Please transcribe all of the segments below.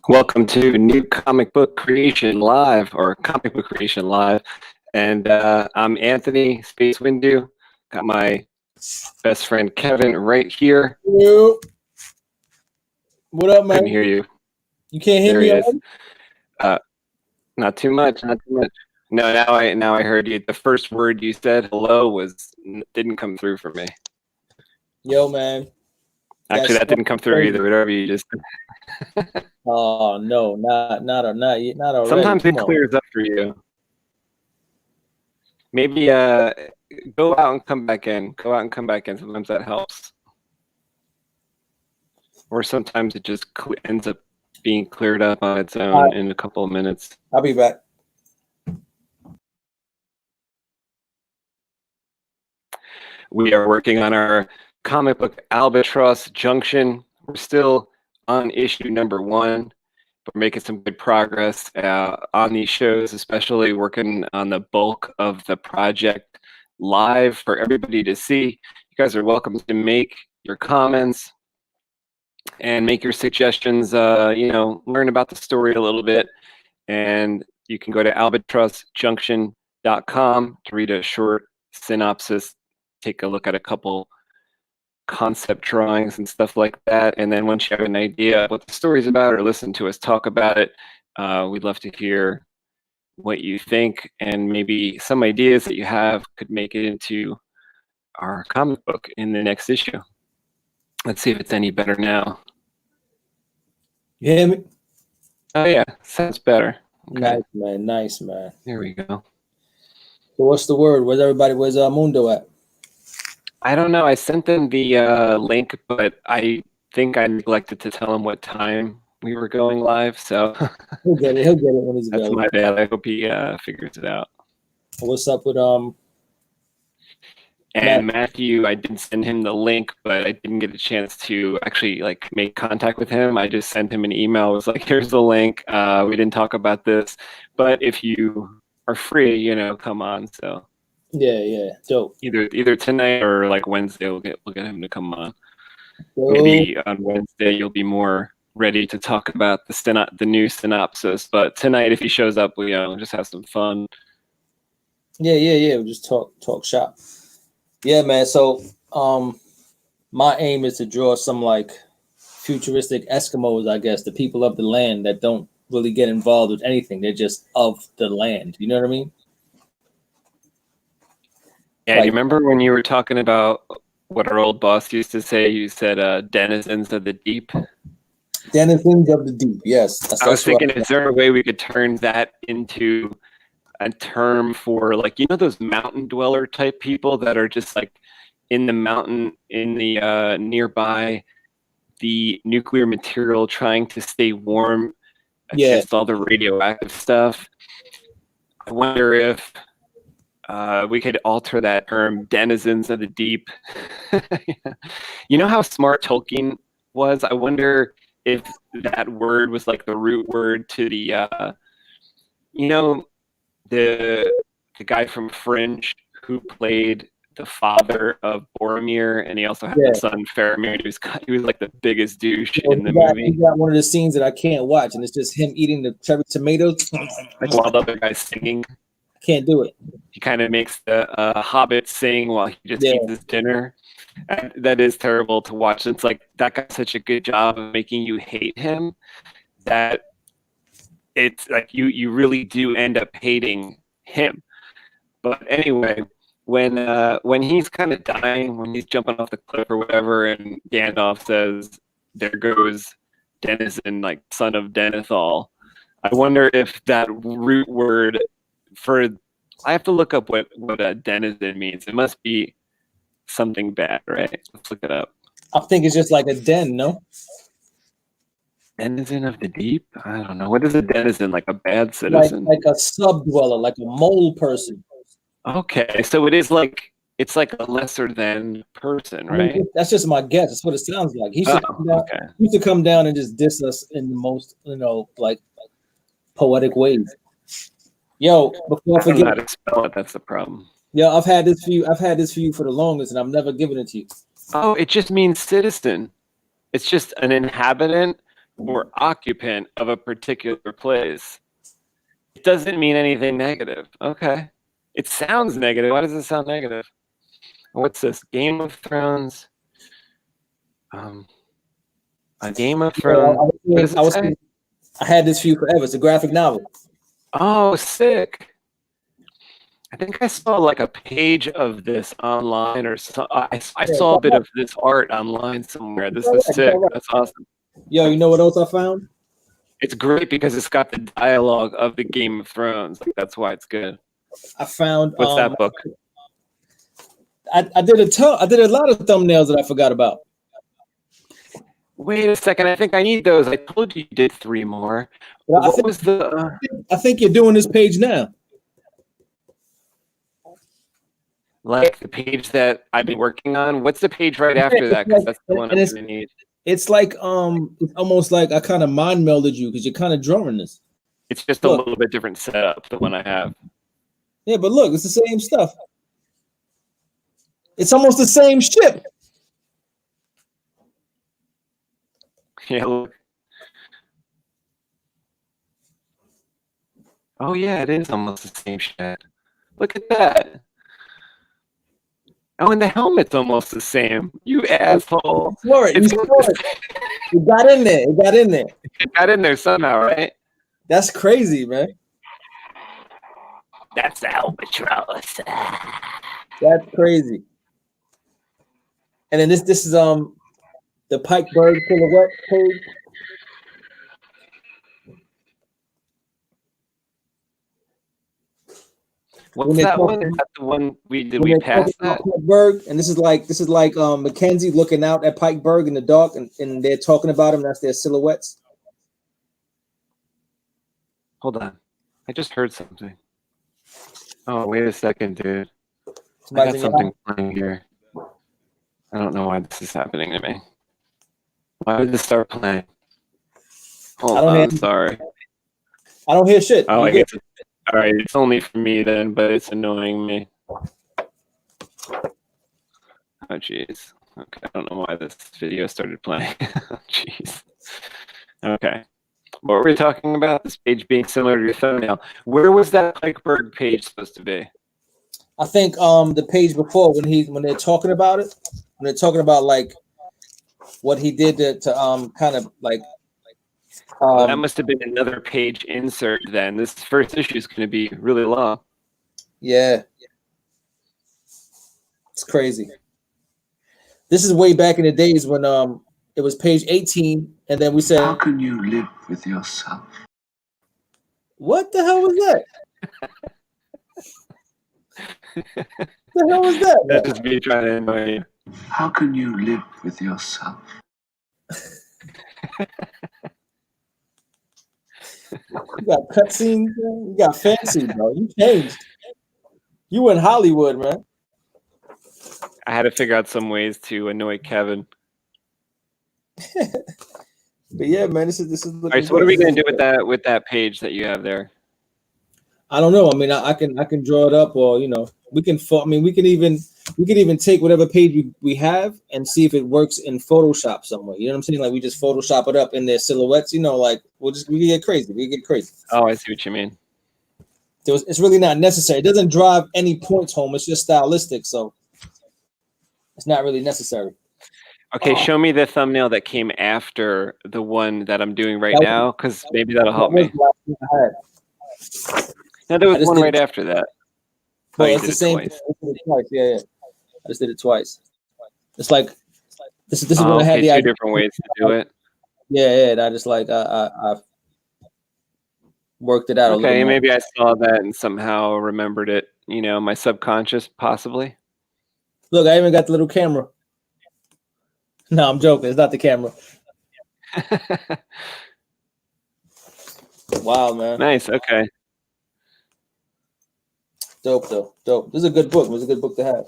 Welcome to New Comic Book Creation Live, or Comic Book Creation Live. And I'm Anthony Space Windu. Got my best friend Kevin right here. Yo. What up, man? Couldn't hear you. You can't hear There me he is. already? Not too much, not too much. No, now I heard you. The first word you said, hello, didn't come through for me. Yo, man. Actually, that didn't come through either. Whatever you just. Oh no, not already. Sometimes it clears up for you. Maybe go out and come back in. Go out and come back in. Sometimes that helps. Or sometimes it just ends up being cleared up on its own in a couple of minutes. I'll be back. We are working on our comic book Albatross Junction. We're still on issue number 1. We're making some good progress on these shows, especially working on the bulk of the project live for everybody to see. You guys are welcome to make your comments and make your suggestions, learn about the story a little bit. And you can go to albatrossjunction.com to read a short synopsis, take a look at a couple concept drawings and stuff like that. And then once you have an idea of what the story's about or listen to us talk about it, we'd love to hear what you think, and maybe some ideas that you have could make it into our comic book in the next issue. Let's see if it's any better now. You hear me? Oh yeah, sounds better. Okay. Nice man. There we go. So what's the word? Where's Mundo at? I don't know. I sent them the link, but I think I neglected to tell him what time we were going live. So He'll get it when he's available. That's my bad. I hope he figures it out. What's up with And Matthew, I did send him the link, but I didn't get a chance to actually make contact with him. I just sent him an email. I was like, here's the link. We didn't talk about this, but if you are free, come on. So yeah, dope. Either tonight or Wednesday, we'll get him to come on. Maybe on Wednesday you'll be more ready to talk about the new synopsis. But tonight, if he shows up, we just have some fun. Yeah. We'll just talk shop. Yeah, man. So my aim is to draw some futuristic Eskimos, I guess, the people of the land that don't really get involved with anything. They're just of the land. You know what I mean? Yeah, you remember when you were talking about what our old boss used to say? You said denizens of the deep. Denizens of the deep, yes. I was thinking, is there a way we could turn that into a term for those mountain dweller type people that are just in the mountain, in the nearby the nuclear material, trying to stay warm against all the radioactive stuff? I wonder if we could alter that term, denizens of the deep. You know how smart Tolkien was? I wonder if that word was the root word to the, the guy from Fringe who played the father of Boromir, and he also had the son Faramir. He was the biggest douche in the movie. He got one of the scenes that I can't watch, and it's just him eating the cherry tomatoes. While the other guy's singing. Can't do it. He kind of makes the Hobbit sing while he just eats his dinner. And that is terrible to watch. It's that guy's such a good job of making you hate him that it's you really do end up hating him. But anyway, when he's kind of dying, when he's jumping off the cliff or whatever, and Gandalf says, "There goes Denizen, son of Denethal," I wonder if that root word I have to look up what a denizen means. It must be something bad, right? Let's look it up. I think it's just like a den, no? Denizen of the deep? I don't know. What is a denizen? A bad citizen? Like a sub-dweller, like a mole person. Okay, so it is it's a lesser than person, right? I mean, that's just my guess. That's what it sounds like. He should come down and just diss us in the most, poetic ways. Yo, before I forget, I don't know how to spell it. That's the problem. Yeah, I've had this for you for the longest, and I've never given it to you. Oh, it just means citizen. It's just an inhabitant or occupant of a particular place. It doesn't mean anything negative. Okay. It sounds negative. Why does it sound negative? What's this? Game of Thrones. A Game of Thrones. What does it say? I had this for you forever. It's a graphic novel. Oh, sick. I think I saw like a page of this online, or I saw a bit of this art online somewhere. This is sick. That's awesome. Yo, you know what else I found? It's great because it's got the dialogue of the Game of Thrones. Like, that's why it's good. I found. What's that book? I did a lot of thumbnails that I forgot about. Wait a second. I think I need those. I told you did 3 more. Well, what was the? I think you're doing this page now. Like the page that I've been working on. What's the page right after that? Because that's the one I'm gonna need. It's like it's almost like I kind of mind melded you because you're kind of drawing this. It's just a little bit different setup than one I have. Yeah, but look, it's the same stuff. It's almost the same ship. Yeah, look. Oh yeah, it is almost the same shit. Look at that. Oh, and the helmet's almost the same. You asshole. It got in there. It got in there. It got in there somehow, right? That's crazy, man. That's Albatross. That's crazy. And then this is the Pikeberg silhouette page. What's that one? Is that the one we passed that? Pikeberg, and this is like Mackenzie looking out at Pikeberg in the dark, and they're talking about him. That's their silhouettes. Hold on, I just heard something. Oh, wait a second, dude. I got something playing here. I don't know why this is happening to me. Why did this start playing? Hold on, I'm sorry. I don't hear shit. Oh, I guess. All right, it's only for me then, but it's annoying me. Oh, jeez. Okay, I don't know why this video started playing. Jeez. Okay. What were we talking about? This page being similar to your thumbnail. Where was that Pikeberg page supposed to be? I think the page before when they're talking about it, when they're talking about like what he did to kind of like. Well, that must have been another page insert then. This first issue is going to be really long. Yeah. It's crazy. This is way back in the days when it was page 18, and then we said, how can you live with yourself? What the hell was that? The hell was that? That's just me trying to annoy you. How can you live with yourself? You got cutscenes, you got fancy, bro. You changed. You in Hollywood, man. I had to figure out some ways to annoy Kevin. But yeah, man, this is. All right, so what are we gonna do with that page that you have there? I don't know. I mean, I can draw it up, or we can. I mean, we can even take whatever page we have and see if it works in Photoshop somewhere. You know what I'm saying? Like we just Photoshop it up in their silhouettes. Like we get crazy. We get crazy. Oh, I see what you mean. It's really not necessary. It doesn't drive any points home. It's just stylistic, so it's not really necessary. Okay, show me the thumbnail that came after the one that I'm doing right now, because maybe that'll help me. No, there was one right after that. Well, it's the same. Twice. Yeah. I just did it twice. It's like this is when I had the two different ways to do it. Yeah. And I just I worked it out. Okay, maybe I saw that and somehow remembered it. My subconscious, possibly. Look, I even got the little camera. No, I'm joking. It's not the camera. Wow, man. Nice. Okay. Dope, though. Dope. This is a good book. It was a good book to have.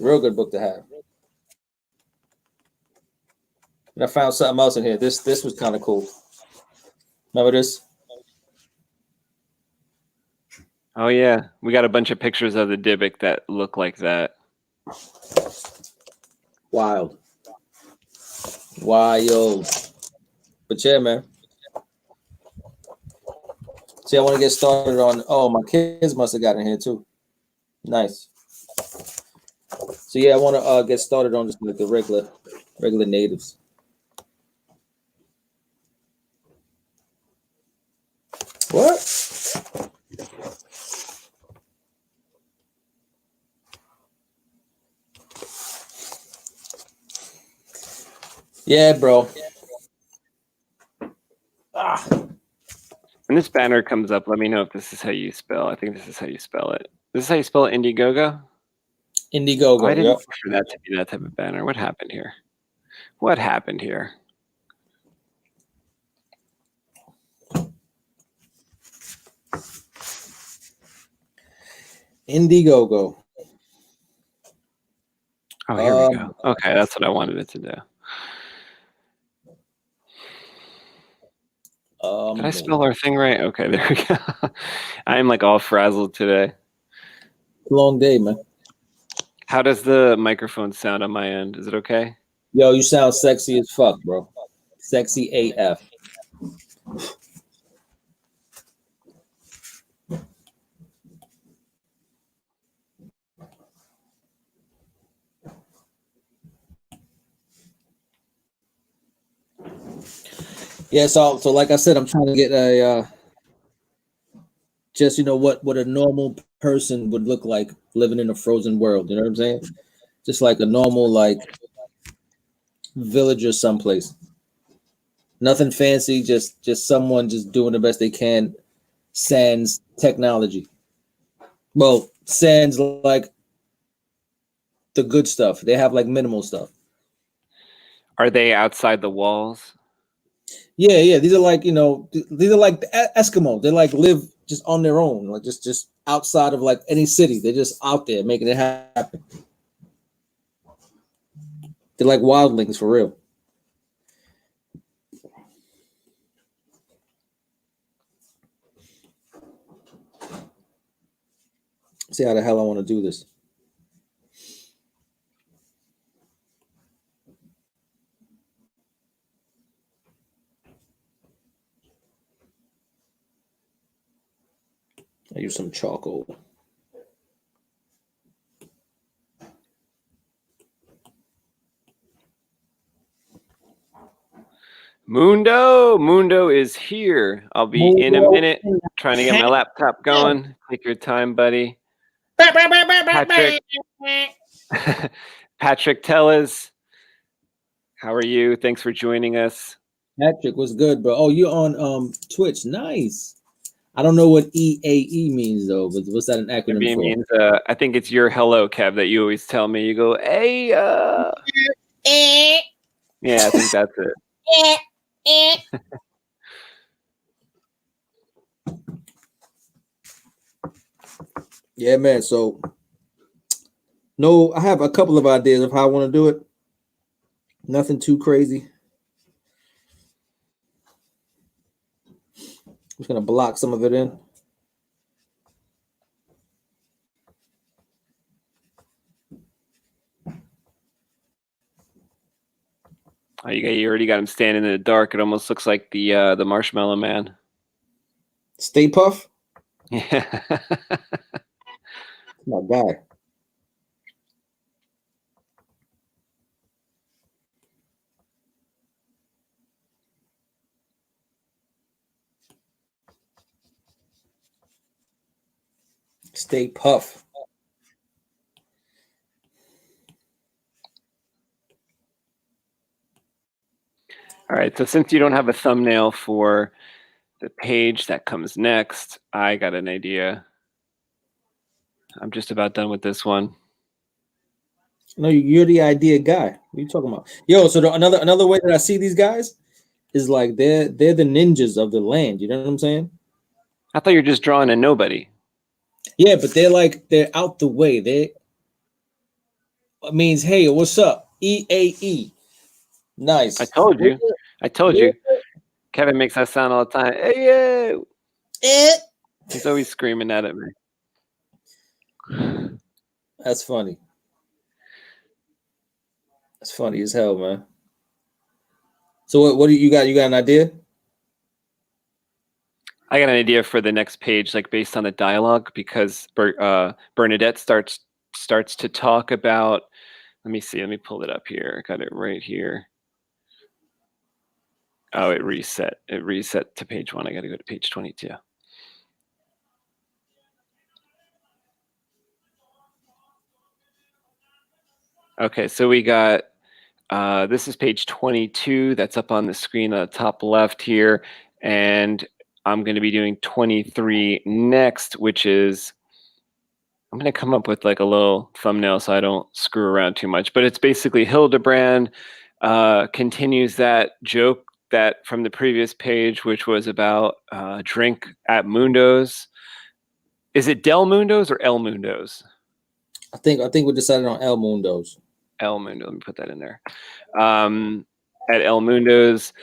Real good book to have. And I found something else in here. This was kind of cool. Remember this? Oh yeah, we got a bunch of pictures of the Dybbuk that look like that. But But yeah, man. See, I want to get started on. Oh, my kids must have gotten here too. Nice. So yeah, I want to get started on just like the regular natives. What? Yeah, bro. Ah. When this banner comes up, let me know if this is how you spell. I think this is how you spell it. This is how you spell Indiegogo? Indiegogo, Oh, I didn't yep. look for that to be that type of banner. What happened here? What happened here? Indiegogo. Oh, here we go. Okay, that's what I wanted it to do. Did I spell our thing right? Okay, there we go. I am like all frazzled today. Long day, man. How does the microphone sound on my end? Is it okay? Yo, you sound sexy as fuck, bro. Sexy AF. Yeah, so like I said, I'm trying to get a just what a normal person would look like living in a frozen world. You know what I'm saying? Just like a normal like village or someplace. Nothing fancy, just someone just doing the best they can, sans technology. Well, sans like the good stuff. They have like minimal stuff. Are they outside the walls? Yeah. These are like, these are like the Eskimo. They like live just on their own, like just outside of like any city. They're just out there making it happen. They're like wildlings for real. See how the hell I want to do this. I use some charcoal. Mundo is here. I'll be in a minute. Trying to get my laptop going. Take your time, buddy. Patrick Tellez, how are you? Thanks for joining us. Patrick, what's good, bro? Oh, you're on Twitch. Nice. I don't know what EAE means though, but what's that an acronym Maybe it for? means I think it's your hello, Kev, that you always tell me. You go, hey, yeah, I think that's it. Yeah, man. So no, I have a couple of ideas of how I want to do it. Nothing too crazy. I'm just gonna block some of it in. Oh, you already got him standing in the dark. It almost looks like the Marshmallow Man. Stay Puff. Yeah. My guy. Stay Puff. All right. So since you don't have a thumbnail for the page that comes next, I got an idea. I'm just about done with this one. No, you're the idea guy. What are you talking about? Yo, so another way that I see these guys is like they're the ninjas of the land. You know what I'm saying? I thought you were just drawing a nobody. Yeah, but they're out the way. It means, hey, what's up? EAE. Nice. I told you. Kevin makes that sound all the time. Hey, yeah. He's always screaming that at me. That's funny. That's funny as hell, man. So what do you got? You got an idea? I got an idea for the next page, like based on the dialogue, because Bernadette starts to talk about. Let me see. Let me pull it up here. I got it right here. Oh, it reset. It reset to page 1. I got to go to page 22. Okay, so we got, this is page 22. That's up on the screen on the top left here. And I'm going to be doing 23 next, which is, I'm going to come up with like a little thumbnail so I don't screw around too much. But it's basically Hildebrand continues that joke that from the previous page, which was about drink at Mundo's. Is it Del Mundo's or El Mundo's? I think we decided on El Mundo's. El Mundo. Let me put that in there. At El Mundo's,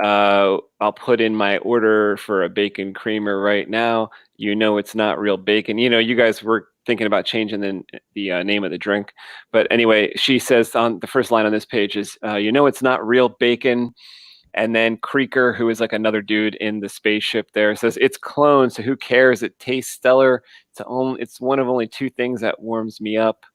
I'll put in my order for a bacon creamer right now. You know it's not real bacon. You know, you guys were thinking about changing the name of the drink. But anyway, she says on the first line on this page is, you know it's not real bacon. And then Creaker, who is like another dude in the spaceship there, says, it's clone, so who cares? It tastes stellar. It's one of only 2 things that warms me up.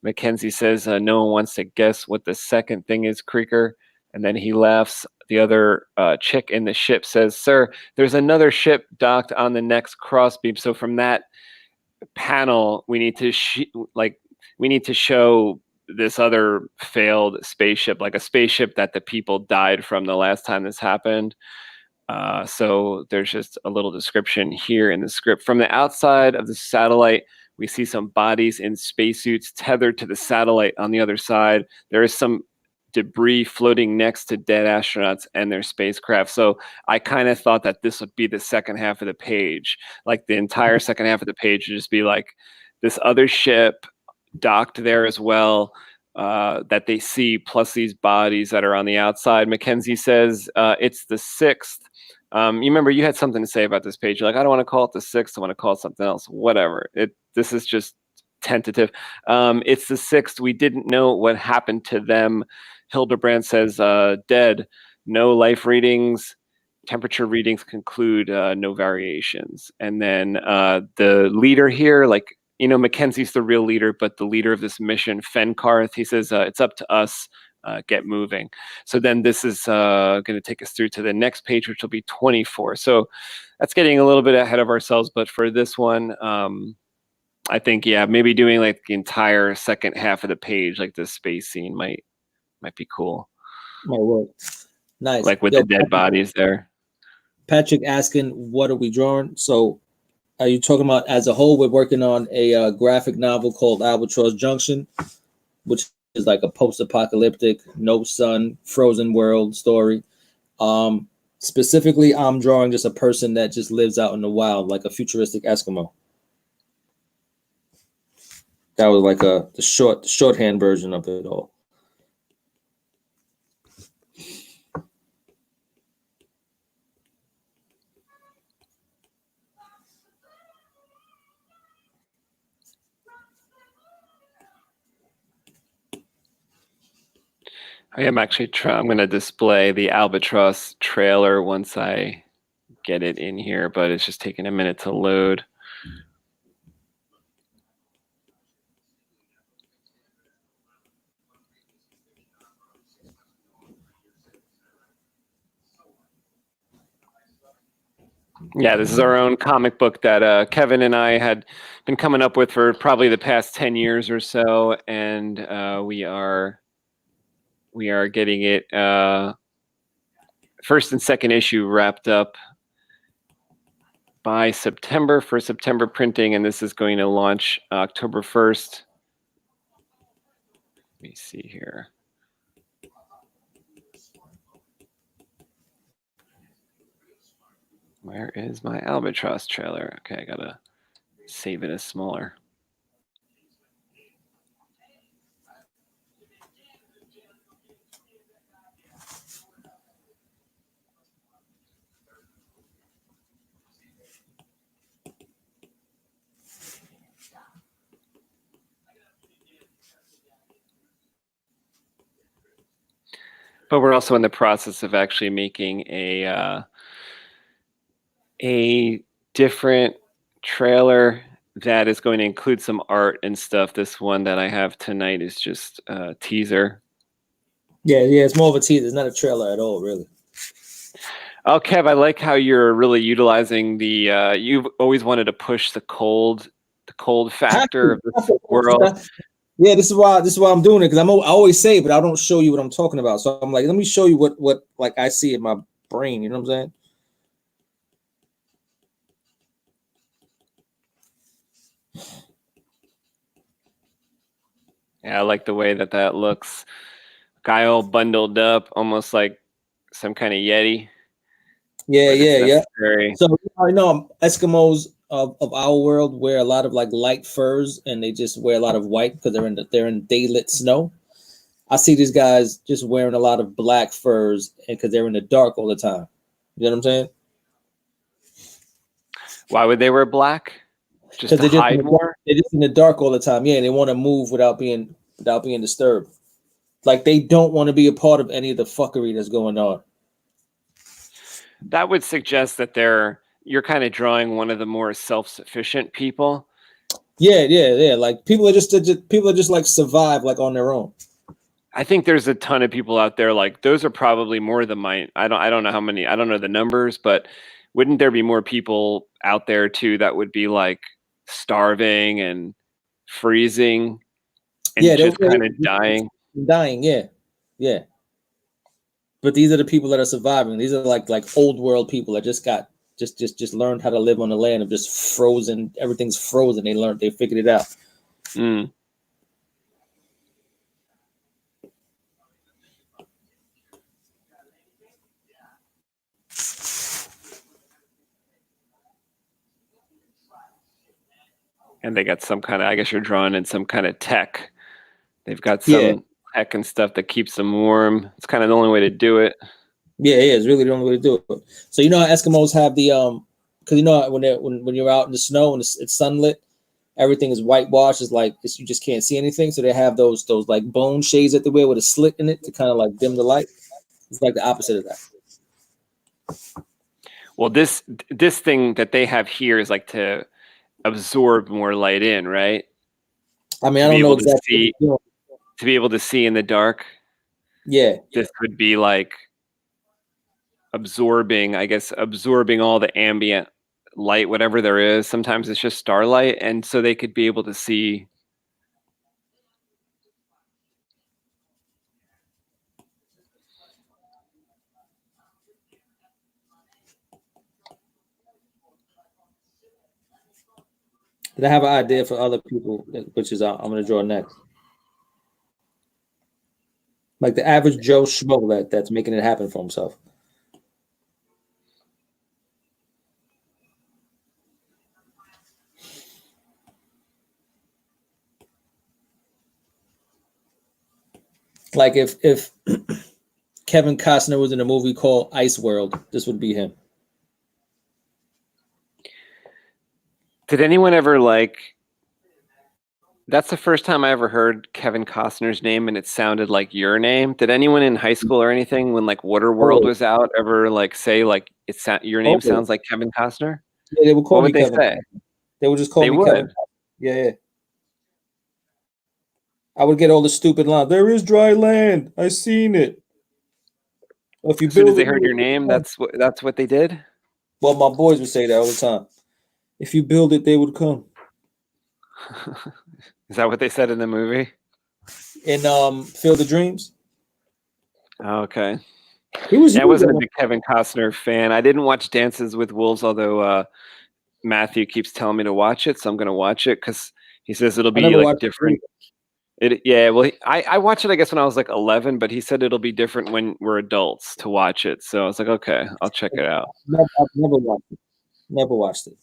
Mackenzie says, no one wants to guess what the second thing is, Creaker. And then he laughs. The other chick in the ship says, sir, there's another ship docked on the next crossbeam. So from that panel, we need to show this other failed spaceship, like a spaceship that the people died from the last time this happened. So there's just a little description here in the script. From the outside of the satellite, we see some bodies in spacesuits tethered to the satellite on the other side. There is some debris floating next to dead astronauts and their spacecraft. So I kind of thought that this would be the second half of the page. Like the entire second half of the page would just be like this other ship docked there as well, that they see, plus these bodies that are on the outside. Mackenzie says it's the 6th. You remember you had something to say about this page. You're like, I don't want to call it the 6th. I want to call it something else. Whatever. This is just tentative. It's the 6th. We didn't know what happened to them. Hildebrand says dead. No life readings. Temperature readings conclude no variations. And then the leader here, like, you know, Mackenzie's the real leader, but the leader of this mission, Fenkarth, he says, it's up to us, get moving. So then this is going to take us through to the next page, which will be 24. So that's getting a little bit ahead of ourselves. But for this one, I think, yeah, maybe doing like the entire second half of the page, like this space scene might be cool. Might work. Nice. Like with the dead bodies there. Patrick asking, what are we drawing? So are you talking about as a whole? We're working on a graphic novel called Albatross Junction, which is like a post-apocalyptic, no sun, frozen world story. Specifically, I'm drawing just a person that just lives out in the wild, like a futuristic Eskimo. That was like the shorthand version of it all. I am actually I'm going to display the Albatross trailer once I get it in here, but it's just taking a minute to load. Yeah, this is our own comic book that Kevin and I had been coming up with for probably the past 10 years or so, and we are getting it first and second issue wrapped up by September for September printing, and this is going to launch October 1st. Let me see here. Where is my Albatross trailer? Okay, I gotta save it as smaller. But we're also in the process of actually making a different trailer that is going to include some art and stuff. This one that I have tonight is just a teaser. Yeah, it's more of a teaser. It's not a trailer at all, really. Oh, Kev, I like how you're really utilizing the. You've always wanted to push the cold factor of this world. Yeah, this is why I'm doing it, because I always say it, but I don't show you what I'm talking about. So I'm like, let me show you what like I see in my brain. You know what I'm saying? Yeah, I like the way that looks. Guy all bundled up, almost like some kind of Yeti. Yeah. So I know Eskimos of our world wear a lot of like light furs, and they just wear a lot of white because they're in daylit snow. I see these guys just wearing a lot of black furs, and because they're in the dark all the time. You know what I'm saying? Why would they wear black? Just to hide more? They're just in the dark all the time. Yeah, and they want to move without being disturbed. Like they don't want to be a part of any of the fuckery that's going on. That would suggest that you're kind of drawing one of the more self-sufficient people. Yeah. Like people are just like survive like on their own. I think there's a ton of people out there like those are probably more than mine. I don't know how many. I don't know the numbers, but wouldn't there be more people out there too that would be like starving and freezing and just kind of dying? Yeah. But these are the people that are surviving. These are like old world people that just learned how to live on the land of just frozen. Everything's frozen. They figured it out. Mm. And they got some kind of, I guess you're drawing in some kind of tech. They've got some tech and stuff that keeps them warm. It's kind of the only way to do it. Yeah, it's really the only way to do it. So you know how Eskimos have the because you know when you're out in the snow and it's sunlit, everything is whitewashed. It's like you just can't see anything. So they have those like bone shades that they wear with a slit in it to kind of like dim the light. It's like the opposite of that. Well, this thing that they have here is like to absorb more light in, right? I mean, I don't know exactly. To be able to see in the dark. Yeah. This would be like absorbing all the ambient light, whatever there is. Sometimes it's just starlight, and so they could be able to see. Did I have an idea for other people, which is I'm going to draw next? Like the average Joe Schmo that's making it happen for himself. Like if Kevin Costner was in a movie called Ice World, this would be him. Did anyone ever like? That's the first time I ever heard Kevin Costner's name, and it sounded like your name. Did anyone in high school or anything, when like Waterworld was out, ever like say like your name sounds like Kevin Costner? Yeah, they would call me Kevin. What would they say? They would just call me Kevin. Yeah. I would get all the stupid lines. There is dry land. I seen it. If you as soon as they heard your name, that's what they did. Well, my boys would say that all the time. If you build it, they would come. Is that what they said in the movie? In Field of Dreams? Okay. I wasn't a big Kevin Costner fan. I didn't watch Dances with Wolves, although Matthew keeps telling me to watch it, so I'm going to watch it because he says it'll be like different. I watched it, I guess, when I was like 11, but he said it'll be different when we're adults to watch it. So I was like, okay, I'll check it out. I've never watched it. Never watched it.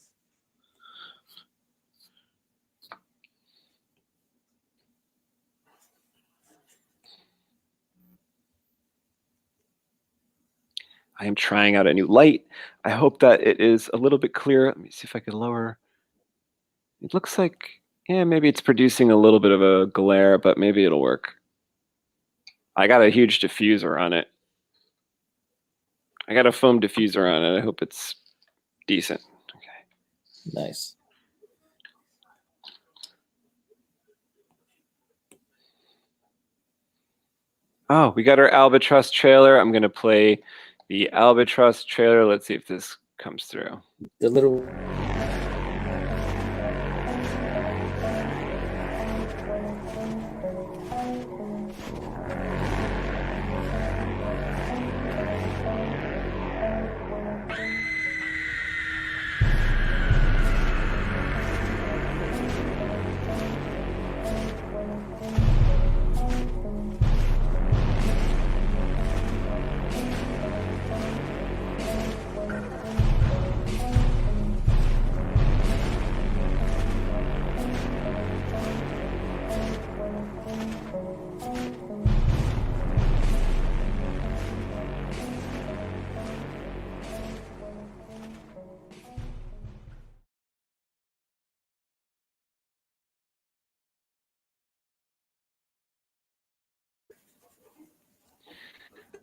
I am trying out a new light. I hope that it is a little bit clearer. Let me see if I can lower. It looks like, maybe it's producing a little bit of a glare, but maybe it'll work. I got a huge diffuser on it. I got a foam diffuser on it. I hope it's decent. Okay. Nice. Oh, we got our Albatross trailer. I'm going to play the Albatross trailer. Let's see if this comes through. The little...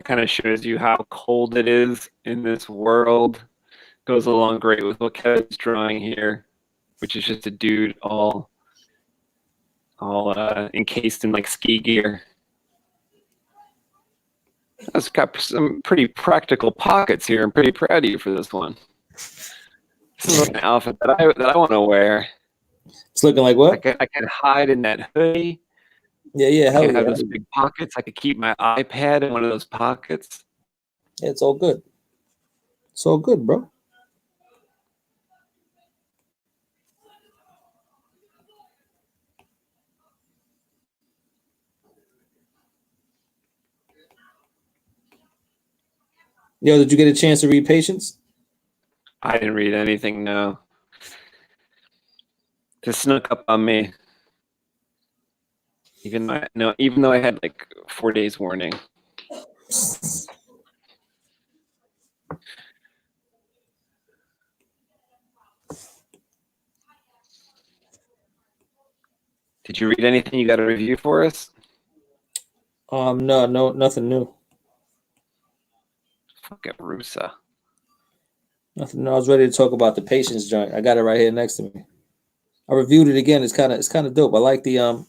Kind of shows you how cold it is in this world. Goes along great with what Kevin's drawing here, which is just a dude all encased in like ski gear. It's got some pretty practical pockets here. I'm pretty proud of you for this one. This is like an outfit that I want to wear. It's looking like what? I could hide in that hoodie. Yeah, I hell could yeah. have those big pockets. I could keep my iPad in one of those pockets. Yeah, it's all good. It's all good, bro. Yo, did you get a chance to read Patience? I didn't read anything, no. Just snuck up on me. Even though I had like 4 days warning. Did you read anything? You got a review for us? No, nothing new. Fuck it, Rusa. Nothing. No, I was ready to talk about the Patience joint. I got it right here next to me. I reviewed it again. It's kind of dope. I like the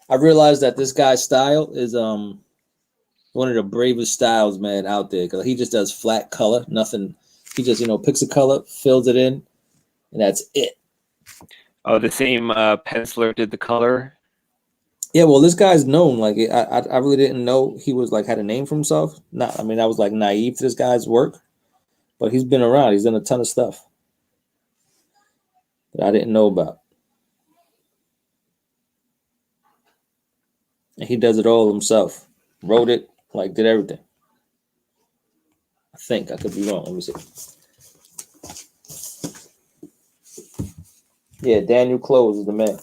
I realized that this guy's style is one of the bravest styles, man, out there. Cause he just does flat color, nothing. He just picks a color, fills it in, and that's it. Oh, the same penciler did the color. Yeah, well, this guy's known. Like, I really didn't know he was like had a name for himself. I was like naive to this guy's work, but he's been around. He's done a ton of stuff that I didn't know about, and he does it all himself. Wrote it, like, did everything. I think I could be wrong. Let me see. Yeah, Daniel Close is the man.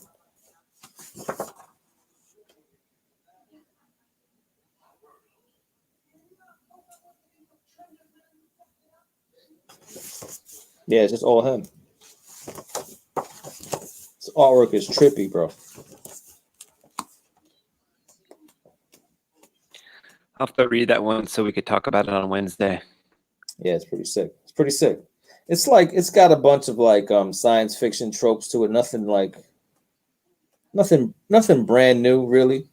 Yeah, it's just all him. This artwork is trippy, bro. I'll have to read that one so we could talk about it on Wednesday. Yeah, it's pretty sick. It's pretty sick. It's like it's got a bunch of like science fiction tropes to it. Nothing brand new, really.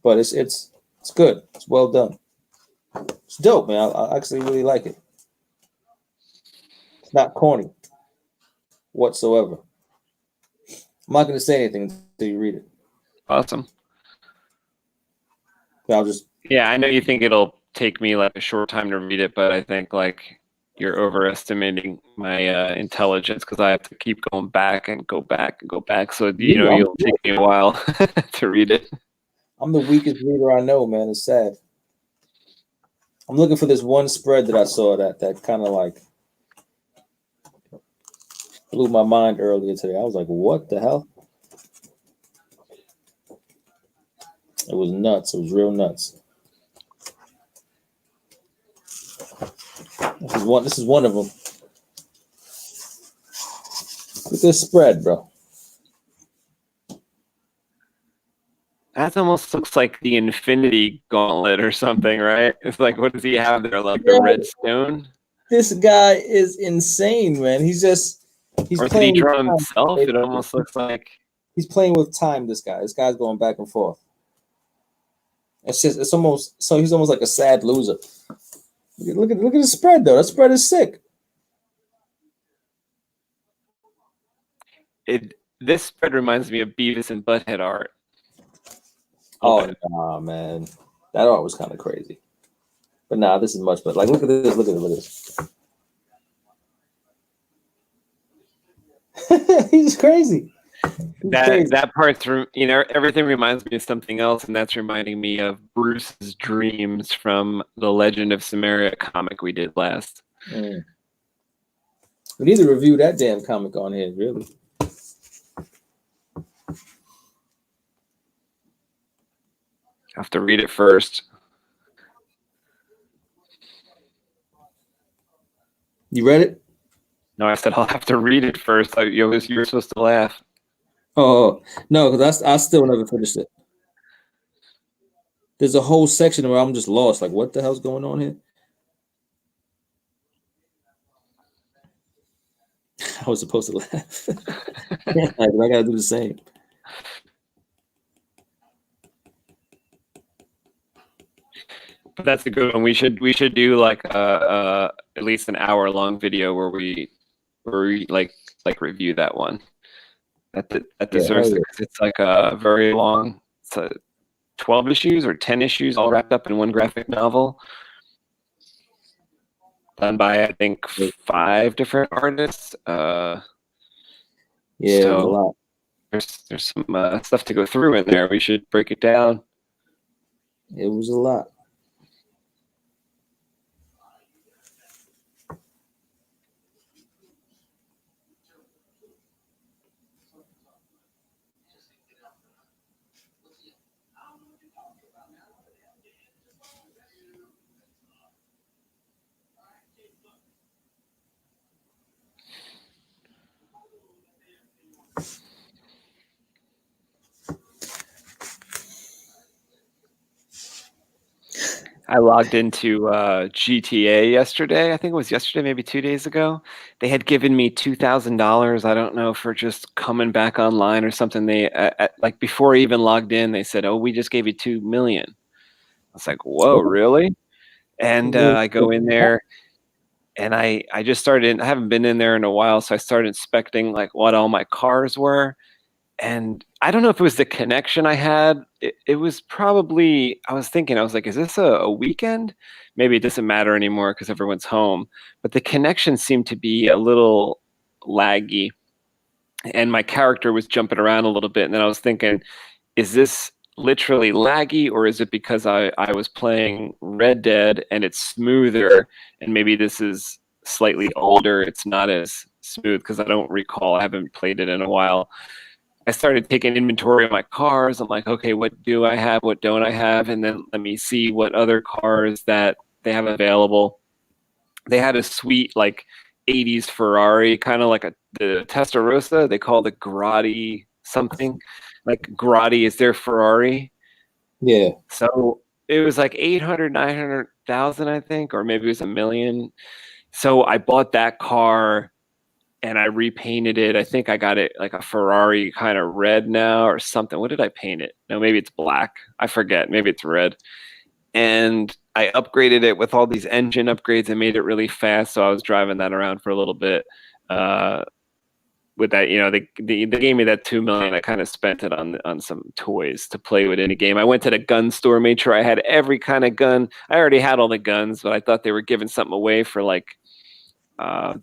But it's good. It's well done. It's dope, man. I actually really like it. It's not corny whatsoever. I'm not going to say anything until you read it. Awesome. I'll just... Yeah, I know you think it'll take me like a short time to read it, but I think like you're overestimating my intelligence because I have to keep going back and go back and go back. So you'll take me a while to read it. I'm the weakest reader I know, man. It's sad. I'm looking for this one spread that I saw that kind of like blew my mind earlier today. I was like, what the hell? It was nuts. It was real nuts. This is one of them. Look at this spread, bro. That almost looks like the Infinity Gauntlet or something, right? It's like, what does he have there? Like the Yeah, red stone? this guy is insane, man. He's Or did he playing with draw time. himself? It almost looks like He's playing with time. This guy's going back and forth. It's almost so he's almost like a sad loser. Look at the spread though. That spread is sick. this spread reminds me of Beavis and Butthead art. Oh nah, man, that art was kind of crazy. But nah, this is much better. Like, look at this. Look at this. He's crazy. That part's everything reminds me of something else, and that's reminding me of Bruce's dreams from the Legend of Samaria comic we did last. We need to review that damn comic on here, really. I have to read it first. You read it? No, I said I'll have to read it first. You were supposed to laugh. Oh no, because I still never finished it. There's a whole section where I'm just lost. Like, what the hell's going on here? I was supposed to laugh. I gotta do the same. But that's a good one. We should do like at least an hour-long video where we like review that one. That deserves it because it's like a very long. It's a 12 issues or 10 issues all wrapped up in one graphic novel, done by I think 5 different artists. Yeah, so a lot. There's some stuff to go through in there. We should break it down. It was a lot. I logged into GTA yesterday. I think it was yesterday, maybe 2 days ago. They had given me $2,000. I don't know, for just coming back online or something. They like before I even logged in, they said, "Oh, we just gave you 2 million." I was like, "Whoa, really?" And I go in there, and I just started. I haven't been in there in a while, so I started inspecting like what all my cars were. And I don't know if it was the connection I had. It was probably, I was like, is this a weekend? Maybe it doesn't matter anymore because everyone's home. But the connection seemed to be a little laggy. And my character was jumping around a little bit. And then I was thinking, is this literally laggy, or is it because I was playing Red Dead and it's smoother? And maybe this is slightly older. It's not as smooth because I don't recall. I haven't played it in a while. I started taking inventory of my cars. I'm like, okay, what do I have? What don't I have? And then let me see what other cars that they have available. They had a sweet like 80s Ferrari, kind of like the Testarossa. They call it Grotti something. Like Grotti is their Ferrari. Yeah. So it was like 800, 900,000, I think, or maybe it was 1 million. So I bought that car and I repainted it. I think I got it like a Ferrari kind of red now or something. What did I paint it? No, maybe it's black. I forget. Maybe it's red. And I upgraded it with all these engine upgrades and made it really fast. So I was driving that around for a little bit. With that, they gave me that 2 million. I kind of spent it on some toys to play with in a game. I went to the gun store, made sure I had every kind of gun. I already had all the guns, but I thought they were giving something away for like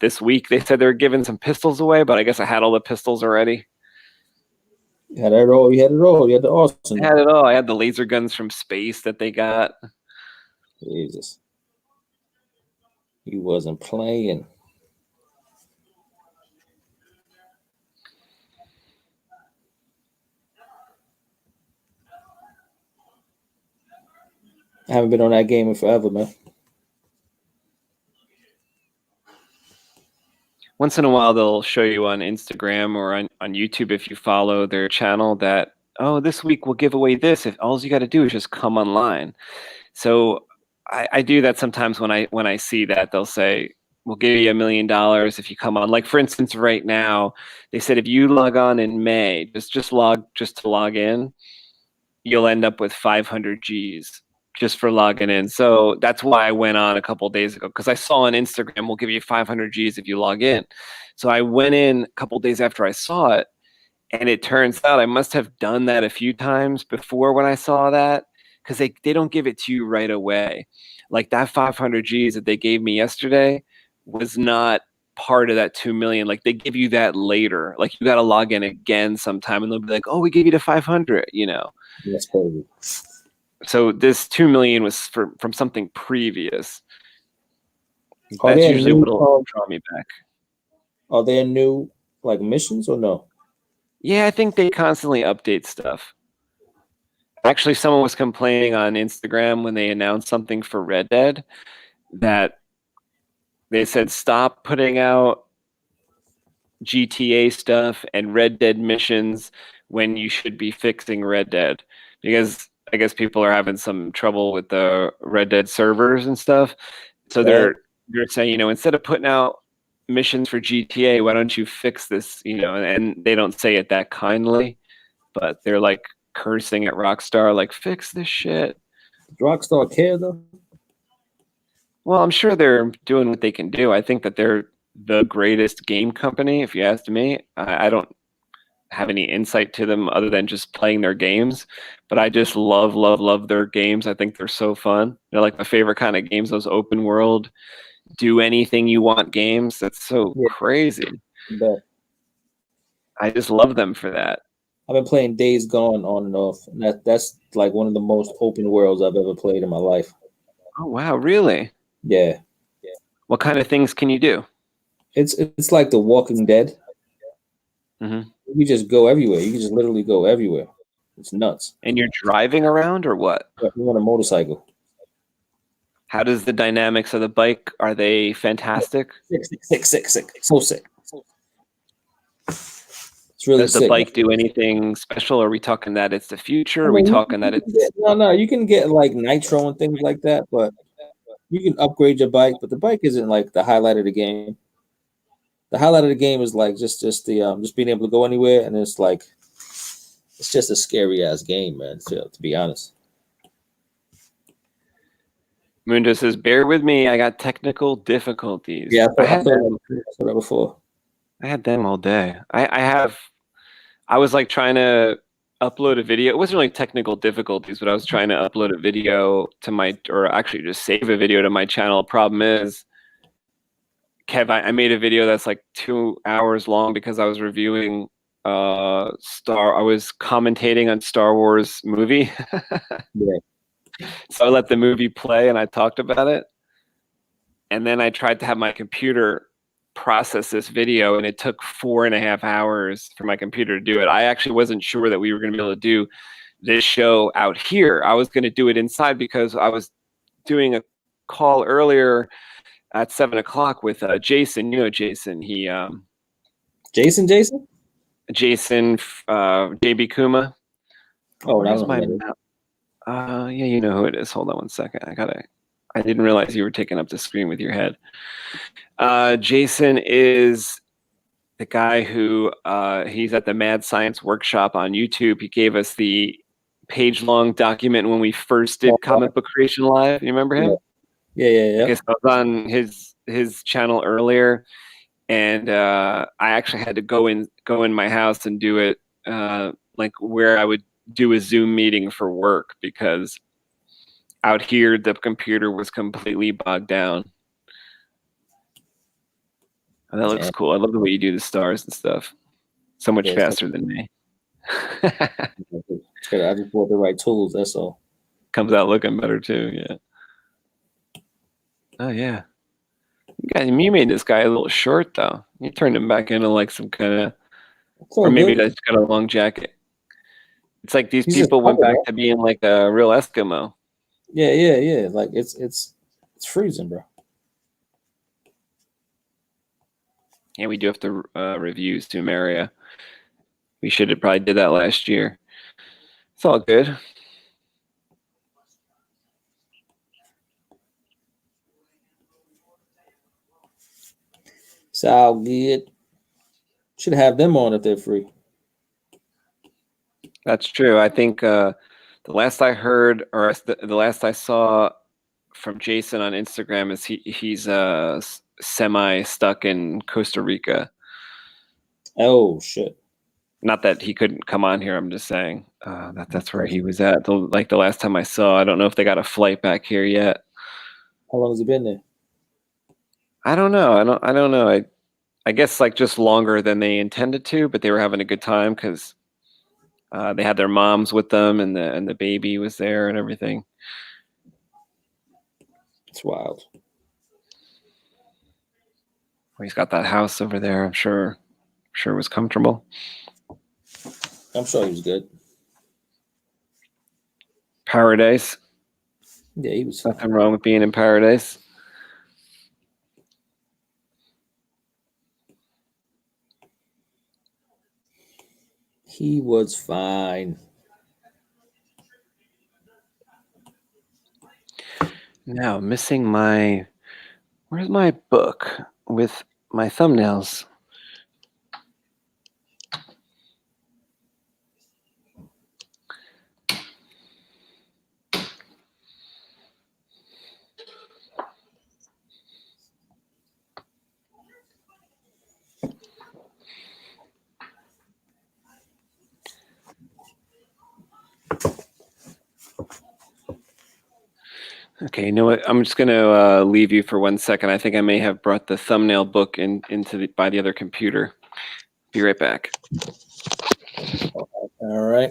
this week. They said they were giving some pistols away, but I guess I had all the pistols already. You had it all. You had it all. You had the awesome. I had it all. I had the laser guns from space that they got. Jesus. He wasn't playing. I haven't been on that game in forever, man. Once in a while, they'll show you on Instagram or on YouTube, if you follow their channel, that oh, this week we'll give away this if all you got to do is just come online. So I do that sometimes when I see that they'll say we'll give you $1 million if you come on. Like for instance, right now they said if you log on in May, just to log in, you'll end up with 500 G's just for logging in. So that's why I went on a couple of days ago because I saw on Instagram we'll give you 500 G's if you log in. So I went in a couple of days after I saw it, and it turns out I must have done that a few times before when I saw that because they don't give it to you right away. Like that 500 G's that they gave me yesterday was not part of that 2 million. Like they give you that later. Like you got to log in again sometime and they'll be like, oh, we gave you the 500, you know. That's crazy. So this 2 million was from something previous. Are That's there usually new, what'll draw me back. Are there new like missions or no? Yeah, I think they constantly update stuff. Actually, someone was complaining on Instagram when they announced something for Red Dead that they said stop putting out GTA stuff and Red Dead missions when you should be fixing Red Dead because I guess people are having some trouble with the Red Dead servers and stuff. So they're saying, you know, instead of putting out missions for GTA, why don't you fix this, you know, and they don't say it that kindly, but they're like cursing at Rockstar like fix this shit. Does Rockstar care though? Well, I'm sure they're doing what they can do. I think that they're the greatest game company, if you asked me. I don't have any insight to them other than just playing their games, but I just love their games. I think they're so fun. They're like my favorite kind of games, those open world, do anything you want games. That's so crazy. But I just love them for that. I've been playing Days Gone on and off. And that's like one of the most open worlds I've ever played in my life. Oh wow, really? Yeah. What kind of things can you do? It's like The Walking Dead. Mm-hmm. You just go everywhere. You can just literally go everywhere. It's nuts. And you're driving around or what? You're on a motorcycle. How does the dynamics of the bike, are they fantastic? Sick. So sick. It's really Does the sick. bike do anything special? Are we talking that it's the future? Are we talking that it's... No, you can get like nitro and things like that, but you can upgrade your bike, but the bike isn't like the highlight of the game. The highlight of the game is like just being able to go anywhere, and it's like it's just a scary ass game, man. To be honest. Mundo says, bear with me, I got technical difficulties. Yeah, I had that before. I had them all day. I was like trying to upload a video. It wasn't really technical difficulties, but I was trying to upload a video to my, or actually just save a video to my channel. Problem is, Kev, I made a video that's like 2 hours long because I was reviewing I was commentating on Star Wars movie. Yeah. So I let the movie play and I talked about it. And then I tried to have my computer process this video, and it took 4.5 hours for my computer to do it. I actually wasn't sure that we were going to be able to do this show out here. I was going to do it inside because I was doing a call earlier at 7 o'clock with Jason. You know Jason. He Jason, JB Kuma. Oh, where's my map? Yeah, you know who it is. Hold on one second. I didn't realize you were taking up the screen with your head. Jason is the guy who he's at the Mad Science Workshop on YouTube. He gave us the page-long document when we first did Comic Book Creation Live. You remember him? Yeah. I guess I was on his channel earlier, and I actually had to go in my house and do it like where I would do a Zoom meeting for work, because out here the computer was completely bogged down. Oh, that looks cool. I love the way you do the stars and stuff. So much faster than me. I just bought the right tools, that's all. Comes out looking better too, yeah. Oh yeah. You made this guy a little short though. You turned him back into like some kind of, or maybe that's got a long jacket. It's like these people went back to being like a real Eskimo. Yeah. Like it's freezing, bro. Yeah, we do have to review Sumeria. We should have probably did that last year. It's all good. It's all good. Should have them on if they're free. That's true. I think the last I heard, or the last I saw from Jason on Instagram is he's semi stuck in Costa Rica. Oh shit! Not that he couldn't come on here. I'm just saying that's where he was at. Like the last time I saw. I don't know if they got a flight back here yet. How long has he been there? I don't know. I don't know. I guess like just longer than they intended to, but they were having a good time because they had their moms with them, and the baby was there and everything. It's wild. Well, he's got that house over there. I'm sure it was comfortable. I'm sure he was good. Paradise. Yeah, he was. Nothing wrong with being in paradise. He was fine. Now, missing my... Where's my book with my thumbnails? Okay, you know what? I'm just going to leave you for 1 second. I think I may have brought the thumbnail book by the other computer. Be right back. All right.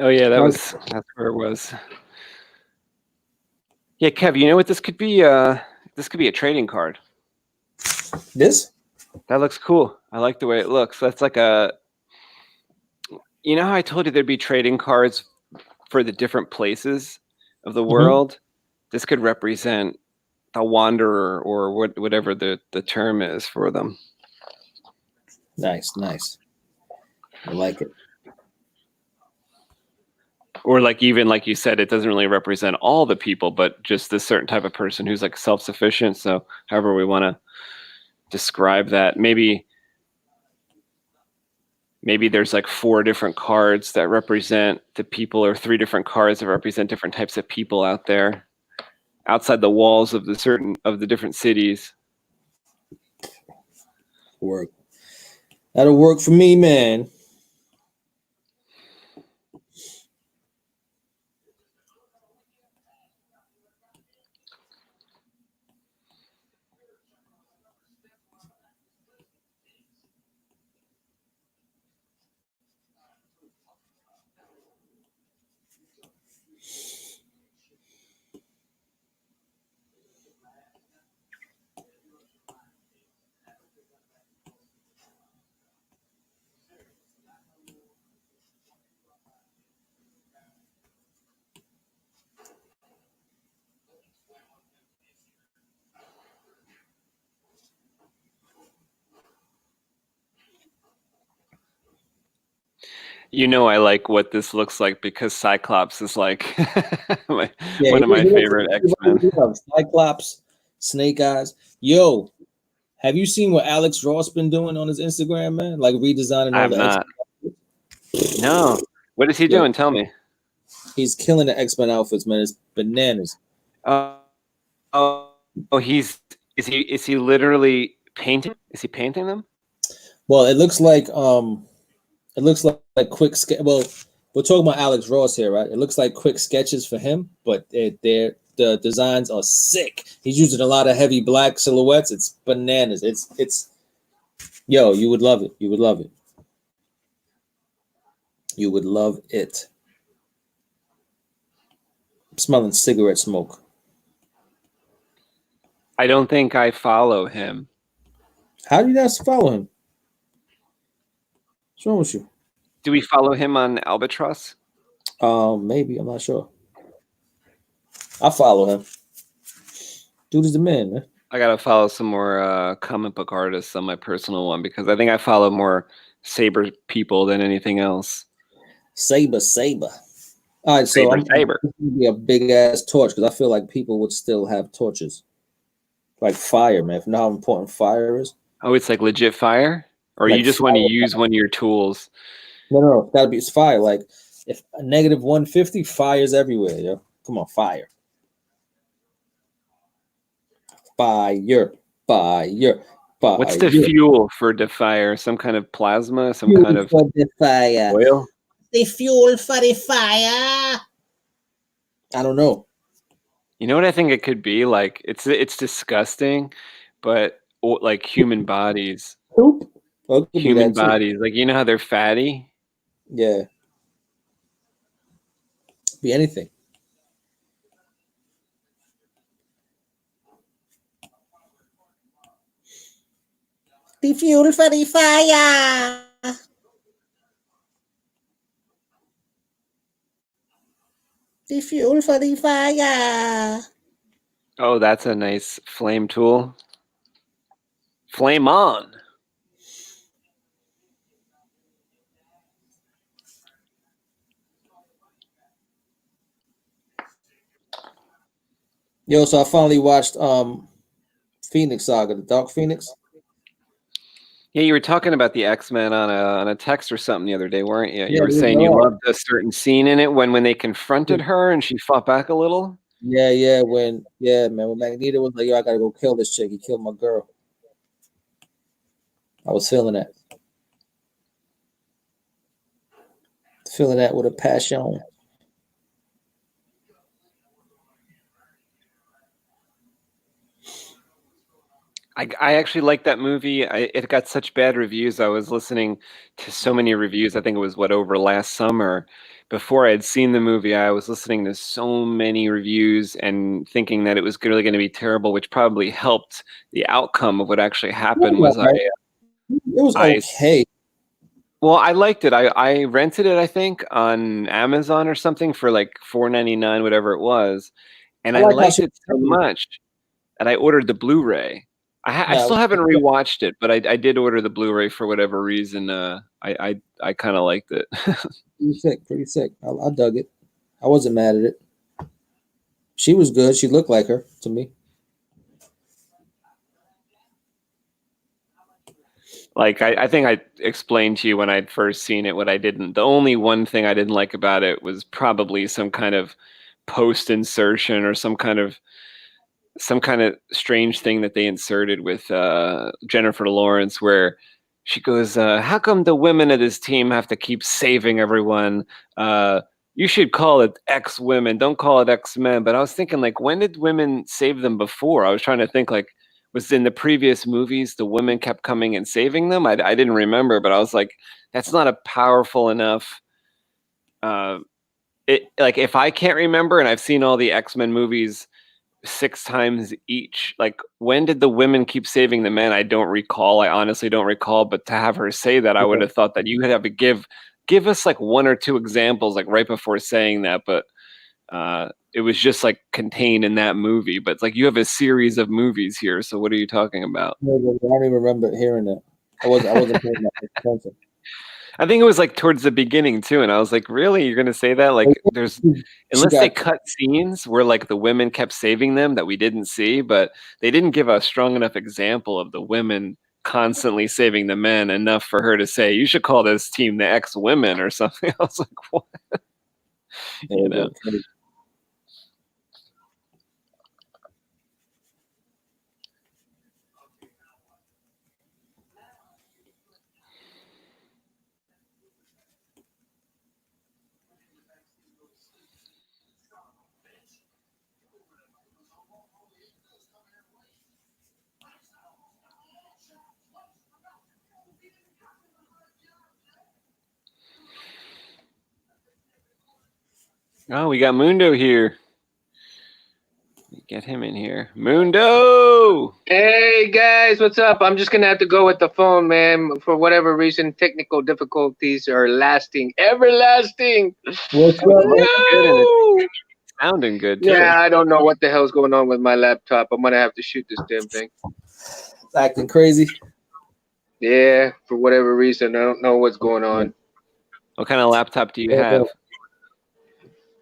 Oh yeah, that's where it was. Yeah, Kev, you know what this could be? This could be a trading card. This? That looks cool. I like the way it looks. That's like you know how I told you there'd be trading cards for the different places of the world? This could represent the wanderer or whatever the term is for them. Nice. I like it. Or like even like you said, it doesn't really represent all the people, but just this certain type of person who's like self-sufficient. So however we want to describe that, maybe there's like 4 different cards that represent the people, or 3 different cards that represent different types of people out there outside the walls of the different cities. Work. That'll work for me, man. You know, I like what this looks like because Cyclops is like one of my favorite X-Men. Cyclops, Snake Eyes. Yo, have you seen what Alex Ross been doing on his Instagram, man? Like redesigning all the X-Men. No. What is he doing? Tell me. He's killing the X-Men outfits, man. It's bananas. Is he literally painting? Is he painting them? Well, it looks like quick scale. Well, we're talking about Alex Ross here, right? It looks like quick sketches for him, but the designs are sick. He's using a lot of heavy black silhouettes. It's bananas. It's yo, you would love it. You would love it. You would love it. I'm smelling cigarette smoke. I don't think I follow him. How do you not follow him? What's wrong with you? Do we follow him on Albatross? Maybe. I'm not sure. I follow him. Dude is the man, man. I gotta follow some more comic book artists on my personal one because I think I follow more Saber people than anything else. Saber. All right, so Saber. I'm gonna be a big ass torch because I feel like people would still have torches, like fire, man. If you know how important fire is. Oh, it's like legit fire, or Like you just want to use one of your tools? No, it's gotta be it's fire. Like if a negative 150, fire's everywhere, yo. Come on, fire. Fire. What's the fuel for the fire? Some kind of plasma? Some fuel kind of for the fire. oil? The fuel for the fire. I don't know. You know what I think it could be? Like it's disgusting, but like human bodies. Poop. Well, Human bodies. Like you know how they're fatty? Yeah. Be anything. The fuel for the fire. The fuel for the fire. Oh, that's a nice flame tool. Flame on. Yo, so I finally watched Phoenix Saga, the Dark Phoenix. Yeah, you were talking about the X-Men on a text or something the other day, weren't you? You Yeah, were saying you loved a certain scene in it when they confronted her and she fought back a little. Yeah, when Magneto was like, yo, I gotta go kill this chick. He killed my girl. I was feeling that. Feeling that with a passion. I actually liked that movie. It got such bad reviews. I was listening to so many reviews. I think it was over last summer. Before I had seen the movie, I was listening to so many reviews and thinking that it was really going to be terrible, which probably helped the outcome of what actually happened. It was okay. Well, I liked it. I rented it, I think, on Amazon or something for like $4.99, whatever it was, and I liked it so much that I ordered the Blu-ray. I still haven't rewatched it, but I did order the Blu-ray for whatever reason. I kind of liked it. Pretty sick. I dug it. I wasn't mad at it. She was good. She looked like her to me. Like I think I explained to you when I'd first seen it what I didn't. The only one thing I didn't like about it was probably some kind of post insertion or some kind of strange thing that they inserted with Jennifer Lawrence where she goes, how come the women of this team have to keep saving everyone? You should call it X women. Don't call it X men. But I was thinking, like, when did women save them before? I was trying to think, like, was in the previous movies the women kept coming and saving them? I didn't remember, but I was like, that's not a powerful enough. Like, if I can't remember and I've seen all the X-Men movies 6 times each, like, when did the women keep saving the men? I don't recall. I honestly don't recall. But to have her say that, I would have thought that you would have to give us like 1 or 2 examples, like right before saying that. But it was just like contained in that movie. But it's like you have a series of movies here. So what are you talking about? I don't even remember hearing that. I wasn't paying that attention. I think it was like towards the beginning too, and I was like, "Really, you're gonna say that?" Like, unless they cut scenes where like the women kept saving them that we didn't see, but they didn't give a strong enough example of the women constantly saving the men enough for her to say, "You should call this team the X Women" or something. I was like, "What?" You know. Oh, we got Mundo here. Get him in here. Mundo! Hey guys, what's up? I'm just gonna have to go with the phone, man. For whatever reason, technical difficulties are everlasting. What's up, man? Good, and it's sounding good too. Yeah, I don't know what the hell's going on with my laptop. I'm gonna have to shoot this damn thing. Acting crazy. Yeah, for whatever reason, I don't know what's going on. What kind of laptop do you have?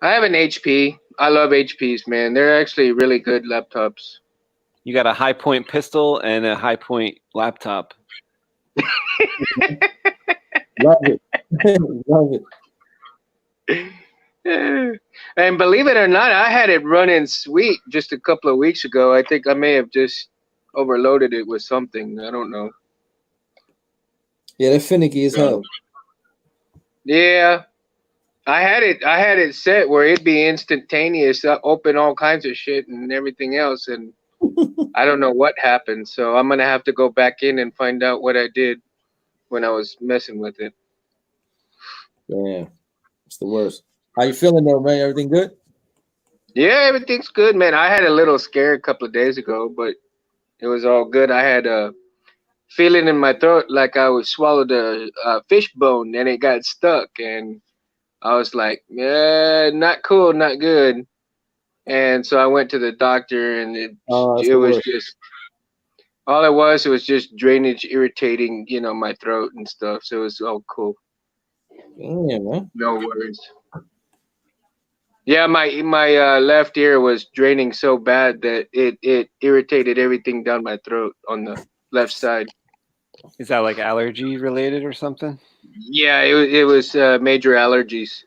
I have an HP. I love HPs, man. They're actually really good laptops. You got a high point pistol and a high point laptop. Love it. Love it. And believe it or not, I had it running sweet just a couple of weeks ago. I think I may have just overloaded it with something. I don't know. Yeah, they're finicky as hell. Yeah. I had it set where it'd be instantaneous, open all kinds of shit and everything else, and I don't know what happened. So I'm gonna have to go back in and find out what I did when I was messing with it. Yeah, it's the worst. How you feeling though, man? Everything good? Yeah, everything's good, man. I had a little scare a couple of days ago, but it was all good. I had a feeling in my throat like I was swallowed a fish bone and it got stuck, and I was like, yeah, not cool, not good. And so I went to the doctor, and it was just all it was just drainage irritating, my throat and stuff. So it was all cool. Damn, man. No worries. Yeah, my left ear was draining so bad that it irritated everything down my throat on the left side. Is that like allergy related or something? Yeah, it was major allergies.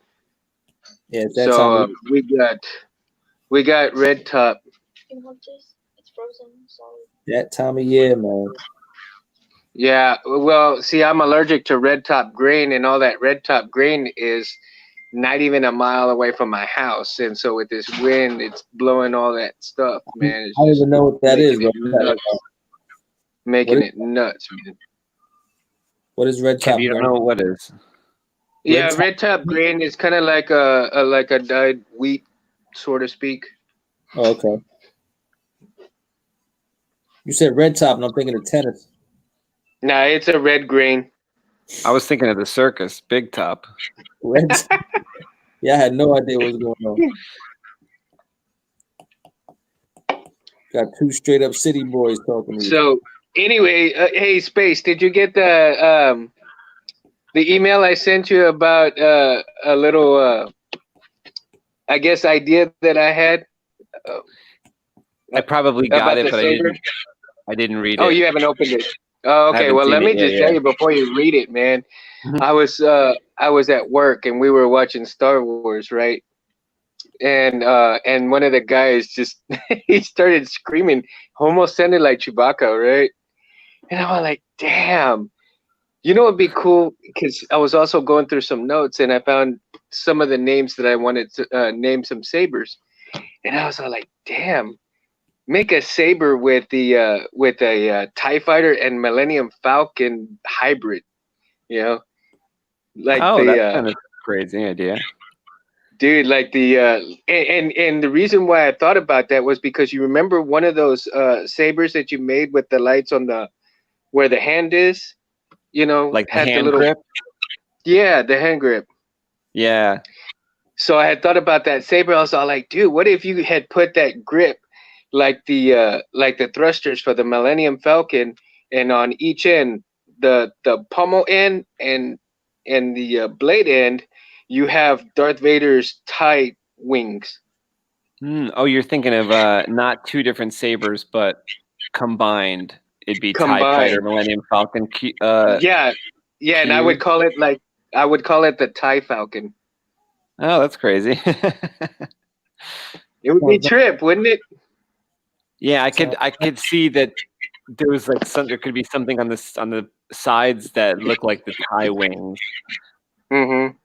Yeah, that's so we got red top. You want this? It's frozen, solid. that time of year, man. Yeah, well, see, I'm allergic to red top grain, and all that red top grain is not even a mile away from my house, and so with this wind, it's blowing all that stuff, man. It's I don't even know what that is, making it nuts, man. What is red top? You don't know what is. Yeah, red top grain is kind of like a dyed wheat, so to speak. Oh, okay. You said red top, and I'm thinking of tennis. Nah, it's a red grain. I was thinking of the circus, big top. Red. Yeah, I had no idea what was going on. Got two straight up city boys talking to you. So anyway, hey Space, did you get the email I sent you about a little I guess idea that I had? I probably got it, but I didn't read it. Oh, you haven't opened it. Oh, okay. Well, let me just tell you before you read it, man. I was at work and we were watching Star Wars, right? And one of the guys just he started screaming, almost sounded like Chewbacca, right? And I was like, damn. You know what'd be cool? Because I was also going through some notes and I found some of the names that I wanted to name some sabers. And I was all like, damn. Make a saber with a TIE fighter and Millennium Falcon hybrid, like that's kind of crazy idea, dude. Like and the reason why I thought about that was because you remember one of those sabers that you made with the lights on where the hand is, like the hand little grip. Yeah, the hand grip. Yeah. So I had thought about that saber. I was all like, dude, what if you had put that grip like the thrusters for the Millennium Falcon, and on each end, the pommel end and the blade end, you have Darth Vader's TIE wings. Oh, you're thinking of not two different sabers, but combined. It'd be TIE Fighter, Millennium Falcon. Yeah, and I would call it the TIE Falcon. Oh, that's crazy. It would be trip, wouldn't it? Yeah, I could see that there was like there could be something on the sides that look like the TIE wings. Mm-hmm.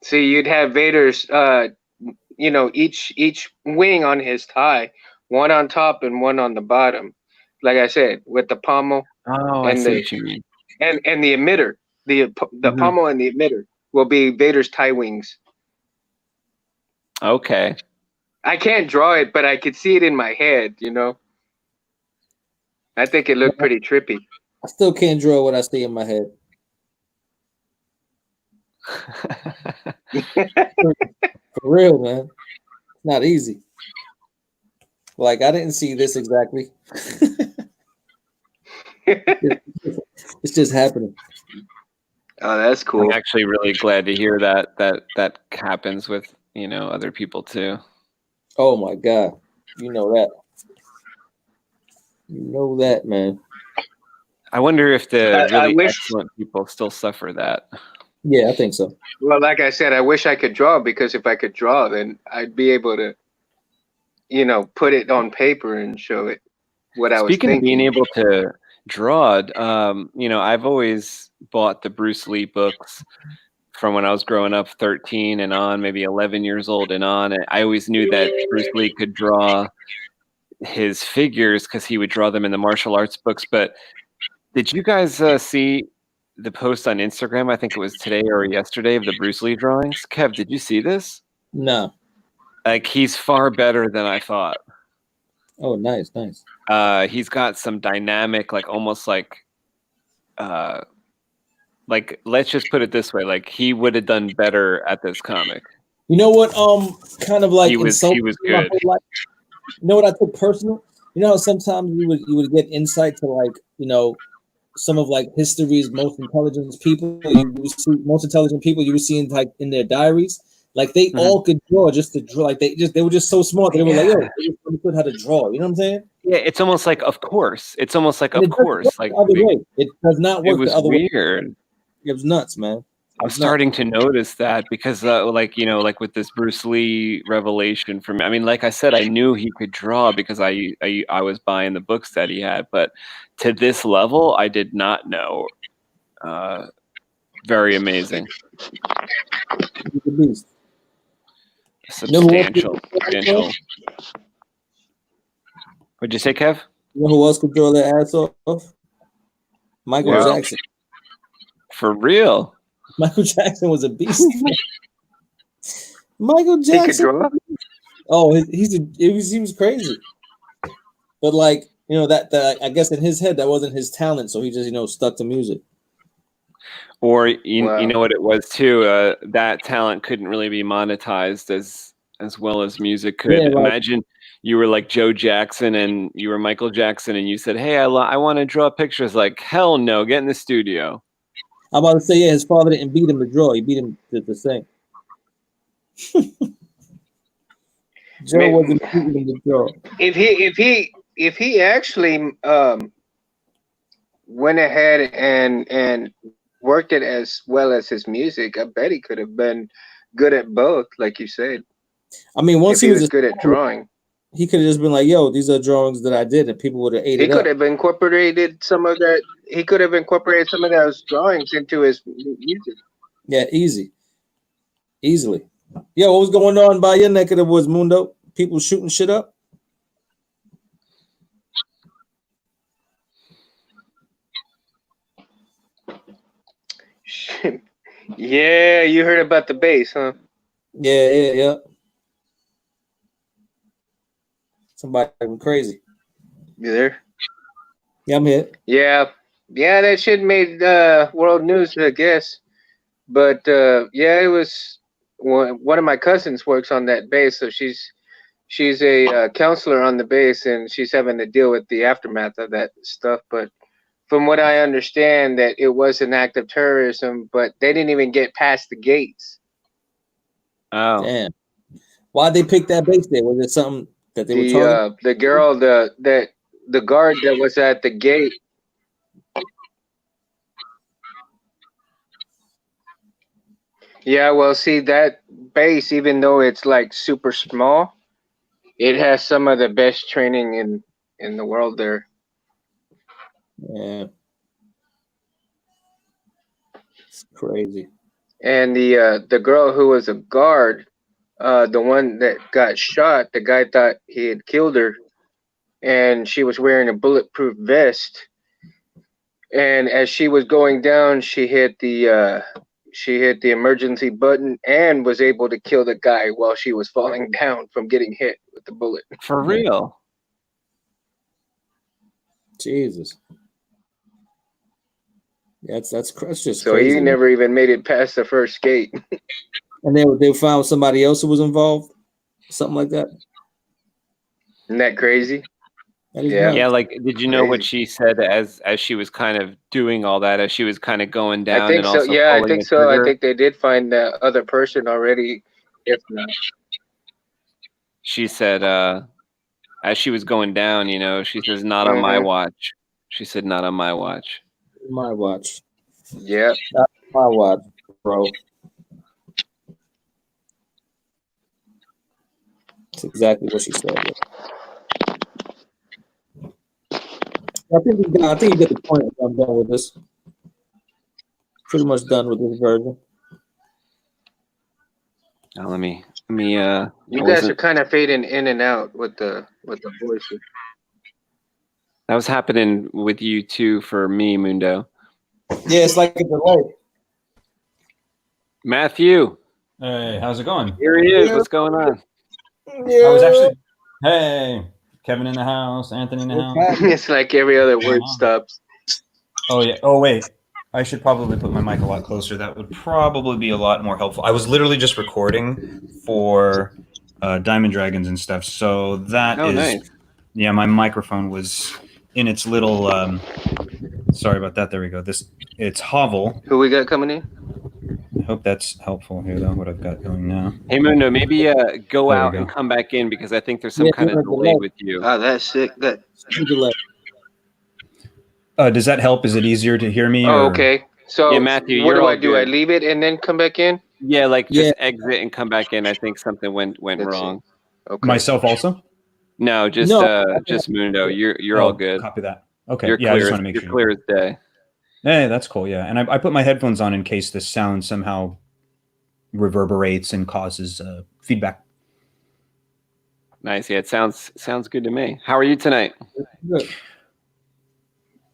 See, you'd have Vader's each wing on his TIE, one on top and one on the bottom. Like I said, with the pommel and what you mean. And the emitter, the pommel and the emitter will be Vader's TIE wings. Okay. I can't draw it, but I could see it in my head. You know. I think it looked pretty trippy. I still can't draw what I see in my head. For real, man. It's not easy. Like, I didn't see this exactly. It's just happening. Oh, that's cool. I'm actually really glad to hear that happens with, you know, other people too. Oh my God. You know that. You know that, man. I wonder if the I really wish- excellent people still suffer that. Yeah, I think so. Well, like I said, I wish I could draw, because if I could draw, then I'd be able to, you know, put it on paper and show it what I was Speaking of thinking. being able to draw, you know, I've always bought the Bruce Lee books from when I was growing up, 13 and on, maybe 11 years old and on. And I always knew that Bruce Lee could draw his figures because he would draw them in the martial arts books. But did you guys see the post on Instagram? I think it was today or yesterday, of the Bruce Lee drawings. Kev, did you see this? No. Like, he's far better than I thought. Oh, nice, nice. He's got some dynamic, like almost like let's just put it this way, like he would have done better at this comic. You know what? Kind of like He was insulted good. my whole life? You know what I took personal? You know how sometimes you would get insight to, like, you know, some of like history's most intelligent people. You would see most intelligent people you would see in, like, in their diaries. Like, they all could draw just to draw. Like, they were just so smart that they were like, yo, they just understood how to draw. You know what I'm saying? Yeah, it's almost like, of course. It's almost like, And of it doesn't course. work Like, the other way. It does not it work was the other way. weird. It was nuts, man. I'm starting to notice that because, like, you know, like with this Bruce Lee revelation for me. I mean, like I said, I knew he could draw because I was buying the books that he had, but to this level, I did not know. Very amazing. He's a beast. Substantial. What'd you say, Kev? You know who else could draw their ass off? Michael Jackson. For real? Michael Jackson was a beast. Michael Jackson. He could draw? Oh, he was crazy. But, like, you know, that I guess in his head that wasn't his talent, so he just, you know, stuck to music. Or you know what it was too. That talent couldn't really be monetized as well as music could. Yeah, like, imagine you were like Joe Jackson and you were Michael Jackson and you said, "Hey, I want to draw pictures." Like, hell no, get in the studio. I'm about to say, yeah, his father didn't beat him to draw; he beat him to sing. Joe wasn't beating him to draw. If he actually went ahead and worked it as well as his music, I bet he could have been good at both, like you said. I mean, once he was good at drawing, he could have just been like, "Yo, these are drawings that I did," and people would have ate it up. He could have incorporated some of that. He could have incorporated some of those drawings into his music. Yeah, easily. Yo, what was going on by your neck of the woods, Mundo? People shooting shit up? Yeah, you heard about the bass, huh? Yeah. Somebody went crazy. You there? Yeah, I'm here. Yeah, that shit made world news, I guess. But yeah, it was one of my cousins works on that base, so she's a counselor on the base, and she's having to deal with the aftermath of that stuff. But from what I understand, that it was an act of terrorism, but they didn't even get past the gates. Oh, damn! Why'd they pick that base there? Was it something that they were talking? The girl, the guard that was at the gate. Yeah, well, see, that base, even though it's like super small, it has some of the best training in the world there. Yeah, it's crazy. And the girl who was a guard, the one that got shot, the guy thought he had killed her, and she was wearing a bulletproof vest. And as she was going down, she hit the she hit the emergency button and was able to kill the guy while she was falling down from getting hit with the bullet. For real? Jesus. That's just So crazy. he never even made it past the first gate. And they found somebody else who was involved, something like that. Isn't that crazy? That is Yeah. nuts. Yeah, like, did you know what Crazy. she said as she was kind of doing all that, as she was kind of going down I think and so. also Yeah, I pulling think the so. I trigger? think they did find that other person already. If not, She said, as she was going down, you know, she says, "Not on my watch." She said, "Not on my watch." My watch. yeah. Not my watch, bro. That's exactly what she said. I think you got the point. I'm done with this. Pretty much done with this version. Now, let me. You I guys wasn't- are kind of fading in and out with the voices. That was happening with you too for me, Mundo. Yeah, it's like a delay. Matthew, Hey, how's it going? here he is. Yeah. What's going on? I was actually. Hey, Kevin in the house, Anthony in the house. It's like every other word stops. Oh yeah. Oh wait, I should probably put my mic a lot closer. That would probably be a lot more helpful. I was literally just recording for Diamond Dragons and stuff, so that is. Nice. Yeah, my microphone was in its little. Sorry about that. There we go. It's hovel. Who we got coming in? I hope that's helpful here, though. What I've got going now. Hey, Mundo, maybe go There we out go. and come back in because I think there's some Yeah, kind of there's a delay delay. with you. Oh, that's sick. That. Delay. Does that help? Is it easier to hear me? Oh, or- okay. So Yeah, Matthew, what you're do all I do? I good. leave it and then come back in? Yeah, like Yeah. just exit and come back in. I think something went That's it. wrong. Okay. Myself also. No, just Mundo. You're all good. Copy that. Okay. You're yeah, I clear. just want to make You're sure. clear as day. Hey, that's cool. Yeah, and I put my headphones on in case the sound somehow reverberates and causes feedback. Nice. Yeah, it sounds good to me. How are you tonight? Good.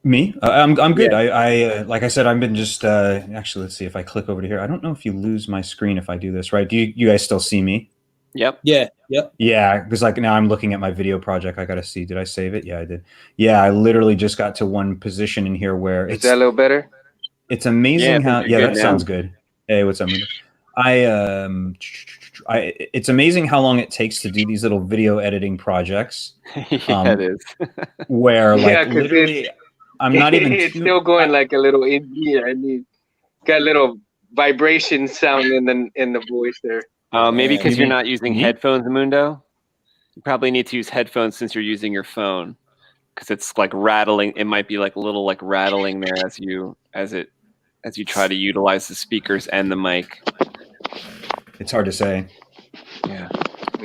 Me? I'm good. Yeah. I like I said, I've been just actually. Let's see if I click over to here. I don't know if you lose my screen if I do this. Right? Do you guys still see me? Yep. Yeah. Yep. Yeah, because like now I'm looking at my video project. I gotta see. Did I save it? Yeah, I did. Yeah, I literally just got to one position in here where Is that a little better? it's amazing Yeah, I how. think Yeah, you're that good sounds now. good. Hey, what's up, Mundo? It's amazing how long it takes to do these little video editing projects. Yeah, it is. Where like Yeah, 'cause literally, I'm not even. It's still going like a little in here. I mean, got a little vibration sound in the voice there. Maybe because You you're mean not using me? headphones, Mundo. You probably need to use headphones since you're using your phone, because it's like rattling. It might be like a little like rattling there as you try to utilize the speakers and the mic. It's hard to say. Yeah.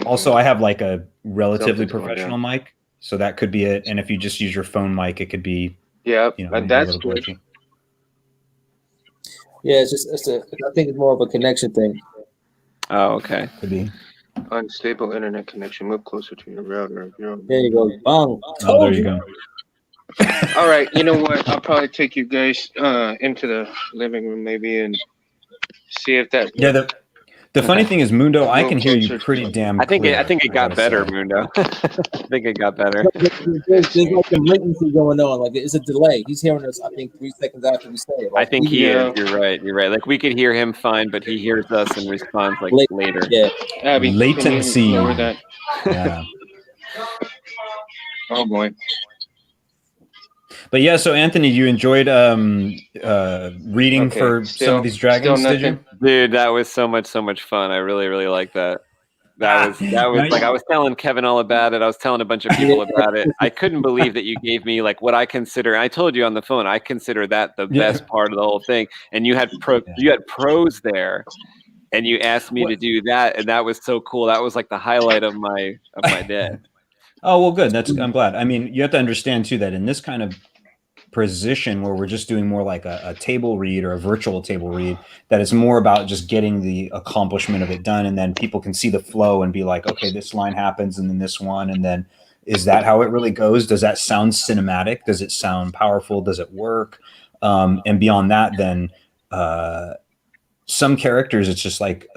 Also, I have like a relatively Something's going professional mic, so that could be it. And if you just use your phone mic, it could be Yeah, maybe a that's little good. glitchy. Yeah. I think it's more of a connection thing. Oh, okay. Could be. Unstable internet connection. Move closer to your router. There you go. Bang. Oh, there you go. All right, you know what? I'll probably take you guys into the living room maybe and see if that. Yeah. The funny thing is, Mundo, I Move can hear you closer pretty to- damn. I think clear, it I got gotta better, say. Mundo. I think it got better. There's like some latency going on. Like it's a delay. He's hearing us, I think, 3 seconds after we say it. I Like, think he Yeah. is. You're right. Like we could hear him fine, but he hears us and responds like Late- later. Yeah. Abby, can you Latency. lower that? Yeah. Oh boy. But yeah, so Anthony, you enjoyed reading Okay, for some still- of these dragons, still did you? nothing? Dude, that was so much fun. I really like that. That was Now like you- I was telling Kevin all about it. I was telling a bunch of people about it. I couldn't believe that you gave me like what I consider. I told you on the phone. I consider that the Yeah. best part of the whole thing. And you had pros there, and you asked me to do that, and that was so cool. That was like the highlight of my day. Oh well, good. I'm glad. I mean, you have to understand too that in this kind of position where we're just doing more like a table read or a virtual table read, that it's more about just getting the accomplishment of it done, and then people can see the flow and be like, okay, this line happens, and then this one, and then is that how it really goes? Does that sound cinematic? Does it sound powerful? Does it work? And beyond that, then some characters, it's just like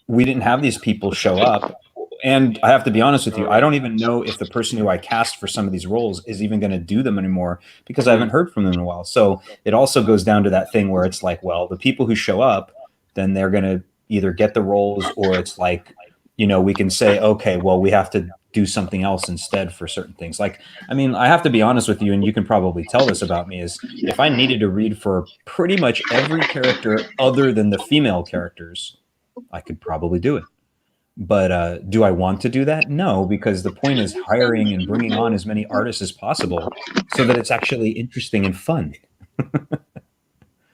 we didn't have these people show up. And I have to be honest with you, I don't even know if the person who I cast for some of these roles is even going to do them anymore because I haven't heard from them in a while. So it also goes down to that thing where it's like, well, the people who show up, then they're going to either get the roles, or it's like, you know, we can say, okay, well, we have to do something else instead for certain things. Like, I mean, I have to be honest with you, and you can probably tell this about me, is if I needed to read for pretty much every character other than the female characters, I could probably do it. But do I want to do that? No, because the point is hiring and bringing on as many artists as possible so that it's actually interesting and fun.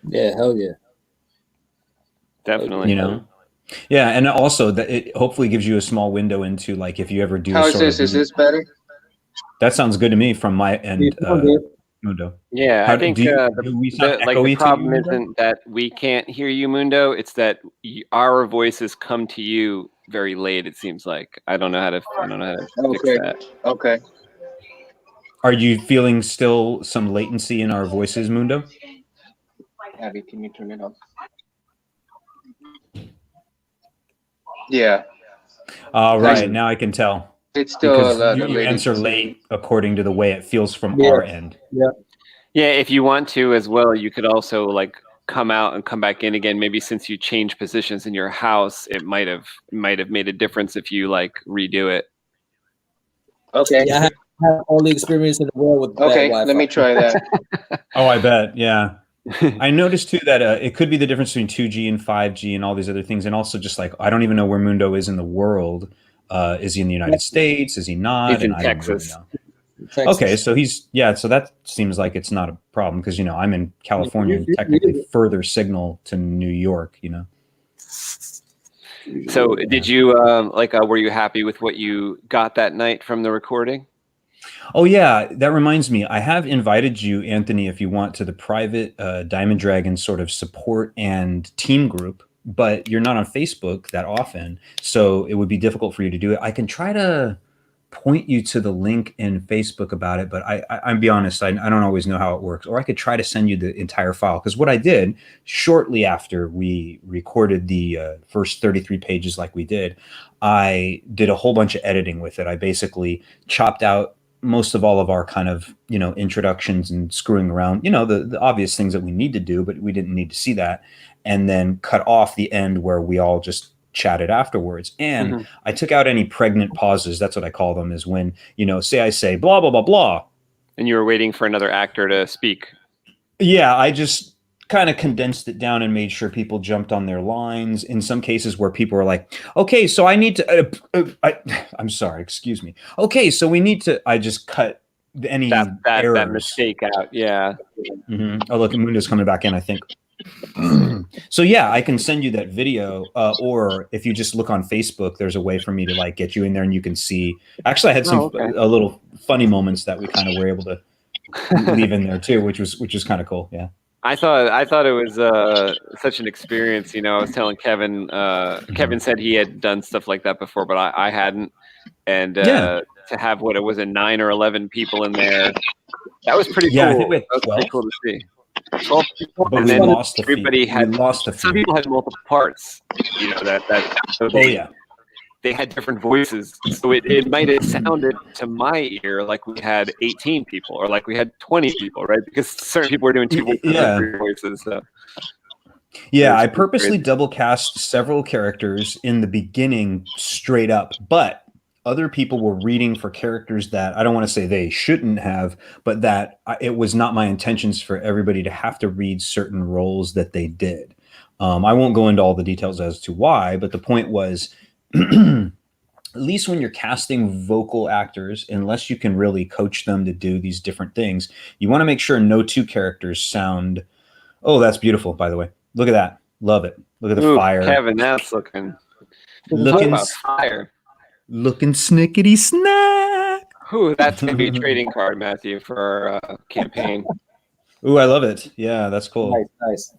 Yeah, hell yeah. Definitely. You know? Yeah, and also that it hopefully gives you a small window into, like, if you ever do. How is this? Is this better? That sounds good to me from my end, Mundo. Yeah, I think the problem Mundo? isn't that we can't hear you, Mundo. It's that our voices come to you very late. It seems like I don't know how to fix that. Okay. Are you feeling still some latency in our voices, Mundo? Abby, can you turn it off? Yeah. All right, now I can tell. It's still you answer late according to the way it feels from our end. Yeah. Yeah, if you want to as well, you could also like come out and come back in again. Maybe since you changed positions in your house, it might have made a difference if you like redo it. Okay. Yeah, I have all the experience in the world with okay, Wi-Fi. let me try that. Oh, I bet. Yeah. I noticed too that it could be the difference between 2G and 5G and all these other things. And also just like, I don't even know where Mundo is in the world. Is he in the United States? Is he not? He's in Texas. I don't really know. Okay, so so that seems like it's not a problem because, you know, I'm in California and technically further signal to New York, you know. So did you were you happy with what you got that night from the recording? Oh yeah, that reminds me. I have invited you, Anthony, if you want, to the private Diamond Dragon sort of support and team group, but you're not on Facebook that often, so it would be difficult for you to do it. I can try to point you to the link in Facebook about it, but I'll be honest, I don't always know how it works. Or I could try to send you the entire file, because what I did shortly after we recorded the first 33 pages like we did, I did a whole bunch of editing with it. I basically chopped out most of all of our kind of, you know, introductions and screwing around, you know, the obvious things that we need to do, but we didn't need to see that. And then cut off the end where we all just chatted afterwards. And I took out any pregnant pauses. That's what I call them, is when, you know, I say blah, blah, blah, blah. And you were waiting for another actor to speak. Yeah, I just kind of condensed it down and made sure people jumped on their lines. In some cases where people were like, okay, so I need to, I'm sorry, excuse me. Okay, so we need to, I just cut any that mistake out. Yeah. Oh, look, Mundo's coming back in, I think. So yeah, I can send you that video, or if you just look on Facebook, there's a way for me to like get you in there and you can see. Actually, I had some a little funny moments that we kind of were able to leave in there too, which was kind of cool. Yeah. I thought it was such an experience. You know, I was telling Kevin. Kevin said he had done stuff like that before, but I hadn't. And to have what it was, 9 or 11 people in there, that was pretty cool. I think we had 12. That was pretty cool to see. 12 people, but and we then lost everybody had lost some people had multiple parts. You know so they had different voices, so it might have sounded to my ear like we had 18 people or like we had 20 people, right? Because certain people were doing two voices. So. Yeah, I purposely double cast several characters in the beginning straight up, but other people were reading for characters that I don't want to say they shouldn't have, but that it was not my intentions for everybody to have to read certain roles that they did. I won't go into all the details as to why, but the point was, at least when you're casting vocal actors, unless you can really coach them to do these different things, you want to make sure no two characters sound, oh, that's beautiful, by the way. Look at that. Love it. Look at the fire. Kevin, that's looking fire. Looking snickety snack. Ooh, that's going to be a trading card, Matthew, for our campaign. Ooh, I love it. Yeah, that's cool. Nice.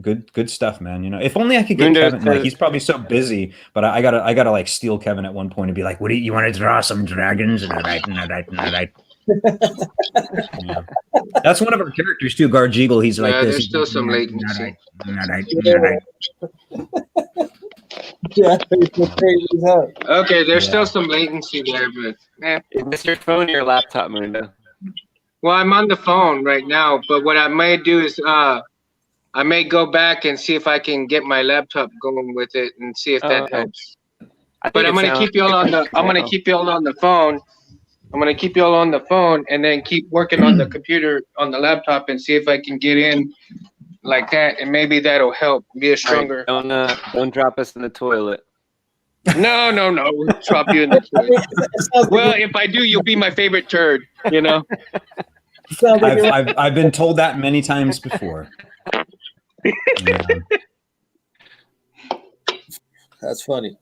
Good stuff, man. You know, if only I could get Kevin. Like, he's probably so busy, but I gotta like steal Kevin at one point and be like, "What do you want to draw some dragons?" And all right. Yeah. That's one of our characters too, Gargeagle. He's like this. There's still some latency. Yeah, it's crazy as hell. Okay, there's still some latency there, but Is this your phone or your laptop, Mundo? well, I'm on the phone right now, but what I may do is I may go back and see if I can get my laptop going with it and see if that helps. But I'm gonna keep y'all on the keep y'all on the phone. I'm gonna keep y'all on the phone and then keep working on the computer on the laptop and see if I can get in like that, and maybe that'll help be a stronger. Right, don't drop us in the toilet. No, we'll drop you in the toilet. Well, if I do, you'll be my favorite turd. You know. I've been told that many times before. Yeah. That's funny.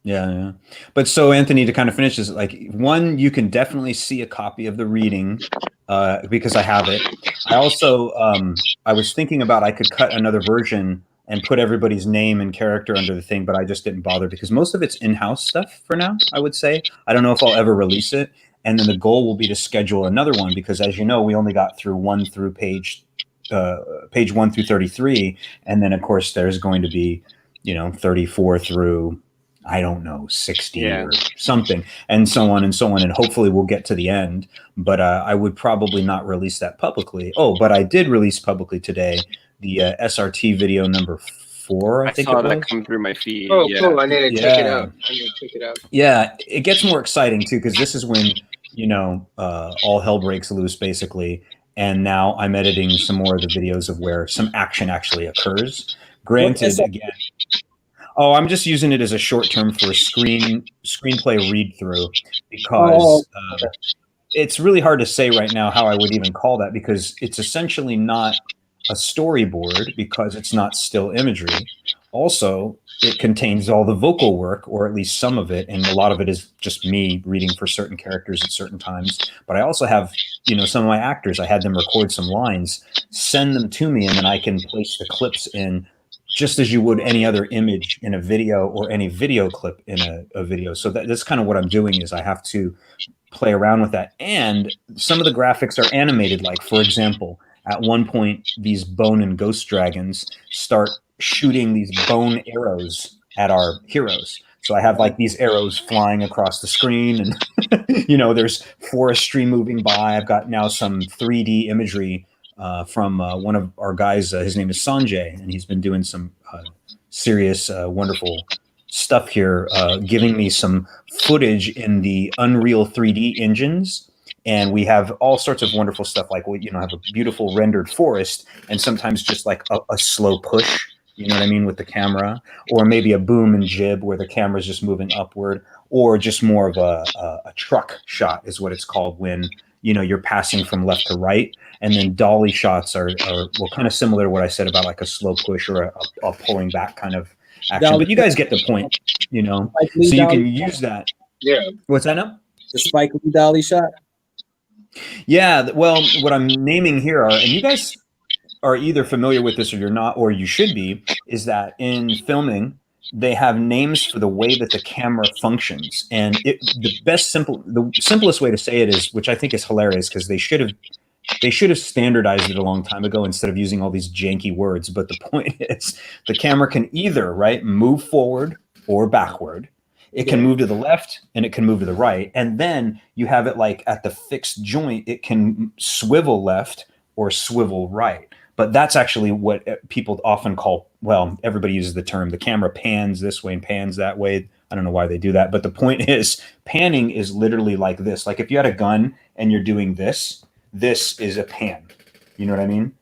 Yeah. But so, Anthony, to kind of finish this, like, one, you can definitely see a copy of the reading because I have it. I also, I was thinking about I could cut another version and put everybody's name and character under the thing, but I just didn't bother because most of it's in-house stuff for now, I would say. I don't know if I'll ever release it. And then the goal will be to schedule another one because, as you know, we only got through page 1 through 33. And then, of course, there's going to be, 34 through, I don't know, 60 or something, and so on and so on. And hopefully we'll get to the end. But I would probably not release that publicly. Oh, but I did release publicly today the SRT video number 4, I think saw it was. that come through my feed. Oh, cool. I need to check it out. Yeah, it gets more exciting, too, because this is when, all hell breaks loose, basically. And now I'm editing some more of the videos of where some action actually occurs. Granted, again, I'm just using it as a short term for a screenplay read through because it's really hard to say right now how I would even call that because it's essentially not a storyboard because it's not still imagery. Also, it contains all the vocal work, or at least some of it, and a lot of it is just me reading for certain characters at certain times. But I also have, some of my actors, I had them record some lines, send them to me, and then I can place the clips in just as you would any other image in a video or any video clip in a video. So that's kind of what I'm doing is I have to play around with that. And some of the graphics are animated, like, for example, at one point, these bone and ghost dragons start shooting these bone arrows at our heroes. So I have like these arrows flying across the screen and, there's forestry moving by. I've got now some 3D imagery from one of our guys. His name is Sanjay, and he's been doing some serious, wonderful stuff here, giving me some footage in the Unreal 3D engines. And we have all sorts of wonderful stuff, like we, have a beautiful rendered forest, and sometimes just like a slow push, you know what I mean, with the camera, or maybe a boom and jib where the camera is just moving upward, or just more of a truck shot is what it's called when you're passing from left to right, and then dolly shots are kind of similar to what I said about like a slow push or a pulling back kind of action. But you guys get the point, so you can use that. Yeah. What's that now? The Spike Lee dolly shot. Yeah, well, what I'm naming here are, and you guys are either familiar with this or you're not, or you should be, is that in filming, they have names for the way that the camera functions. And the simplest way to say it is, which I think is hilarious, because they should have standardized it a long time ago instead of using all these janky words. But the point is, the camera can either, move forward or backward. It can move to the left and it can move to the right. And then you have it like at the fixed joint, it can swivel left or swivel right. But that's actually what people often call, everybody uses the term, the camera pans this way and pans that way. I don't know why they do that. But the point is, panning is literally like this. Like if you had a gun and you're doing this is a pan. You know what I mean?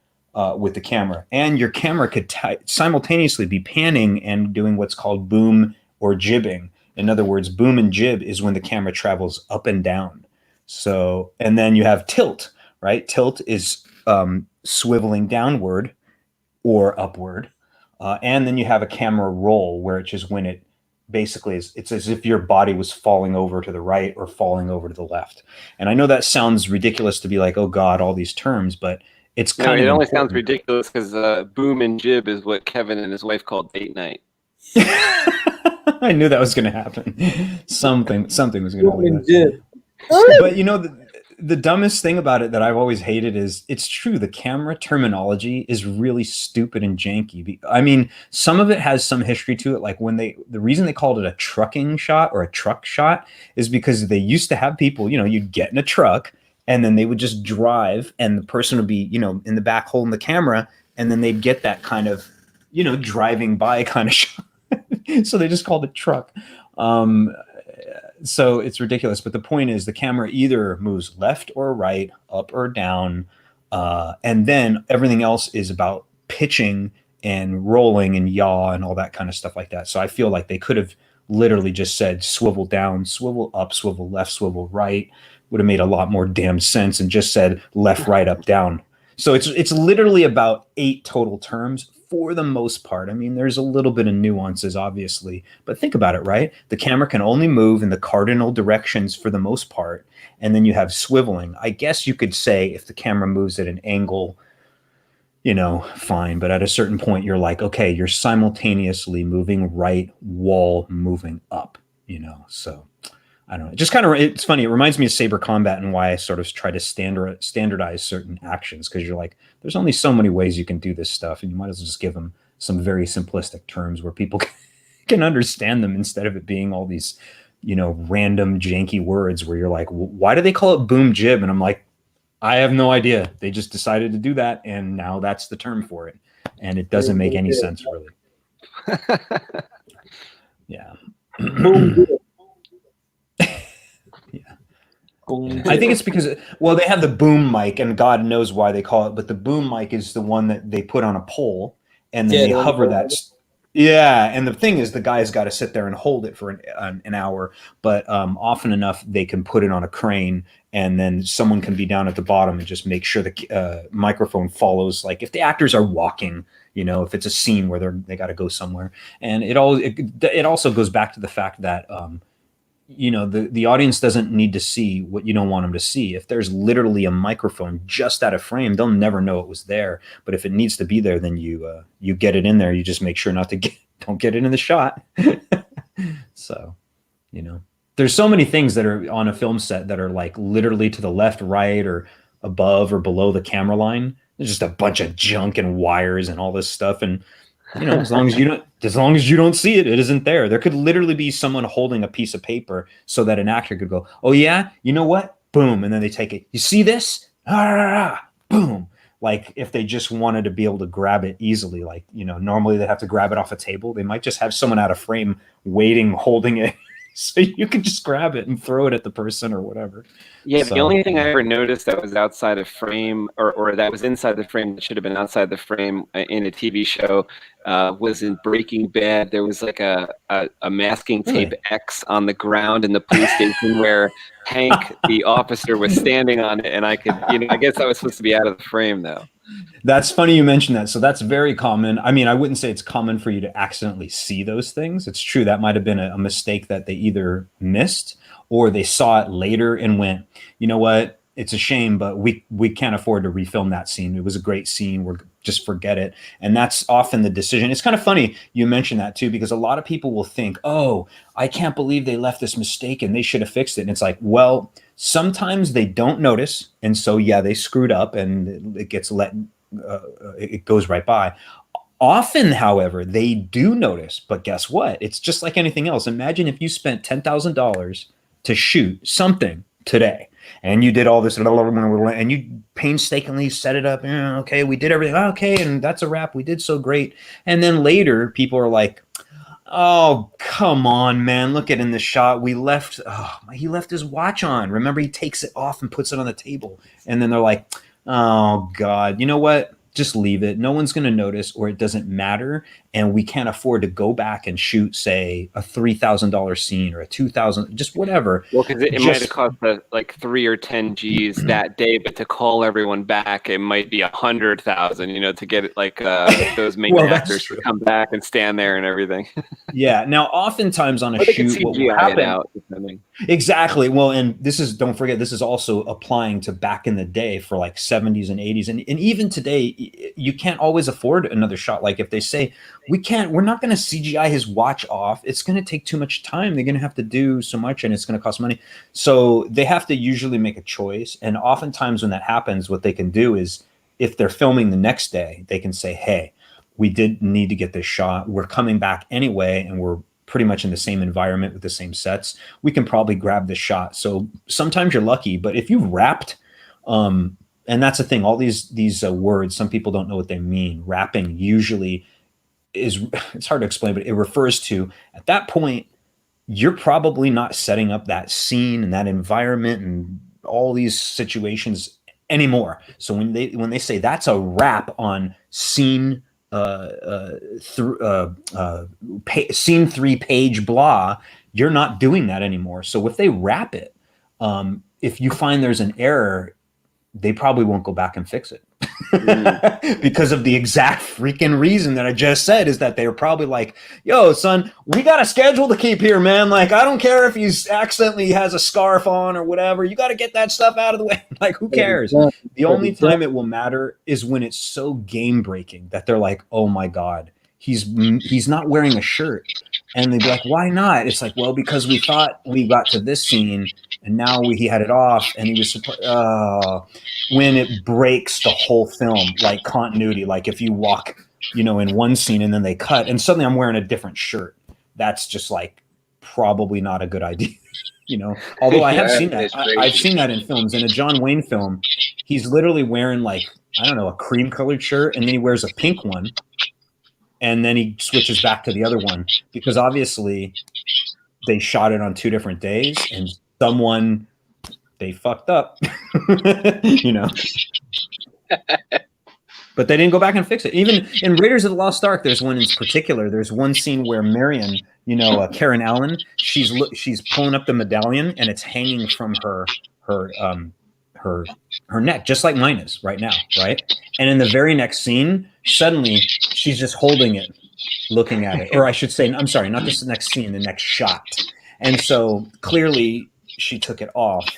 With the camera. And your camera could simultaneously be panning and doing what's called boom or jibbing. In other words, boom and jib is when the camera travels up and down. So, and then you have tilt, right? Tilt is swiveling downward or upward. And then you have a camera roll, where it's just when it basically is, it's as if your body was falling over to the right or falling over to the left. And I know that sounds ridiculous to be like, oh God, all these terms, but it's kind of it only important. sounds ridiculous because boom and jib is what Kevin and his wife called date night. I knew that was going to happen. Something was going to happen. Jib. But the dumbest thing about it that I've always hated is it's true. The camera terminology is really stupid and janky. I mean, some of it has some history to it. Like when the reason they called it a trucking shot or a truck shot is because they used to have people, you'd get in a truck and then they would just drive and the person would be, in the back holding the camera. And then they'd get that kind of, driving by kind of shot. So they just called it truck. So it's ridiculous. But the point is the camera either moves left or right, up or down. And then everything else is about pitching and rolling and yaw and all that kind of stuff like that. So I feel like they could have literally just said swivel down, swivel up, swivel left, swivel right. Would have made a lot more damn sense and just said left, right, up, down. So it's literally about 8 total terms for the most part. I mean, there's a little bit of nuances, obviously, but think about it, right? The camera can only move in the cardinal directions for the most part. And then you have swiveling. I guess you could say if the camera moves at an angle, fine. But at a certain point, you're like, okay, you're simultaneously moving right while moving up, so I don't know. Just kind of, it's funny. It reminds me of Saber Combat and why I sort of try to standardize certain actions, because you're like, there's only so many ways you can do this stuff, and you might as well just give them some very simplistic terms where people can understand them instead of it being all these, random janky words where you're like, why do they call it boom jib? And I'm like, I have no idea. They just decided to do that, and now that's the term for it, and it doesn't make any sense really. Yeah. Boom jib. I think it's because, they have the boom mic, and God knows why they call it, but the boom mic is the one that they put on a pole, and then they hover that. Yeah, and the thing is, the guy's got to sit there and hold it for an hour, but often enough, they can put it on a crane, and then someone can be down at the bottom and just make sure the microphone follows. Like if the actors are walking, if it's a scene where they got to go somewhere, and it also goes back to the fact that. The audience doesn't need to see what you don't want them to see. If there's literally a microphone just out of frame, they'll never know it was there. But if it needs to be there, then you get it in there. You just make sure don't get it in the shot. So, there's so many things that are on a film set that are like literally to the left, right, or above or below the camera line. There's just a bunch of junk and wires and all this stuff. And as long as you don't see it, it isn't there. There could literally be someone holding a piece of paper so that an actor could go, oh yeah, you know what? Boom. And then they take it. You see this? Boom. Like if they just wanted to be able to grab it easily, like, normally they have to grab it off a table. They might just have someone out of frame waiting, holding it. So you can just grab it and throw it at the person or whatever. Yeah, the only thing I ever noticed that was outside of frame or that was inside the frame that should have been outside the frame in a TV show was in Breaking Bad. There was like a masking tape X on the ground in the police station where Hank, the officer, was standing on it. And I could, I guess that was supposed to be out of the frame though. That's funny you mentioned that. So that's very common. I mean, I wouldn't say it's common for you to accidentally see those things. It's true. That might've been a mistake that they either missed or they saw it later and went, you know what? It's a shame, but we can't afford to refilm that scene. It was a great scene. We're just forget it. And that's often the decision. It's kind of funny you mentioned that too, because a lot of people will think, oh, I can't believe they left this mistake and they should have fixed it. And it's like, well, sometimes they don't notice. And so, yeah, they screwed up and it gets it goes right by. Often, however, they do notice, but guess what? It's just like anything else. Imagine if you spent $10,000 to shoot something today and you did all this and you painstakingly set it up. Okay, we did everything. Okay, and that's a wrap. We did so great. And then later people are like, oh, come on, man. Look at in the shot. He left his watch on. Remember, he takes it off and puts it on the table. And then they're like, oh, God, you know what? Just leave it. No one's going to notice or it doesn't matter. And we can't afford to go back and shoot, say, a $3,000 scene or a $2,000, just whatever. Well, because it might have cost like 3 or 10 G's that day, but to call everyone back, it might be 100,000, to get it like those main actors to come back and stand there and everything. Yeah. Now, oftentimes on a shoot, what will happen? Exactly. Well, and don't forget, this is also applying to back in the day for like 70s and 80s. And even today, you can't always afford another shot. Like if they say, we're not going to CGI his watch off. It's going to take too much time. They're going to have to do so much and it's going to cost money. So they have to usually make a choice. And oftentimes when that happens, what they can do is if they're filming the next day, they can say, hey, we did need to get this shot. We're coming back anyway, and we're pretty much in the same environment with the same sets. We can probably grab this shot. So sometimes you're lucky, but if you've wrapped, and that's the thing, all these words, some people don't know what they mean. Wrapping usually is, it's hard to explain, but it refers to, at that point, you're probably not setting up that scene and that environment and all these situations anymore. So when they say that's a wrap on scene scene 3 page blah, you're not doing that anymore. So if they wrap it, if you find there's an error, they probably won't go back and fix it. Because of the exact freaking reason that I just said, is that they were probably like, yo, son, we got a schedule to keep here, man. Like, I don't care if he's accidentally has a scarf on or whatever. You got to get that stuff out of the way. Like, who cares? The only time it will matter is when it's so game breaking that they're like, oh my God, he's not wearing a shirt. And they'd be like, why not? It's like, well, because we thought we got to this scene and now he had it off and he was when it breaks the whole film, like continuity, like if you walk, in one scene and then they cut and suddenly I'm wearing a different shirt. That's just like probably not a good idea, although I have seen that. I've seen that in films. In a John Wayne film, he's literally wearing like, I don't know, a cream colored shirt and then he wears a pink one. And then he switches back to the other one because obviously they shot it on 2 different days and they fucked up, but they didn't go back and fix it. Even in Raiders of the Lost Ark, there's one in particular. There's one scene where Marion, Karen Allen, she's pulling up the medallion and it's hanging from her neck, just like mine is right now, right? And in the very next scene, suddenly she's just holding it, looking at it. Or I should say, I'm sorry, not this next scene, the next shot. And so clearly she took it off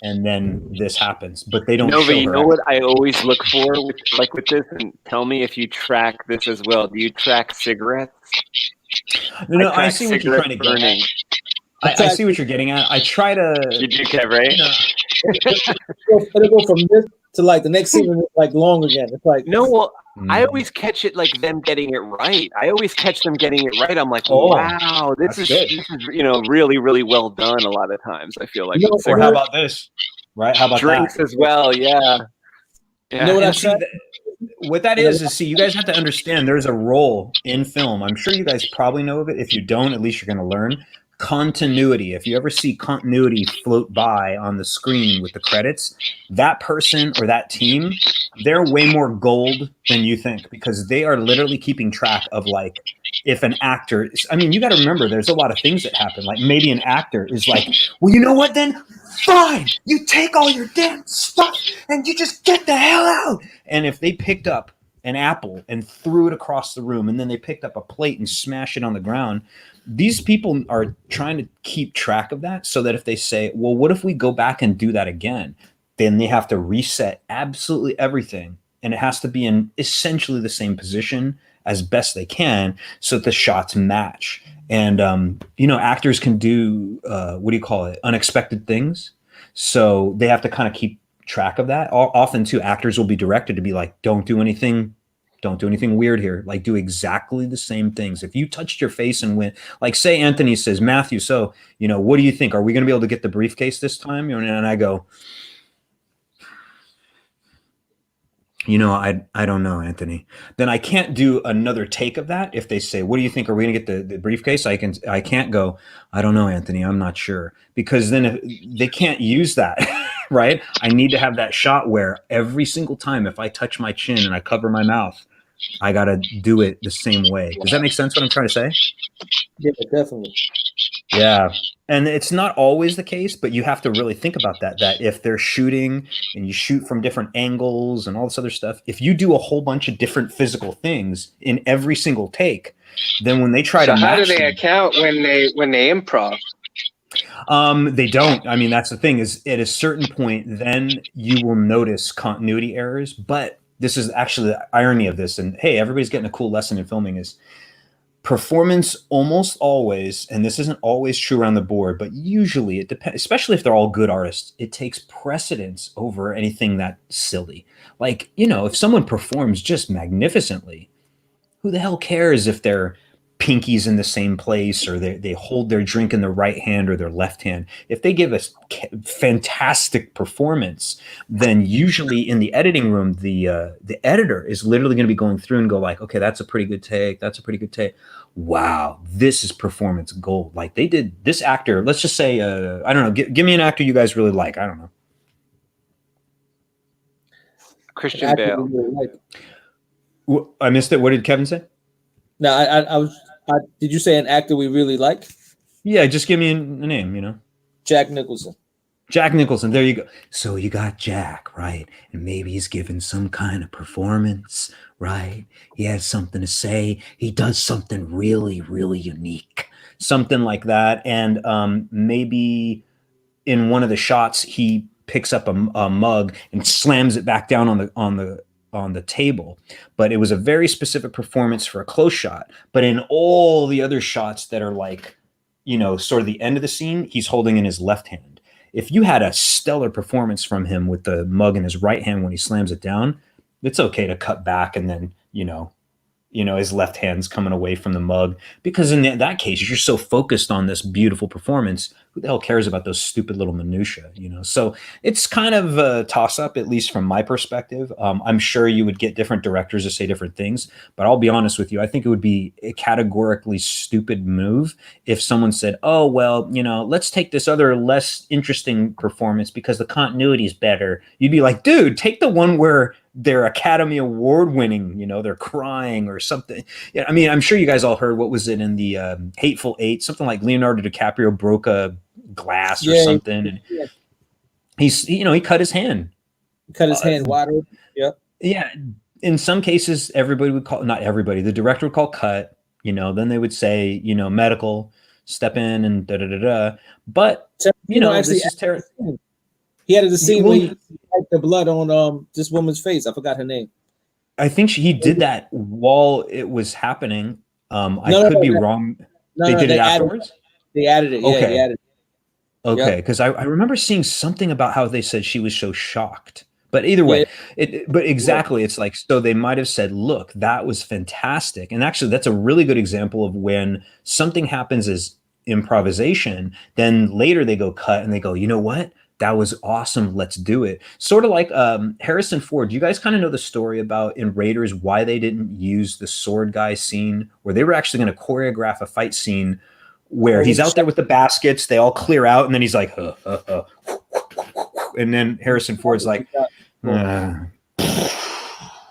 and then this happens, but they don't show her. You know what I always look for with this, and tell me if you track this as well. Do you track cigarettes? No, I see what you're trying to get at. I see what you're getting at. I try to... You do, Kev, right? It'll go from this to like the next scene, like long again. It's like... No, well, I always catch it like them getting it right. I always catch them getting it right. I'm like, wow, this is really, really well done a lot of times, I feel like. Or how about this? Right? How about drinks that? as well, yeah. You know what I said? What that is see, you guys have to understand there's a role in film. I'm sure you guys probably know of it. If you don't, at least you're going to learn. Continuity. If you ever see continuity float by on the screen with the credits, that person or that team, they're way more gold than you think because they are literally keeping track of like if an actor, I mean, you got to remember there's a lot of things that happen. Like maybe an actor is like, well, you know what then? Fine. You take all your damn stuff and you just get the hell out. And if they picked up an apple and threw it across the room and then they picked up a plate and smashed it on the ground, these people are trying to keep track of that so that if they say, well, what if we go back and do that again? Then they have to reset absolutely everything. And it has to be in essentially the same position as best they can so that the shots match. And, actors can do, unexpected things. So they have to kind of keep track of that. Often too, actors will be directed to be like, don't do anything weird here. Like do exactly the same things. If you touched your face and went, like say Anthony says, Matthew, so, what do you think? Are we going to be able to get the briefcase this time? And I go, I don't know, Anthony. Then I can't do another take of that. If they say, what do you think? Are we going to get the briefcase? I can't go, I don't know, Anthony. I'm not sure. Because then they can't use that, right? I need to have that shot where every single time if I touch my chin and I cover my mouth, I got to do it the same way. Does that make sense what I'm trying to say? Yeah, definitely. Yeah. And it's not always the case, but you have to really think about that if they're shooting and you shoot from different angles and all this other stuff, if you do a whole bunch of different physical things in every single take, then when they try to match how do they account when they improv? They don't. I mean, that's the thing is at a certain point, then you will notice continuity errors, but this is actually the irony of this. And hey, everybody's getting a cool lesson in filming is performance almost always, and this isn't always true around the board, but usually it depends, especially if they're all good artists, it takes precedence over anything that silly. Like, you know, if someone performs just magnificently, who the hell cares if their pinkies in the same place or they hold their drink in their right hand or their left hand? If they give a fantastic performance, then usually in the editing room, the editor is literally going to be going through and go like, okay, that's a pretty good take. That's a pretty good take. Wow, this is performance gold. Like they did this actor. Let's just say, I don't know. Give me an actor you guys really like. I don't know. Christian Bale. Really like. I missed it. What did Kevin say? No, did you say an actor we really like? Yeah, just give me a name, you know. Jack Nicholson. Jack Nicholson, there you go. So you got Jack, right? And maybe he's giving some kind of performance, right? He has something to say. He does something really, really unique, something like that. And maybe in one of the shots, he picks up a mug and slams it back down on the table. But it was a very specific performance for a close shot. But in all the other shots that are like, you know, sort of the end of the scene, he's holding in his left hand. If you had a stellar performance from him with the mug in his right hand when he slams it down, it's okay to cut back and then, you know, his left hand's coming away from the mug, because in that case, you're so focused on this beautiful performance. Who the hell cares about those stupid little minutia, you know? So it's kind of a toss up, at least from my perspective. I'm sure you would get different directors to say different things, but I'll be honest with you. I think it would be a categorically stupid move if someone said, oh, well, you know, let's take this other less interesting performance because the continuity is better. You'd be like, dude, take the one where they're Academy Award winning, you know, they're crying or something. Yeah, I mean, I'm sure you guys all heard, what was it in the Hateful Eight? Something like Leonardo DiCaprio broke a glass or something, and he cut his hand. Cut his hand wide open. Yep. Yeah. In some cases, everybody would call, not everybody, the director would call cut. You know, then they would say, you know, medical, step in and da da da da. But you know, actually, this is terrible. He had the scene where he wiped the blood on this woman's face. I forgot her name. I think he did that while it was happening. I could be wrong. They did it afterwards? They added it. Okay. Yeah, they added it. Okay, because I remember seeing something about how they said she was so shocked. But either way, it's like, so they might have said, look, that was fantastic. And actually, that's a really good example of when something happens as improvisation, then later they go cut and they go, you know what? That was awesome. Let's do it. Sort of like Harrison Ford. Do you guys kind of know the story about in Raiders why they didn't use the sword guy scene, where they were actually going to choreograph a fight scene where he's out there with the baskets, they all clear out, and then he's like, and then Harrison Ford's like, and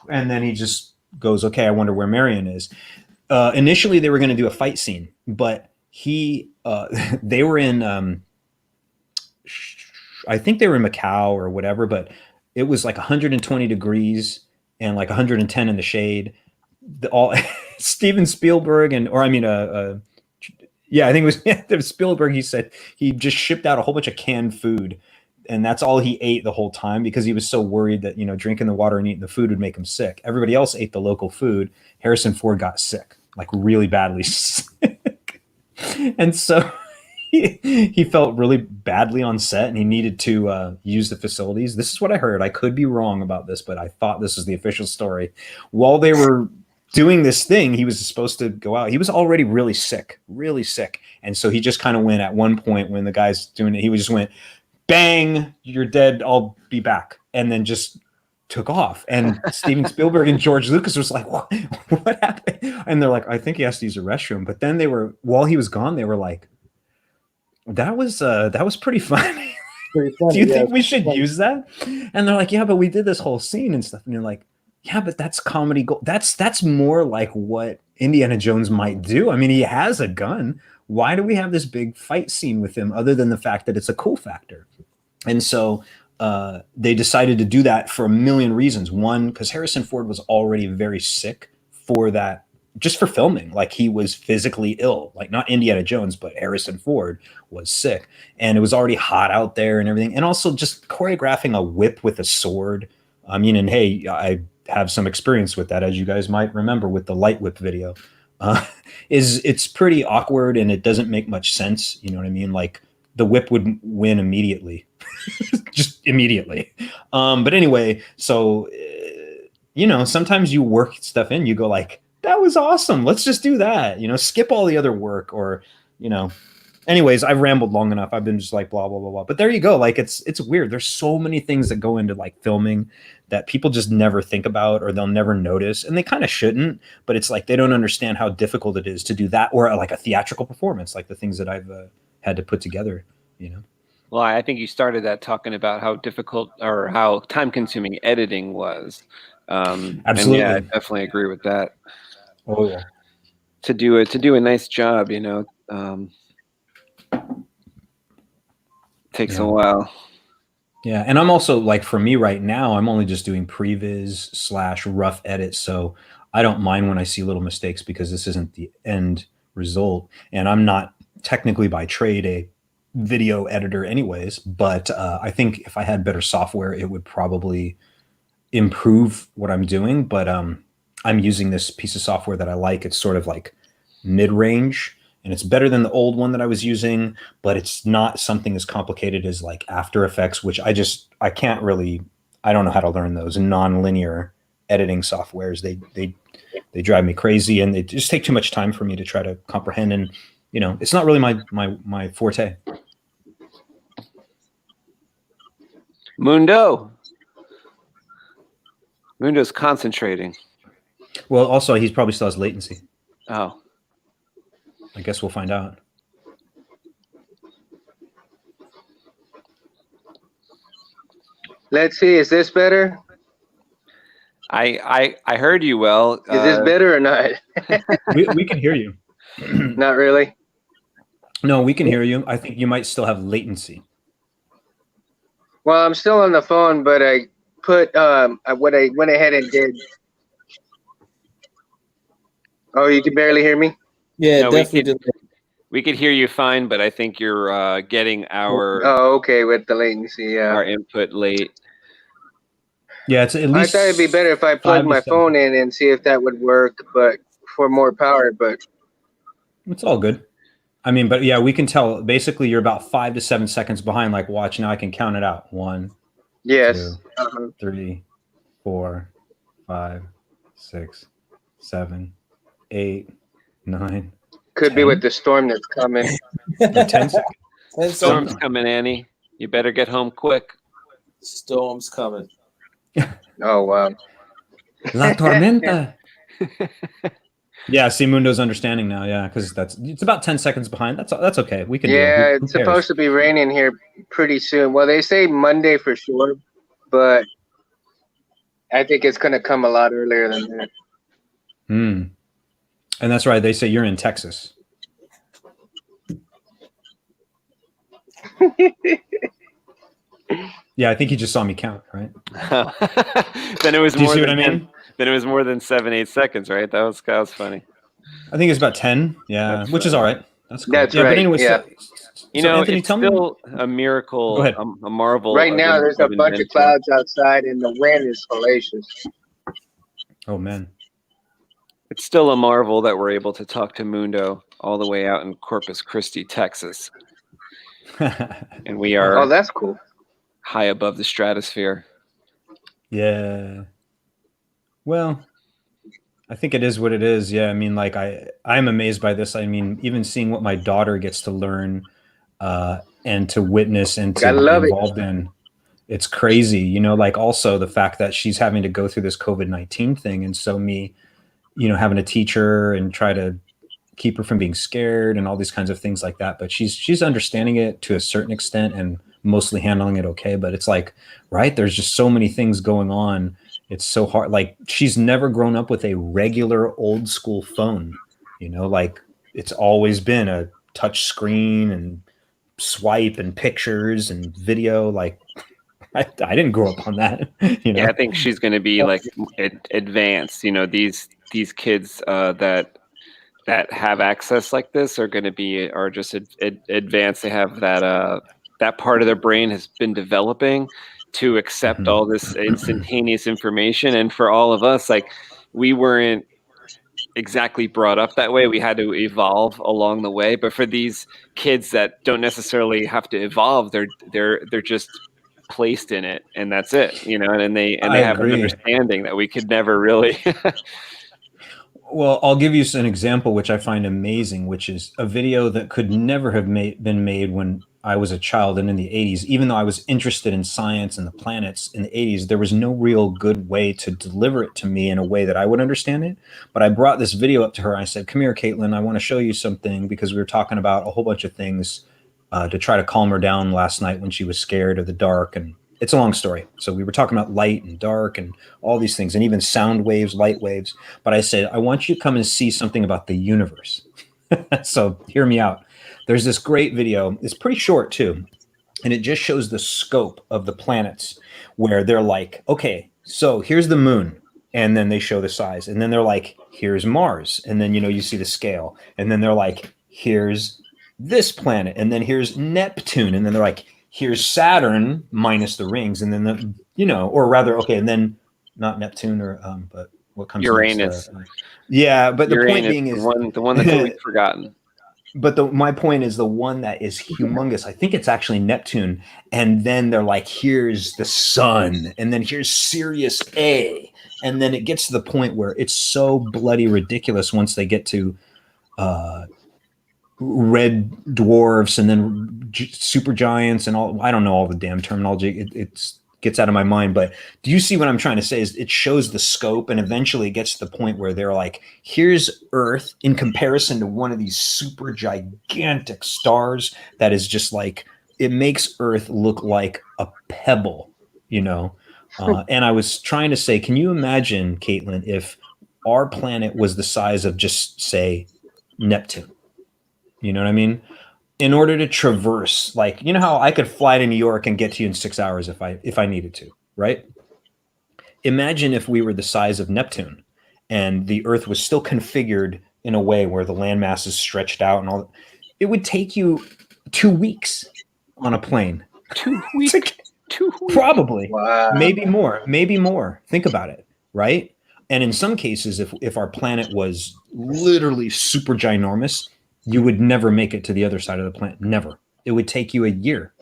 then he just goes, okay, I wonder where Marion is. Initially, they were going to do a fight scene, but they were in, I think they were in Macau or whatever, but it was like 120 degrees and like 110 in the shade. Steven Spielberg I think it was Spielberg. He said he just shipped out a whole bunch of canned food, and that's all he ate the whole time because he was so worried that, you know, drinking the water and eating the food would make him sick. Everybody else ate the local food. Harrison Ford got sick, like really badly sick. And so he felt really badly on set and he needed to use the facilities. This is what I heard. I could be wrong about this, but I thought this was the official story. While they were doing this thing, he was supposed to go out. He was already really sick. And so he just kind of went at one point when the guy's doing it, he just went, bang, you're dead, I'll be back. And then just took off. And Steven Spielberg and George Lucas was like, what happened? And they're like, I think he has to use a restroom. But then while he was gone, they were like, that was pretty funny. Do you think we should use that? And they're like, yeah, but we did this whole scene and stuff. And you're like, yeah, but that's comedy gold. That's more like what Indiana Jones might do. I mean, he has a gun. Why do we have this big fight scene with him other than the fact that it's a cool factor? And so they decided to do that for a million reasons. One, because Harrison Ford was already very sick for that, just for filming. Like, he was physically ill, like not Indiana Jones, but Harrison Ford was sick. And it was already hot out there and everything. And also just choreographing a whip with a sword. I mean, and hey, I have some experience with that, as you guys might remember with the light whip video. is it's pretty awkward and it doesn't make much sense. You know what I mean? Like the whip would win immediately, just immediately. But anyway, so sometimes you work stuff in, you go like, that was awesome. Let's just do that. Skip all the other work, or Anyways, I've rambled long enough. I've been just like blah blah blah blah. But there you go. Like it's weird. There's so many things that go into like filming that people just never think about, or they'll never notice, and they kind of shouldn't. But it's like they don't understand how difficult it is to do that, or like a theatrical performance, like the things that I've had to put together. Well, I think you started that talking about how difficult or how time-consuming editing was. Absolutely, and yeah, I definitely agree with that. Oh yeah. To do a nice job, takes a while. Yeah, and I'm also like, for me right now, I'm only just doing previs / rough edits, so I don't mind when I see little mistakes because this isn't the end result, and I'm not technically by trade a video editor anyways, but I think if I had better software, it would probably improve what I'm doing. But I'm using this piece of software that I like. It's sort of like mid-range, and it's better than the old one that I was using, but it's not something as complicated as like After Effects, which I don't know how to learn those non-linear editing softwares. They drive me crazy, and they just take too much time for me to try to comprehend. And it's not really my forte. Mundo's concentrating. Well, also he probably still has latency. Oh, I guess we'll find out. Let's see. Is this better? I heard you well. Is this better or not? we can hear you. Not really. No, we can hear you. I think you might still have latency. Well, I'm still on the phone, but I put what I went ahead and did. Oh, you can barely hear me? Yeah, No, definitely. we could hear you fine, but I think you're getting our okay, with the latency, yeah. our input late. Yeah, it's at least. I thought it'd be better if I plugged my phone in and see if that would work, but for more power. But it's all good. I mean, but yeah, we can tell. Basically, you're about 5 to 7 seconds behind. Like, watch now. I can count it out. 1, yes, 2, 3, 4, 5, 6, 7, 8, 9. Could 10. be with the storm that's coming. 10 seconds. Storm's coming, Annie. You better get home quick. Storm's coming. Oh wow. La tormenta. Yeah, see Mundo's understanding now. Yeah, because it's about 10 seconds behind. That's okay. We can. Yeah, who it's supposed to be raining here pretty soon. Well, they say Monday for sure, but I think it's gonna come a lot earlier than that. And that's right. They say you're in Texas. Yeah, I think you just saw me count, right? Then it was Do you more see than what I mean? Then it was more than 7-8 seconds, right? That was funny. I think it's about 10. Yeah, That's which is all right. That's cool. That's yeah, right. But anyway, yeah. So, Anthony, it's tell still a miracle, Go ahead. a marvel. Right now, there's a bunch of clouds outside, and the wind is hellacious. Oh man. It's still a marvel that we're able to talk to Mundo all the way out in Corpus Christi, Texas, and we are. Oh, that's cool. High above the stratosphere. Yeah. Well, I think it is what it is. Yeah, I mean, like I'm amazed by this. I mean, even seeing what my daughter gets to learn and to witness and to be involved in, it's crazy. Like also the fact that she's having to go through this COVID-19 thing, and so me, having to teach her and try to keep her from being scared and all these kinds of things like that. But she's understanding it to a certain extent and mostly handling it okay. But it's like, right, there's just so many things going on. It's so hard. Like she's never grown up with a regular old school phone, like it's always been a touch screen and swipe and pictures and video. Like I didn't grow up on that. Yeah, I think she's going to be like advanced. These kids that have access like this are just advanced. They have that part of their brain has been developing to accept all this instantaneous information. And for all of us, like we weren't exactly brought up that way. We had to evolve along the way. But for these kids that don't necessarily have to evolve, they're just placed in it, and that's it, you know. And they I have an agree. understanding that we could never really. Well, I'll give you an example which I find amazing, which is a video that could never have been made when I was a child and in the 80s. Even though I was interested in science and the planets in the 80s, there was no real good way to deliver it to me in a way that I would understand it. But I brought this video up to her. I said, "Come here, Caitlin, I want to show you something," because we were talking about a whole bunch of things to try to calm her down last night when she was scared of the dark. And it's a long story. So we were talking about light and dark and all these things, and even sound waves, light waves. But I said, I want you to come and see something about the universe. So hear me out. There's this great video. It's pretty short too. And it just shows the scope of the planets, where they're like, okay, so here's the moon. And then they show the size. And then they're like, here's Mars. And then, you know, you see the scale. And then they're like, here's this planet. And then here's Neptune. And then they're like, here's Saturn minus the rings, and then the, you know, or rather, okay, and then not Neptune or but what comes Uranus. next? Yeah, but Uranus, the point being is the one that's always forgotten. But my point is the one that is humongous. I think it's actually Neptune, and then they're like, here's the sun, and then here's Sirius A, and then it gets to the point where it's so bloody ridiculous once they get to red dwarfs and then super giants and all. I don't know all the damn terminology. It gets out of my mind. But do you see what I'm trying to say? Is it shows the scope, and eventually it gets to the point where they're like, here's Earth in comparison to one of these super gigantic stars that is just like, it makes Earth look like a pebble, you know. And I was trying to say, can you imagine, Caitlin, if our planet was the size of just, say, Neptune? You know what I mean? In order to traverse, like, you know how I could fly to New York and get to you in 6 hours if I needed to, right? Imagine if we were the size of Neptune and the Earth was still configured in a way where the landmass is stretched out and all. It would take you 2 weeks on a plane. 2 weeks? 2 weeks? Probably. Wow. Maybe more. Think about it, right? And in some cases, if our planet was literally super ginormous, you would never make it to the other side of the planet. Never. It would take you a year.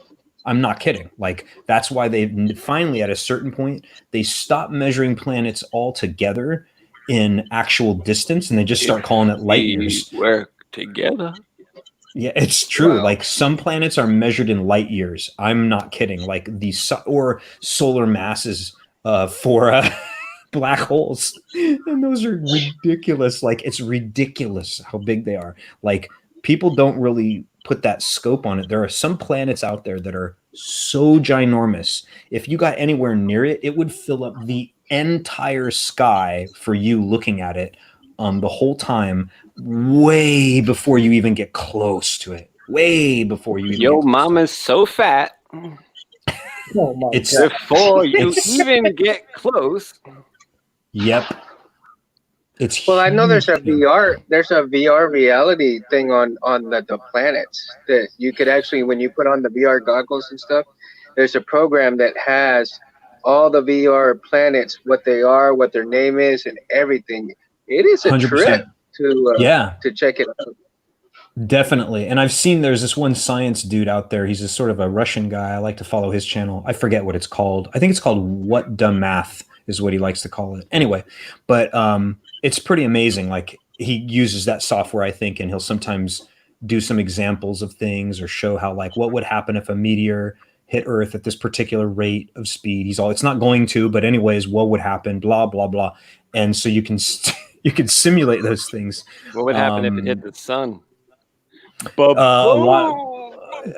I'm not kidding. Like, that's why they finally, at a certain point, they stop measuring planets altogether in actual distance, and they just start calling it light years. We work together. Yeah, it's true. Wow. Like, some planets are measured in light years. I'm not kidding. Like or solar masses for black holes, and those are ridiculous. Like, it's ridiculous how big they are. Like, people don't really put that scope on it. There are some planets out there that are so ginormous. If you got anywhere near it, it would fill up the entire sky for you looking at it the whole time, way before you even get close to it. Way before you even Yo, get close mama's so fat. Oh my It's- God. Before you even get close. Yep. It's Well, I know there's a huge. VR reality thing on the planets that you could actually, when you put on the VR goggles and stuff, there's a program that has all the VR planets, what they are, what their name is, and everything. It is a 100%. trip to check it out. Definitely. And I've seen there's this one science dude out there. He's a sort of a Russian guy. I like to follow his channel. I forget what it's called. I think it's called What Dumb Math is what he likes to call it. Anyway, but it's pretty amazing. Like, he uses that software, I think, and he'll sometimes do some examples of things or show how, like, what would happen if a meteor hit Earth at this particular rate of speed. It's not going to, but anyways, what would happen? Blah, blah, blah. And so you can simulate those things. What would happen if it hit the sun?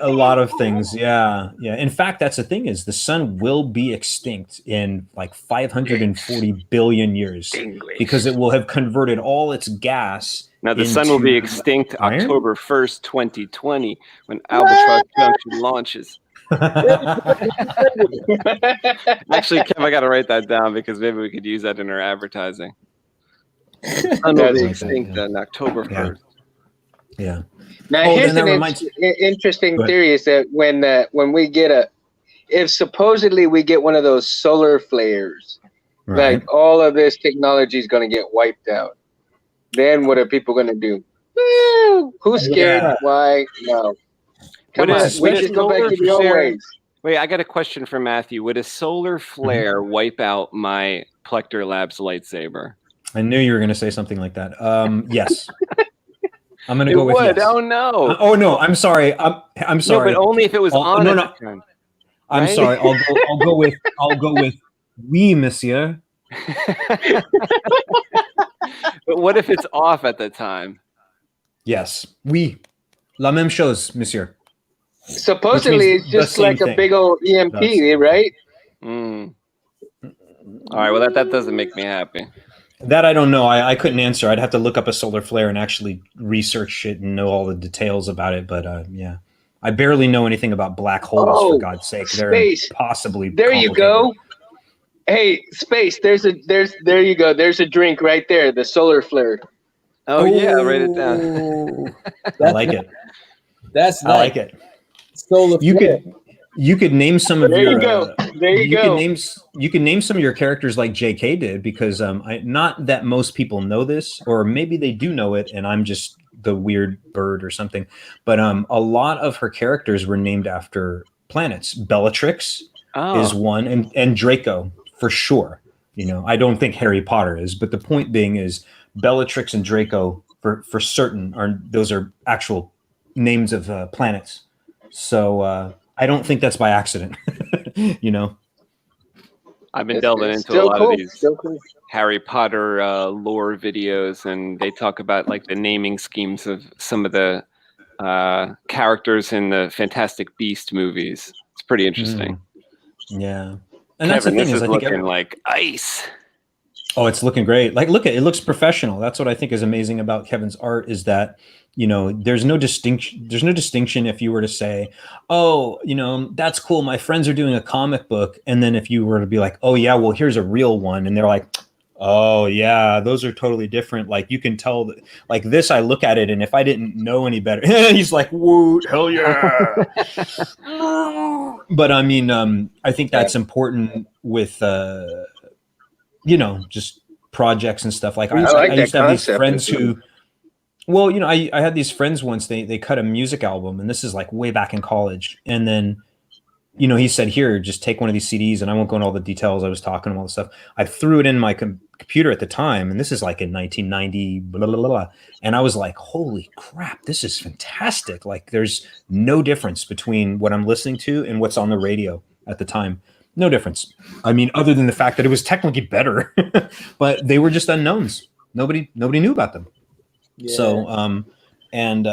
A lot of things. Yeah. In fact, that's the thing, is the sun will be extinct in like 540 billion years because it will have converted all its gas. Now, the sun will be extinct iron? October 1st, 2020, when Albatross Junction launches. Actually, Kev, I got to write that down because maybe we could use that in our advertising. The sun will be extinct on October 1st. Yeah. Now, Oh, here's then an that interesting Go ahead. theory: is that when we get if supposedly we get one of those solar flares, Right. like, all of this technology is going to get wiped out. then what are people gonna do? Woo! Who's scared? Yeah. Why? No. Come Would on, a- we would a should go back solar to the old flare- ways. Wait, I got a question for Matthew. Would a solar flare wipe out my Plector Labs lightsaber? I knew you were going to say something like that. Yes. I'm going to It go with would. yes. Oh no. Oh no, I'm sorry. I'm sorry. No, but only if it was on no, at no. the time. I'm right? sorry. I'll go with oui, monsieur. But what if it's off at the time? Yes. Oui. La même chose, monsieur. Supposedly, Which means it's just the same like a thing. big old EMP, right? Mm. All right. Well, that doesn't make me happy. That I don't know. I couldn't answer. I'd have to look up a solar flare and actually research it and know all the details about it. But yeah, I barely know anything about black holes. For God's sake, they're space. possibly. There you go. Hey, space. There you go. There's a drink right there. The solar flare. Oh yeah, write it down. I like it. That's I nice. like it. Solar flare. You could name some of There your. you go. There you go. You can name some of your characters like J.K. did because not that most people know this, or maybe they do know it, and I'm just the weird bird or something. But a lot of her characters were named after planets. Bellatrix is one, and Draco for sure. You know, I don't think Harry Potter is, but the point being is Bellatrix and Draco for certain those are actual names of planets. So I don't think that's by accident. You know. I've been delving into a lot of these Harry Potter lore videos, and they talk about like the naming schemes of some of the characters in the Fantastic Beast movies. It's pretty interesting. Yeah, Kevin, and that's the thing this is I think looking like ice. Oh, it's looking great. Like, look at it; looks professional. That's what I think is amazing about Kevin's art is that, you know, there's no distinction. There's no distinction if you were to say, oh, you know, that's cool. My friends are doing a comic book. And then if you were to be like, oh yeah, well, here's a real one. And they're like, oh yeah, those are totally different. Like you can tell that like this, I look at it. And if I didn't know any better, he's like, woo, hell yeah. But I mean, I think that's important with, you know, just projects and stuff. Like I used to have these friends who, well, you know, I had these friends once, they cut a music album, and this is like way back in college. And then, you know, he said, here, just take one of these CDs, and I won't go into all the details. I was talking to all the stuff. I threw it in my computer at the time, and this is like in 1990, blah, blah, blah, blah. And I was like, holy crap, this is fantastic. Like there's no difference between what I'm listening to and what's on the radio at the time. No difference. I mean, other than the fact that it was technically better, but they were just unknowns. Nobody knew about them. Yeah. So, and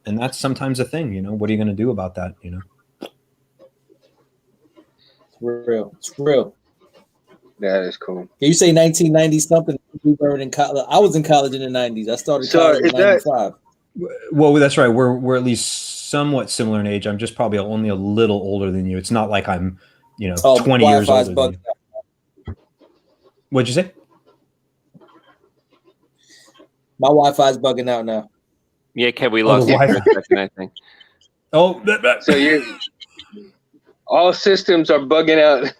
that's sometimes a thing, you know. What are you going to do about that, you know? It's real. That is cool. You say 1990 something? We were in college. I was in college in the 90s. I started college in 95. Well, that's right. We're at least somewhat similar in age. I'm just probably only a little older than you. It's not like I'm, you know, 20 years older than you. What'd you say? My Wi-Fi is bugging out now. Yeah, Kev, we lost you for a second, I think. Oh, so all systems are bugging out.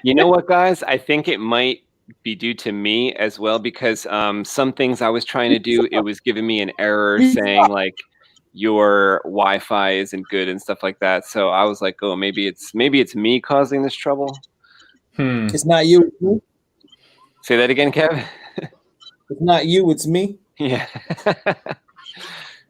You know what, guys? I think it might be due to me as well, because some things I was trying to do, it was giving me an error saying like your Wi-Fi isn't good and stuff like that. So I was like, oh, maybe it's me causing this trouble. It's not you. Say that again, Kev. It's not you, it's me. Yeah.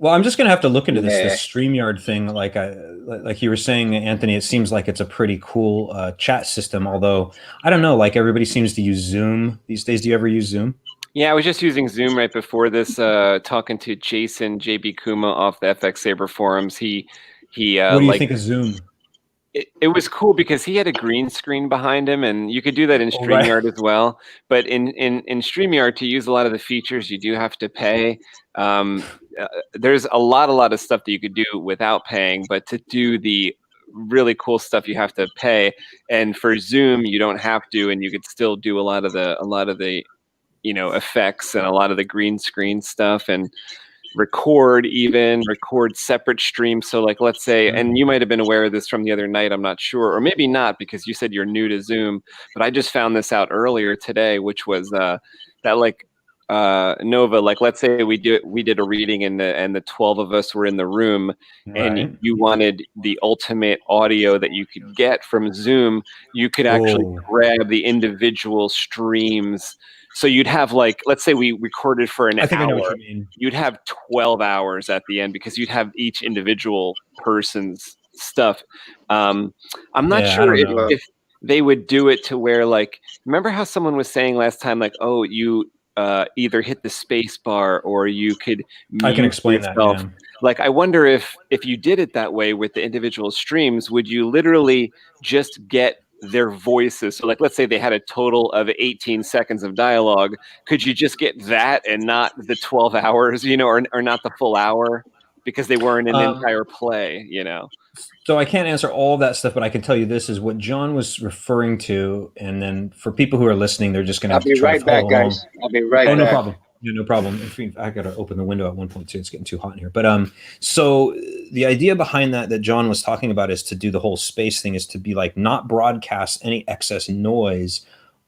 Well, I'm just gonna have to look into this StreamYard thing. Like you were saying, Anthony, it seems like it's a pretty cool chat system. Although I don't know, like everybody seems to use Zoom these days. Do you ever use Zoom? Yeah, I was just using Zoom right before this, talking to Jason JB Kuma off the FX Saber forums. What do you think of Zoom? It was cool because he had a green screen behind him, and you could do that in StreamYard as well. But in StreamYard, to use a lot of the features, you do have to pay. There's a lot of stuff that you could do without paying, but to do the really cool stuff, you have to pay. And for Zoom, you don't have to, and you could still do a lot of the you know, effects and a lot of the green screen stuff, and record separate streams. So like, let's say, and you might have been aware of this from the other night, I'm not sure, or maybe not, because you said you're new to Zoom, but I just found this out earlier today, which was that like Nova, like let's say we did a reading and the 12 of us were in the room, and Right. you wanted the ultimate audio that you could get from Zoom, you could actually grab the individual streams. So you'd have, like, let's say we recorded for an I think hour. I know what you mean. You'd have 12 hours at the end because you'd have each individual person's stuff. I'm not sure if they would do it to where, like, remember how someone was saying last time, like, oh, you either hit the space bar or you could mute I can explain yourself. that. Yeah. Like, I wonder if you did it that way with the individual streams, would you literally just get their voices? So, like, let's say they had a total of 18 seconds of dialogue. Could you just get that and not the 12 hours, you know, or not the full hour because they weren't in the entire play, you know? So I can't answer all that stuff, but I can tell you this is what John was referring to. And then for people who are listening, they're just going to have to try to follow along. I'll be right back. No problem. Yeah, no problem. I got to open the window at 1.2. It's getting too hot in here. But so the idea behind that John was talking about is to do the whole space thing, is to be like not broadcast any excess noise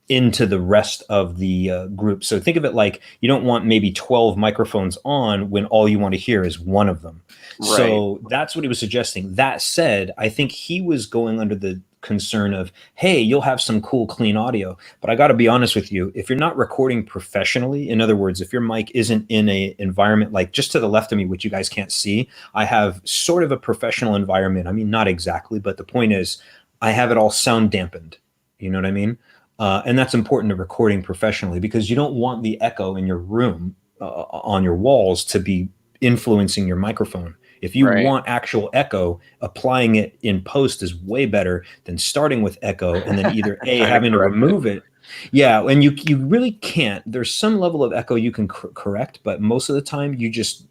into the rest of the group. So think of it like you don't want maybe 12 microphones on when all you want to hear is one of them. Right. So that's what he was suggesting. That said, I think he was going under the concern of, hey, you'll have some cool, clean audio. But I got to be honest with you, if you're not recording professionally, in other words, if your mic isn't in a environment like just to the left of me, which you guys can't see, I have sort of a professional environment. I mean, not exactly, but the point is I have it all sound dampened. You know what I mean? And that's important to recording professionally because you don't want the echo in your room on your walls to be influencing your microphone. If you want actual echo, applying it in post is way better than starting with echo and then either having to remove it. Yeah, and you really can't. There's some level of echo you can correct, but most of the time you just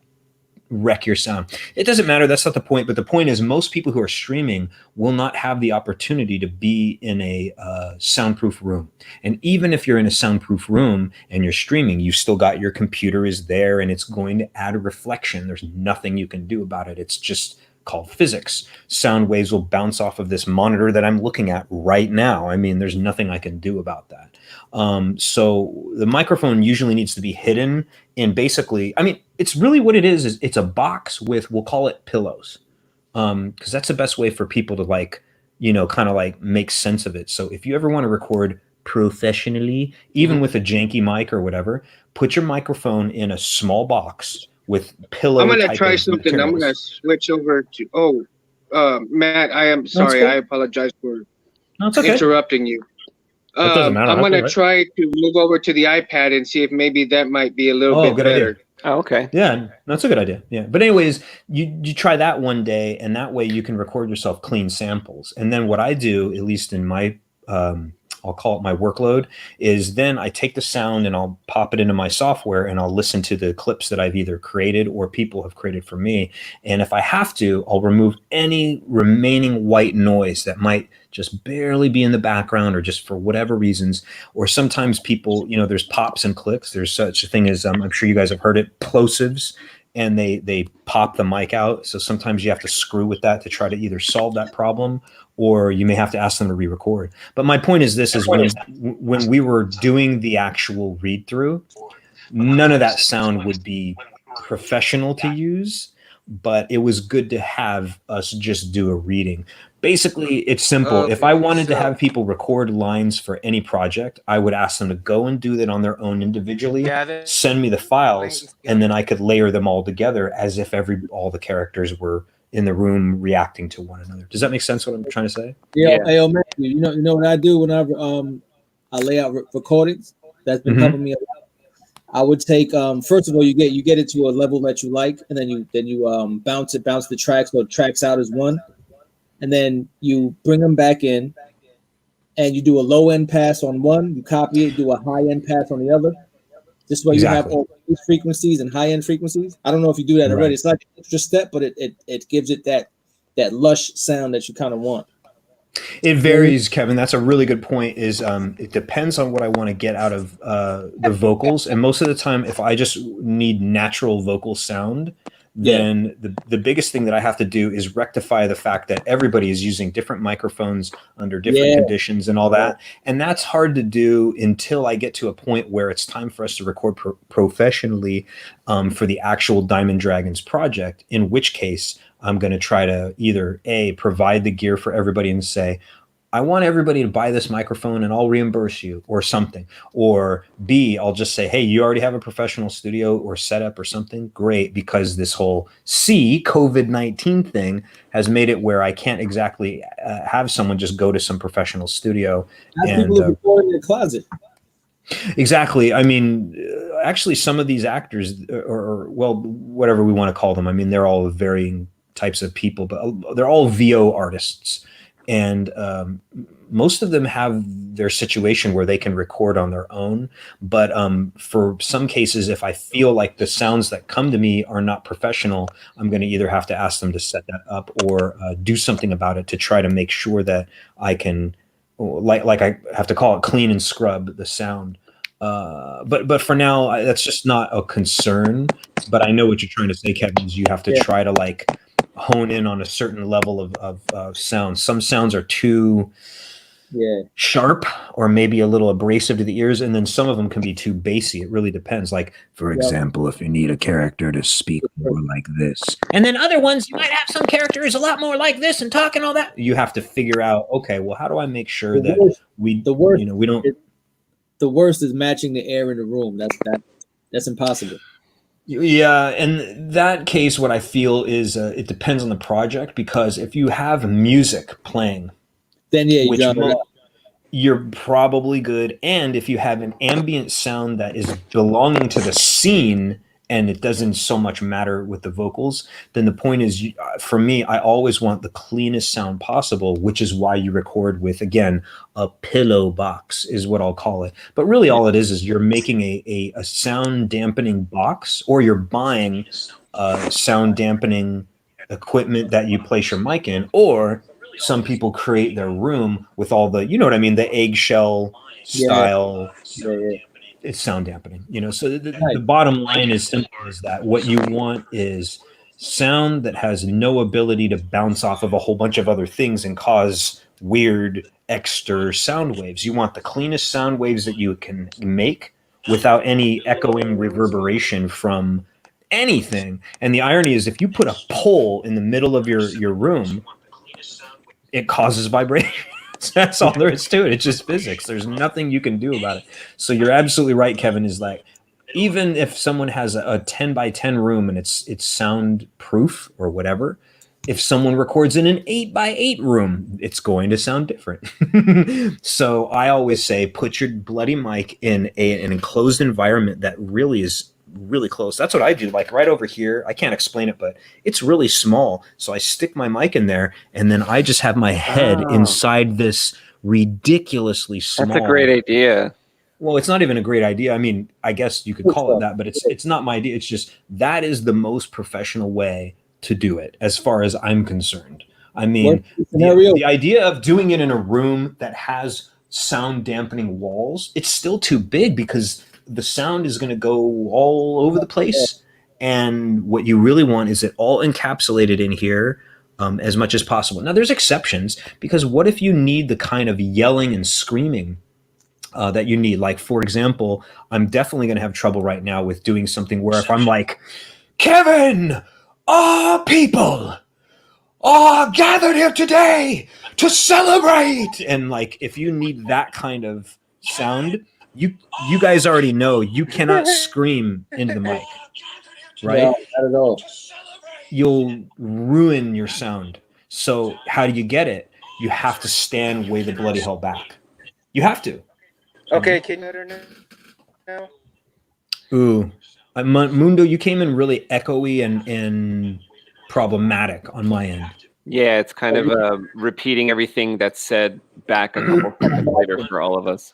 wreck your sound. It doesn't matter. That's not the point. But the point is most people who are streaming will not have the opportunity to be in a soundproof room. And even if you're in a soundproof room and you're streaming, you still got your computer is there and it's going to add a reflection. There's nothing you can do about it. It's just called physics. Sound waves will bounce off of this monitor that I'm looking at right now. I mean, there's nothing I can do about that. So the microphone usually needs to be hidden in basically, I mean, it's really what it is it's a box with, we'll call it pillows. Because that's the best way for people to like, you know, kind of like make sense of it. So if you ever want to record professionally, even with a janky mic or whatever, put your microphone in a small box with pillow. I'm going to try something. Materials. I'm going to switch over to, Matt, I am sorry. I apologize for interrupting you. I'm going to try to move over to the iPad and see if maybe that might be a little bit better. Idea. Oh, okay. Yeah, that's a good idea. Yeah. But anyways, you try that one day and that way you can record yourself clean samples. And then what I do, at least in my, I'll call it my workload, is then I take the sound and I'll pop it into my software and I'll listen to the clips that I've either created or people have created for me. And if I have to, I'll remove any remaining white noise that might just barely be in the background or just for whatever reasons. Or sometimes people, you know, there's pops and clicks. There's such a thing as, I'm sure you guys have heard it, plosives, and they pop the mic out. So sometimes you have to screw with that to try to either solve that problem or you may have to ask them to re-record. But my point is this, is when we were doing the actual read through, none of that sound would be professional to use, but it was good to have us just do a reading. Basically, it's simple. If I wanted to have people record lines for any project, I would ask them to go and do that on their own individually, send me the files, and then I could layer them all together as if all the characters were in the room reacting to one another. Does that make sense what I'm trying to say? Yeah. Hey, Matthew, you know what I do whenever I lay out recordings? That's been helping me a lot. I would take first of all, you get it to a level that you like, and then you bounce the tracks, so it tracks out as one. And then you bring them back in and you do a low end pass on one, you copy it, do a high end pass on the other. This way you have all these frequencies and high end frequencies. I don't know if you do that already. It's like an extra step, but it gives it that lush sound that you kind of want. It varies, Kevin. That's a really good point. Is it depends on what I want to get out of the vocals. And most of the time, if I just need natural vocal sound, then the biggest thing that I have to do is rectify the fact that everybody is using different microphones under different conditions and all that. And that's hard to do until I get to a point where it's time for us to record professionally for the actual Diamond Dragons project, in which case I'm going to try to either A, provide the gear for everybody and say, I want everybody to buy this microphone and I'll reimburse you or something. Or B, I'll just say, hey, you already have a professional studio or setup or something? Great, because this whole COVID-19 thing has made it where I can't exactly have someone just go to some professional studio. People are recording in their closet. Exactly. I mean, actually, some of these actors, or well, whatever we want to call them, I mean, they're all varying types of people, but they're all VO artists. And most of them have their situation where they can record on their own. But for some cases, if I feel like the sounds that come to me are not professional, I'm going to either have to ask them to set that up or do something about it to try to make sure that I can, like I have to call it, clean and scrub the sound. But for now, that's just not a concern. But I know what you're trying to say, Kevin, is you have to try to like hone in on a certain level of sound. Some sounds are too sharp or maybe a little abrasive to the ears, and then some of them can be too bassy. It really depends. Like, for example, if you need a character to speak more like this, and then other ones, you might have some characters a lot more like this and talk and all that. You have to figure out, okay, well, how do I make sure that we don't. The worst is matching the air in the room. That's impossible. Yeah, in that case, what I feel is it depends on the project, because if you have music playing, then you're probably good. And if you have an ambient sound that is belonging to the scene and it doesn't so much matter with the vocals, then the point is, for me, I always want the cleanest sound possible, which is why you record with, again, a pillow box is what I'll call it. But really all it is you're making a sound dampening box, or you're buying sound dampening equipment that you place your mic in, or some people create their room with all the, you know what I mean, the eggshell style. It's sound dampening, so the bottom line is simple, is that what you want is sound that has no ability to bounce off of a whole bunch of other things and cause weird extra sound waves. You want the cleanest sound waves that you can make without any echoing reverberation from anything. And the irony is, if you put a pole in the middle of your room, it causes vibration. That's all there is to it. It's just physics. There's nothing you can do about it. So you're absolutely right, Kevin, is like, even if someone has a 10 by 10 room and it's soundproof or whatever, if someone records in an 8 by 8 room, it's going to sound different. So I always say, put your bloody mic in an enclosed environment that really is really close. That's what I do. Like right over here, I can't explain it, but it's really small. So I stick my mic in there, and then I just have my head inside this ridiculously small. That's a great idea. Well, it's not even a great idea. I mean, I guess you could call it that, but it's not my idea. It's just, that is the most professional way to do it, as far as I'm concerned. I mean, the idea of doing it in a room that has sound dampening walls, it's still too big, because the sound is going to go all over the place. And what you really want is it all encapsulated in here as much as possible. Now, there's exceptions, because what if you need the kind of yelling and screaming that you need? Like, for example, I'm definitely going to have trouble right now with doing something where if I'm like, Kevin, our people are gathered here today to celebrate. And like, if you need that kind of sound, you guys already know you cannot scream into the mic, right? No, not at all. You'll ruin your sound. So how do you get it? You have to stand way the bloody hell back. You have to. Okay, can you hear now? Ooh, Mundo, you came in really echoey and problematic on my end. Yeah, it's kind of repeating everything that's said back a couple seconds later for all of us.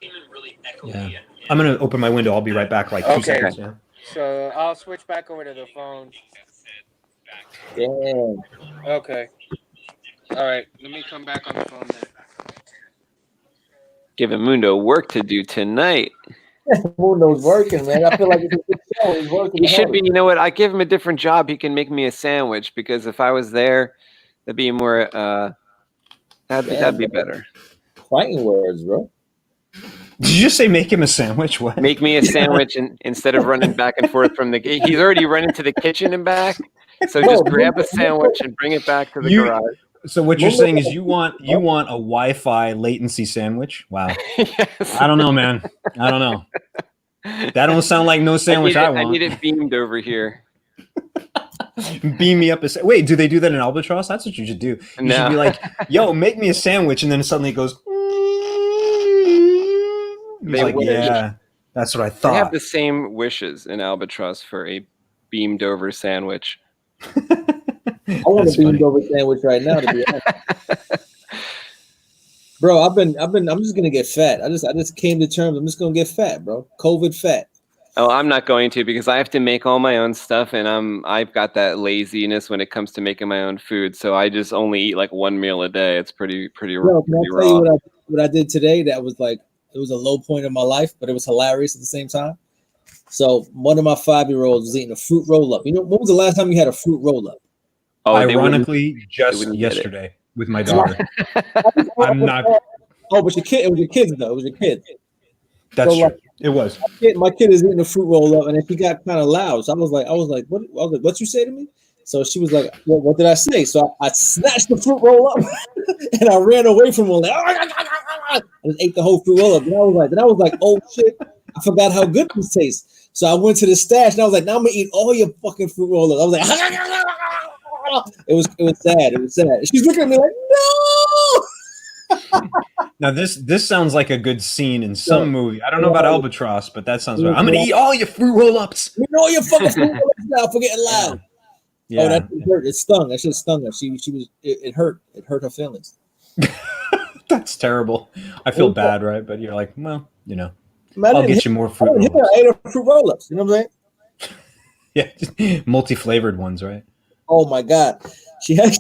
Yeah, I'm gonna open my window. I'll be right back. Like 2 seconds. Yeah. So I'll switch back over to the phone. Yeah. Okay. All right. Let me come back on the phone then. Giving Mundo work to do tonight. Mundo's working, man. I feel like it's a good show. He's working. He should hard. be. You know what? I give him a different job. He can make me a sandwich because if I was there, that'd be more. That'd be better. Fighting words, bro. Did you just say make him a sandwich? What? Make me a sandwich instead of running back and forth from the. He's already running to the kitchen and back. So just grab a sandwich and bring it back to the garage. So what you're saying is you want a Wi-Fi latency sandwich? Wow. Yes. I don't know, man. I don't know. That don't sound like no sandwich I want. I need it beamed over here. Beam me up a wait, do they do that in Albatross? That's what you should do. You should be like, yo, make me a sandwich, and then suddenly it goes. He's like, yeah, that's what I thought. They have the same wishes in Albatross for a beamed over sandwich. I want a beamed over sandwich right now, to be honest. Bro, I'm just gonna get fat. I just came to terms. I'm just gonna get fat, bro. COVID fat. Oh, I'm not going to because I have to make all my own stuff, and I've got that laziness when it comes to making my own food. So I just only eat like one meal a day. It's pretty Bro, can I raw. tell you what I did today? That was like it was a low point in my life, but it was hilarious at the same time. So one of my 5-year-olds was eating a fruit roll-up. You know, when was the last time you had a fruit roll-up? Oh, ironically, just yesterday with my daughter. I'm not. Oh, but your kid. It was your kids though. It was your kids. That's so, true. like, it was. My kid is eating a fruit roll-up, and then she got kind of loud. So I was like, what you say to me? So she was like, well, what did I say? So I snatched the fruit roll-up and I ran away from her. Like, I just ate the whole fruit roll-up. And I was like, oh shit, I forgot how good this tastes. So I went to the stash and I was like, now I'm gonna eat all your fucking fruit roll-ups. I was like, it was sad. It was sad. She's looking at me like, no. Now this sounds like a good scene in some movie. I don't know about Albatross, but that sounds right. I'm gonna eat all your fruit roll-ups. Eat all your fucking fruit roll-ups now for getting loud. Yeah. Oh, that hurt. It stung. That shit stung her. It hurt. It hurt her feelings. That's terrible. I feel bad, right? But you're like, well, you know, I'll get you more fruit roll-ups. I ate her fruit roll-ups. You know what I'm saying? Yeah, multi-flavored ones, right? Oh my god, she had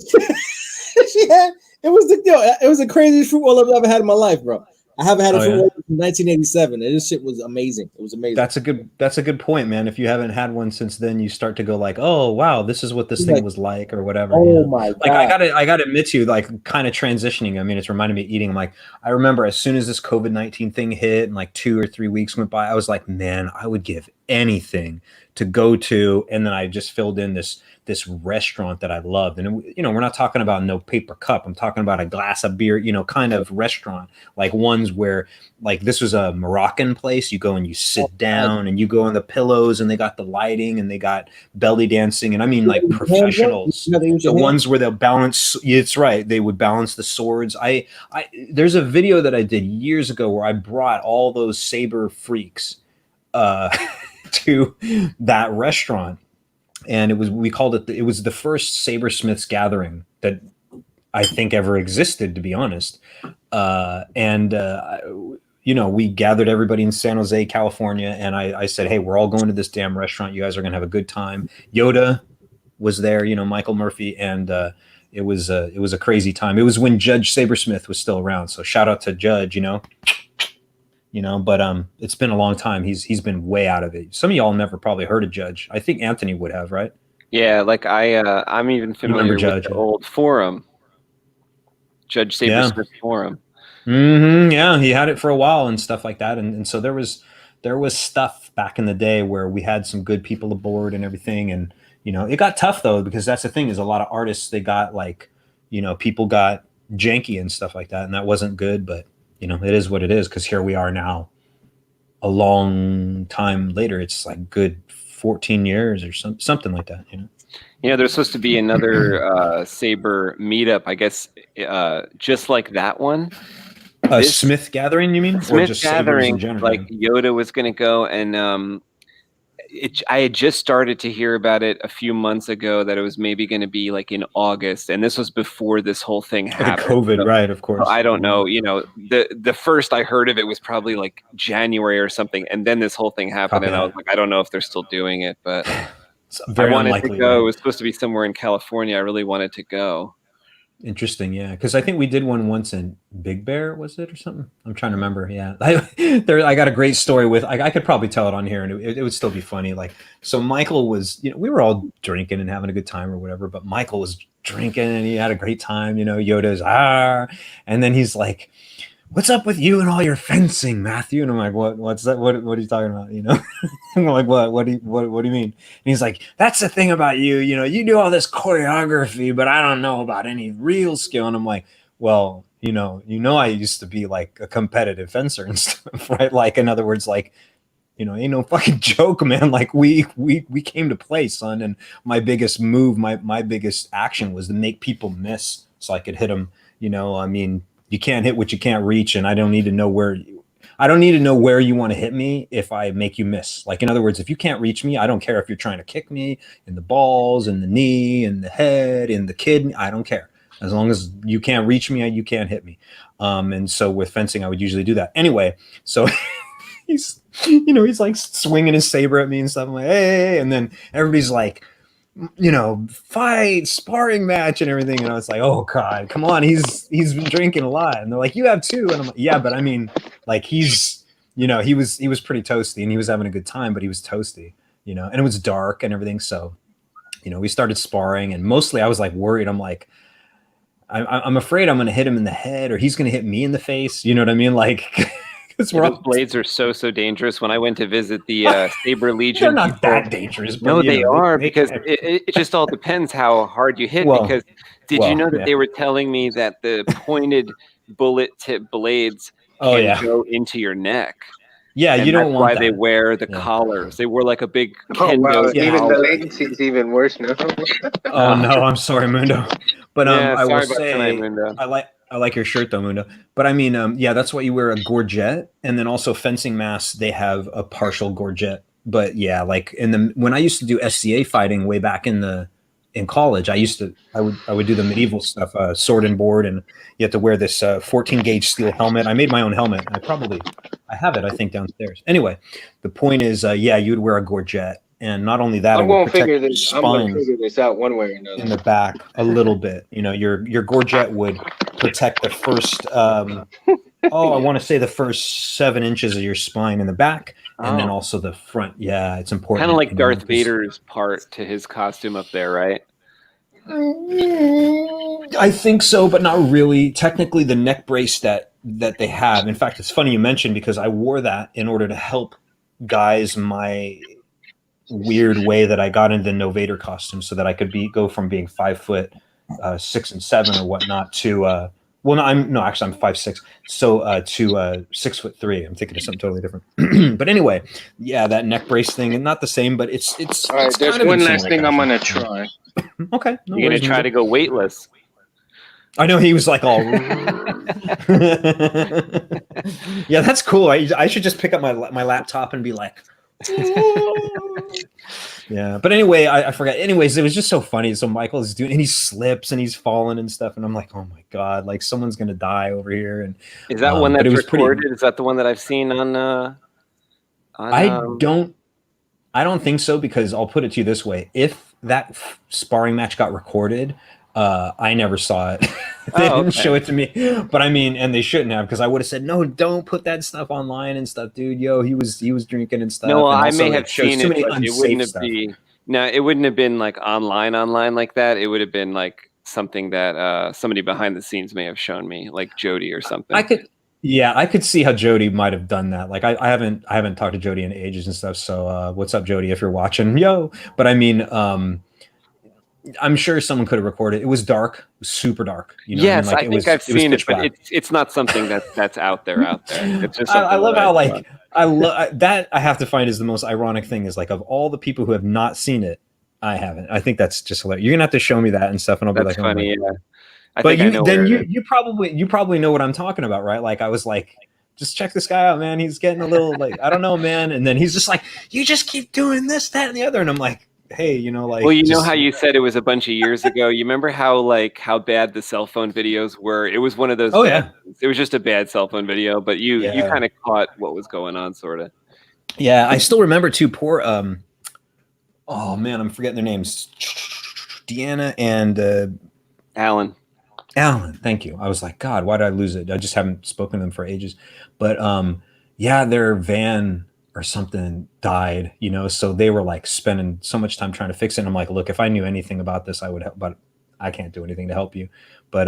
it was the craziest fruit roll-up I've ever had in my life, bro. I haven't had a fruit roll-up since 1987, and this shit was amazing. It was amazing. That's a good point, man. If you haven't had one since then, you start to go like, oh wow, this is what this thing was like, or whatever. Oh my god! Like I gotta admit to you, like kind of transitioning. I mean, it's reminding me of eating. I'm like, I remember as soon as this COVID-19 thing hit, and like 2 or 3 weeks went by, I was like, man, I would give anything to go to, and then I just filled in this restaurant that I loved. And, you know, we're not talking about no paper cup. I'm talking about a glass of beer, you know, kind of restaurant, like ones where like this was a Moroccan place. You go and you sit down and you go on the pillows and they got the lighting and they got belly dancing. And I mean like professionals, the ones where they'll balance. It's right. They would balance the swords. There's a video that I did years ago where I brought all those saber freaks to that restaurant. And it was the first Sabersmiths gathering that I think ever existed, to be honest. You know, we gathered everybody in San Jose, California, and I said, hey, we're all going to this damn restaurant. You guys are going to have a good time. Yoda was there, you know, Michael Murphy, and it was a crazy time. It was when Judge Sabersmith was still around. So shout out to Judge, you know, but it's been a long time. He's been way out of it. Some of y'all never probably heard of Judge. I think Anthony would have, right? Yeah, like I'm even familiar with Judge, the old forum, Judge Sabersmith forum. Mm-hmm, yeah, he had it for a while and stuff like that, and so there was stuff back in the day where we had some good people aboard and everything, and you know it got tough though because that's the thing is a lot of artists they got like you know people got janky and stuff like that, and that wasn't good, but. You know, it is what it is because here we are now a long time later. It's like good 14 years or something like that, you know. You know, there's supposed to be another Saber meetup, I guess, just like that one. Smith Gathering, you mean? Smith or just Gathering, in general? like Yoda was going to go and I had just started to hear about it a few months ago that it was maybe going to be like in August, and this was before this whole thing happened. COVID, so, right? Of course. I don't know. You know, the first I heard of it was probably like January or something, and then this whole thing happened, and I was like, I don't know if they're still doing it, but I wanted to go. Right? It was supposed to be somewhere in California. I really wanted to go. Interesting, yeah. Because I think we did one once in Big Bear, was it or something? I'm trying to remember. Yeah, I got a great story with. I could probably tell it on here, and it would still be funny. Like, so Michael was, we were all drinking and having a good time or whatever, but Michael was drinking and he had a great time. Yoda's and then he's like, "What's up with you and all your fencing, Matthew?" And I'm like, "What's that? What are you talking about?" I'm like, "What do you mean?" And he's like, "That's the thing about you. You do all this choreography, but I don't know about any real skill." And I'm like, "Well, I used to be like a competitive fencer and stuff, right? Like, in other words, like, ain't no fucking joke, man. Like, we came to play, son. And my biggest move, my biggest action was to make people miss so I could hit them. I mean." You can't hit what you can't reach, and I don't need to know where you want to hit me if I make you miss. Like, in other words, if you can't reach me, I don't care if you're trying to kick me in the balls, in the knee, in the head, in the kidney. I don't care. As long as you can't reach me, you can't hit me. And so with fencing, I would usually do that. Anyway, so he's like swinging his saber at me and stuff. I'm like, hey, and then everybody's like, fight, sparring match and everything. And I was like, oh God, come on. He's been drinking a lot. And they're like, you have too. And I'm like, yeah, but I mean, like, he was pretty toasty and he was having a good time, but he was toasty, and it was dark and everything. So, we started sparring and mostly I was like worried. I'm like, I'm afraid I'm going to hit him in the head or he's going to hit me in the face. You know what I mean? Like, those blades are so dangerous. When I went to visit the Saber Legion, they're not that dangerous. But, no, they are, because it just all depends how hard you hit. Because did you know that they were telling me that the pointed bullet tip blades can go into your neck? Yeah, and you don't want why that. they wear the collars. They wore like a big Even the latency is even worse now. Oh no, I'm sorry, Mundo. But I will say tonight, Mundo. I like your shirt though, Mundo. But I mean, that's why you wear a gorget, and then also fencing masks. They have a partial gorget. But yeah, like when I used to do SCA fighting way back in college, I would do the medieval stuff, sword and board, and you have to wear this 14 gauge steel helmet. I made my own helmet. I have it, I think, downstairs. Anyway, the point is, you'd wear a gorget. And not only that, I'm going to figure this out one way or another. In the back a little bit. Your gorget would protect the first, I want to say the first 7 inches of your spine in the back, and then also the front. Yeah, it's important. Kind of like Darth Vader's part to his costume up there, right? I think so, but not really. Technically, the neck brace that they have. In fact, it's funny you mentioned, because I wore that in order to help guys my weird way that I got into the No Vader costume, so that I could go from being 5 foot 6 and 7 or whatnot to I'm 5'6", so to 6'3". I'm thinking of something totally different. But anyway, yeah, that neck brace thing, and not the same, but it's all right. It's there's one last thing I'm gonna try. Okay, you're gonna try to go weightless. I know, he was like all. Yeah, that's cool. I should just pick up my laptop and be like. Yeah, but anyway, I forgot. Anyways, it was just so funny. So Michael is doing, and he slips and he's falling and stuff, and I'm like, oh my God, like someone's gonna die over here. And is that one that's recorded? Is that the one that I've seen on? I don't think so, because I'll put it to you this way: if that sparring match got recorded, I never saw it. They didn't show it to me, but I mean, and they shouldn't have, because I would have said, no, don't put that stuff online and stuff, dude. Yo, he was drinking and stuff. No, well, and I may have seen it, but it wouldn't have been like online like that. It would have been like something that somebody behind the scenes may have shown me, like Jody or something. I could see how Jody might have done that. Like I haven't talked to Jody in ages and stuff. So what's up, Jody? If you're watching, yo. But I mean, I'm sure someone could have recorded. It was dark, it was super dark. Yes, I think I've seen it, but it's not something that's out there. It's just I love how that I have to find is the most ironic thing, is like, of all the people who have not seen it, I haven't. I think that's just hilarious. You're gonna have to show me that and stuff, and I'll be like, funny. Oh but you probably know what I'm talking about, right? Like, I was like, just check this guy out, man. He's getting a little like, I don't know, man. And then he's just like, you just keep doing this, that, and the other, and I'm like, hey, like. Well, know how you said it was a bunch of years ago. You remember how bad the cell phone videos were? It was one of those. Oh yeah. It was just a bad cell phone video, but you kind of caught what was going on, sort of. Yeah, I still remember too. Poor oh man, I'm forgetting their names. Deanna and Alan. Alan, thank you. I was like, God, why did I lose it? I just haven't spoken to them for ages. But yeah, their van or something died, you know, so they were like spending so much time trying to fix it. And I'm like, look, if I knew anything about this, I would help, but I can't do anything to help you. But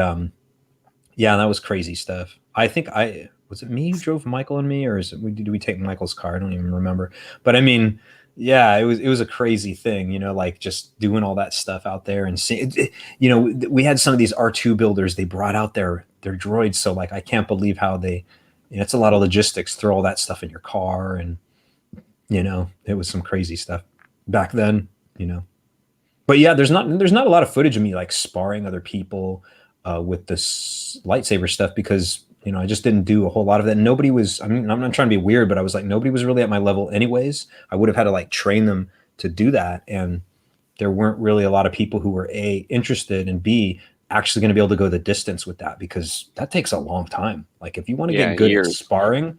yeah, that was crazy stuff. I think was it me who drove Michael and me, or did we take Michael's car? I don't even remember. But I mean, yeah, it was a crazy thing, you know, like just doing all that stuff out there and seeing, you know, we had some of these R2 builders, they brought out their droids. So like, I can't believe how they, you know, it's a lot of logistics, throw all that stuff in your car. And, you know, it was some crazy stuff back then, you know. But yeah, there's not a lot of footage of me like sparring other people with this lightsaber stuff because, you know, I just didn't do a whole lot of that. Nobody was, I mean, I'm not trying to be weird, but I was like, nobody was really at my level anyways. I would have had to like train them to do that. And there weren't really a lot of people who were A, interested, and B, actually going to be able to go the distance with that, because that takes a long time. Like if you want to get good at sparring.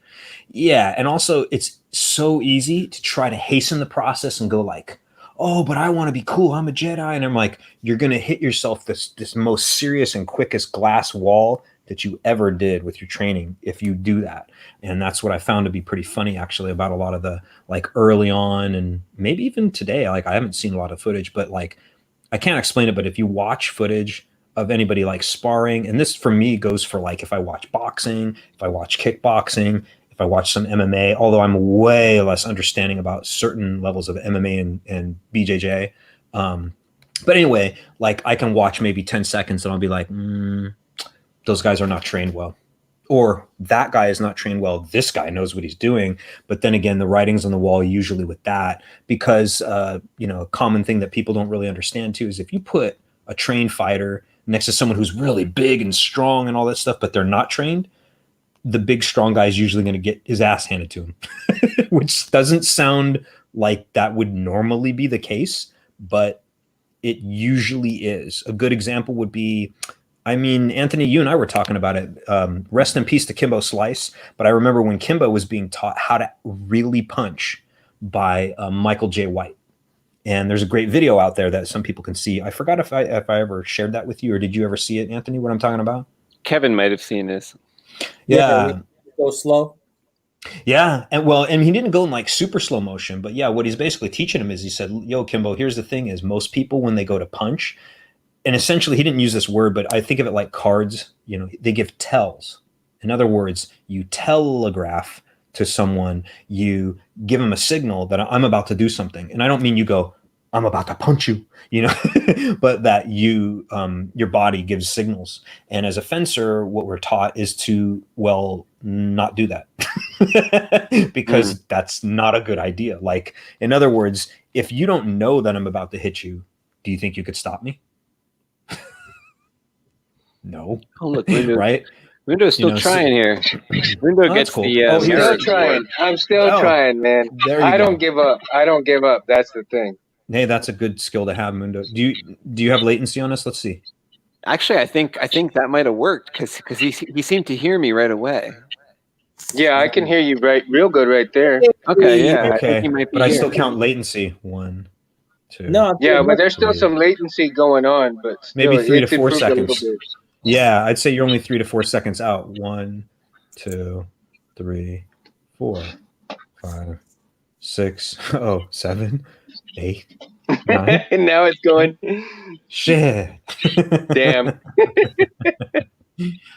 Yeah. And also it's so easy to try to hasten the process and go like, oh, but I want to be cool, I'm a Jedi. And I'm like, you're going to hit yourself this most serious and quickest glass wall that you ever did with your training if you do that. And that's what I found to be pretty funny actually about a lot of the like early on, and maybe even today, like I haven't seen a lot of footage, but like I can't explain it, but if you watch footage of anybody like sparring, and this for me goes for like if I watch boxing, if I watch kickboxing, if I watch some MMA, although I'm way less understanding about certain levels of MMA and BJJ. But anyway, like I can watch maybe 10 seconds and I'll be like, those guys are not trained well. Or that guy is not trained well. This guy knows what he's doing. But then again, the writing's on the wall usually with that, because, you know, a common thing that people don't really understand too is if you put a trained fighter next to someone who's really big and strong and all that stuff, but they're not trained, the big strong guy is usually going to get his ass handed to him, which doesn't sound like that would normally be the case, but it usually is. A good example would be, I mean, Anthony, you and I were talking about it. Rest in peace to Kimbo Slice. But I remember when Kimbo was being taught how to really punch by Michael J. White. And there's a great video out there that some people can see. I forgot if I ever shared that with you, or did you ever see it, Anthony, what I'm talking about? Kevin might have seen this. Yeah. Go slow. Yeah. And he didn't go in like super slow motion, but yeah, what he's basically teaching him is he said, yo, Kimbo, here's the thing is most people, when they go to punch, and essentially he didn't use this word, but I think of it like cards, you know, they give tells. In other words, you telegraph to someone, you give them a signal that I'm about to do something. And I don't mean you go, I'm about to punch you, you know, but that you, your body gives signals. And as a fencer, what we're taught is to, well, not do that because that's not a good idea. Like, in other words, if you don't know that I'm about to hit you, do you think you could stop me? No. Oh, look, Windows, right? Window's still trying here. Window gets cool. the. I'm still trying. I'm still trying, man. I don't give up. I don't give up. That's the thing. Hey, that's a good skill to have, Mundo. Do you have latency on us? Let's see. Actually, I think that might have worked because he seemed to hear me right away. Yeah, I can hear you real good right there. Okay, yeah. Okay, I think he might be but here. I still count latency. 1, 2. No, yeah, but there's still some latency going on, but still, maybe 3 to 4 seconds. Yeah, I'd say you're only 3 to 4 seconds out. 1, 2, 3, 4, 5, 6, 7, 8, 9. And now it's going. Shit. Damn.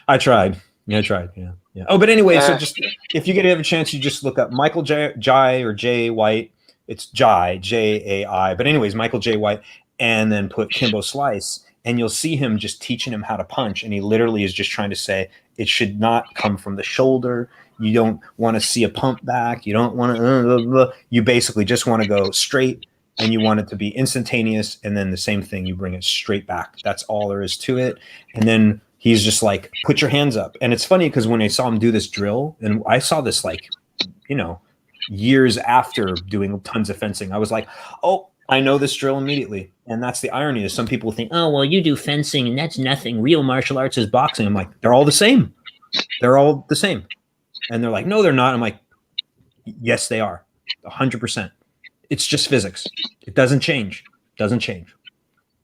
I tried. Yeah, I tried. Yeah. Oh, but anyway, so just if you have a chance, you just look up Michael Jai or J White. It's Jai, Jai. But anyways, Michael J. White, and then put Kimbo Slice, and you'll see him just teaching him how to punch. And he literally is just trying to say it should not come from the shoulder. You don't want to see a pump back. You don't want to. You basically just want to go straight, and you want it to be instantaneous. And then the same thing, you bring it straight back. That's all there is to it. And then he's just like, put your hands up. And it's funny because when I saw him do this drill, and I saw this like, you know, years after doing tons of fencing, I was like, oh, I know this drill immediately. And that's the irony is some people think, oh, well, you do fencing and that's nothing. Real martial arts is boxing. I'm like, they're all the same. They're all the same. And they're like, no, they're not. I'm like, yes, they are. 100%. It's just physics. It doesn't change.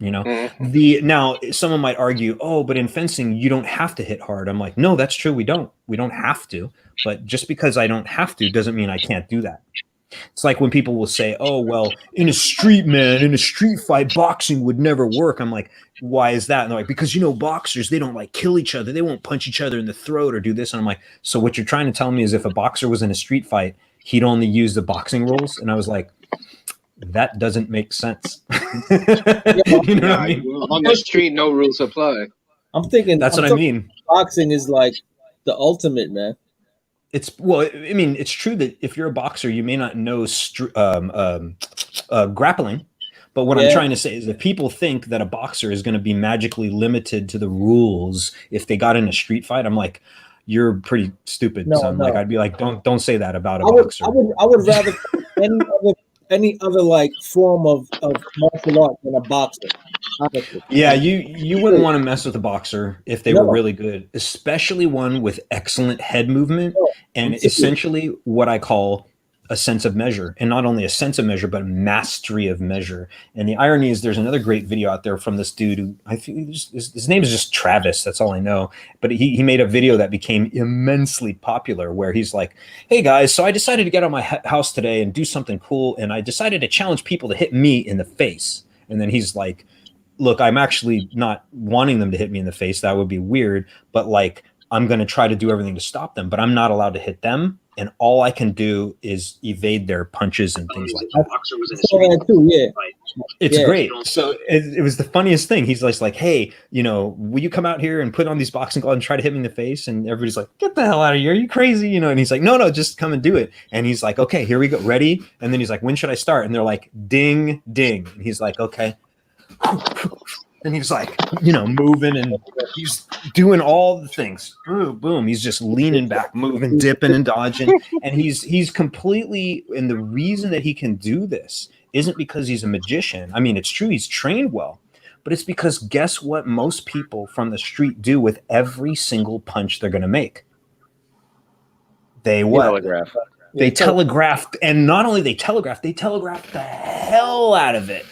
You know, Mhm. now someone might argue, oh, but in fencing you don't have to hit hard. I'm like, no, that's true. We don't have to. But just because I don't have to doesn't mean I can't do that. It's like when people will say, oh, well, in a street fight, boxing would never work. I'm like, why is that? And they're like, because, boxers, they don't like kill each other. They won't punch each other in the throat or do this. And I'm like, so what you're trying to tell me is if a boxer was in a street fight, he'd only use the boxing rules? And I was like, that doesn't make sense. You know what I mean? Well, on the street, no rules apply. I'm thinking That's what I mean. boxing is like the ultimate, man. It's true that if you're a boxer, you may not know grappling. But what I'm trying to say is if people think that a boxer is going to be magically limited to the rules if they got in a street fight, I'm like, you're pretty stupid, son. Like, I'd be like, don't say that about a boxer. I would rather any other like form of martial art than a boxer. Honestly. Yeah, you wouldn't want to mess with a boxer if they were really good, especially one with excellent head movement and essentially what I call a sense of measure, and not only a sense of measure, but mastery of measure. And the irony is there's another great video out there from this dude who I think his name is just Travis. That's all I know. But he made a video that became immensely popular where he's like, hey guys, so I decided to get out of my house today and do something cool. And I decided to challenge people to hit me in the face. And then he's like, look, I'm actually not wanting them to hit me in the face. That would be weird. But like, I'm going to try to do everything to stop them, but I'm not allowed to hit them. And all I can do is evade their punches and things like that. It's great. So it was the funniest thing. He's like, hey, will you come out here and put on these boxing gloves and try to hit me in the face? And everybody's like, get the hell out of here. Are you crazy? And he's like, no, just come and do it. And he's like, okay, here we go. Ready? And then he's like, when should I start? And they're like, ding, ding. And he's like, okay. And he's like, moving and he's doing all the things. Boom, boom. He's just leaning back, moving, dipping and dodging. And he's completely, and the reason that he can do this isn't because he's a magician. I mean, it's true, he's trained well, but it's because guess what most people from the street do with every single punch they're going to make? They what? Telegraph. They telegraphed, and not only they telegraphed the hell out of it.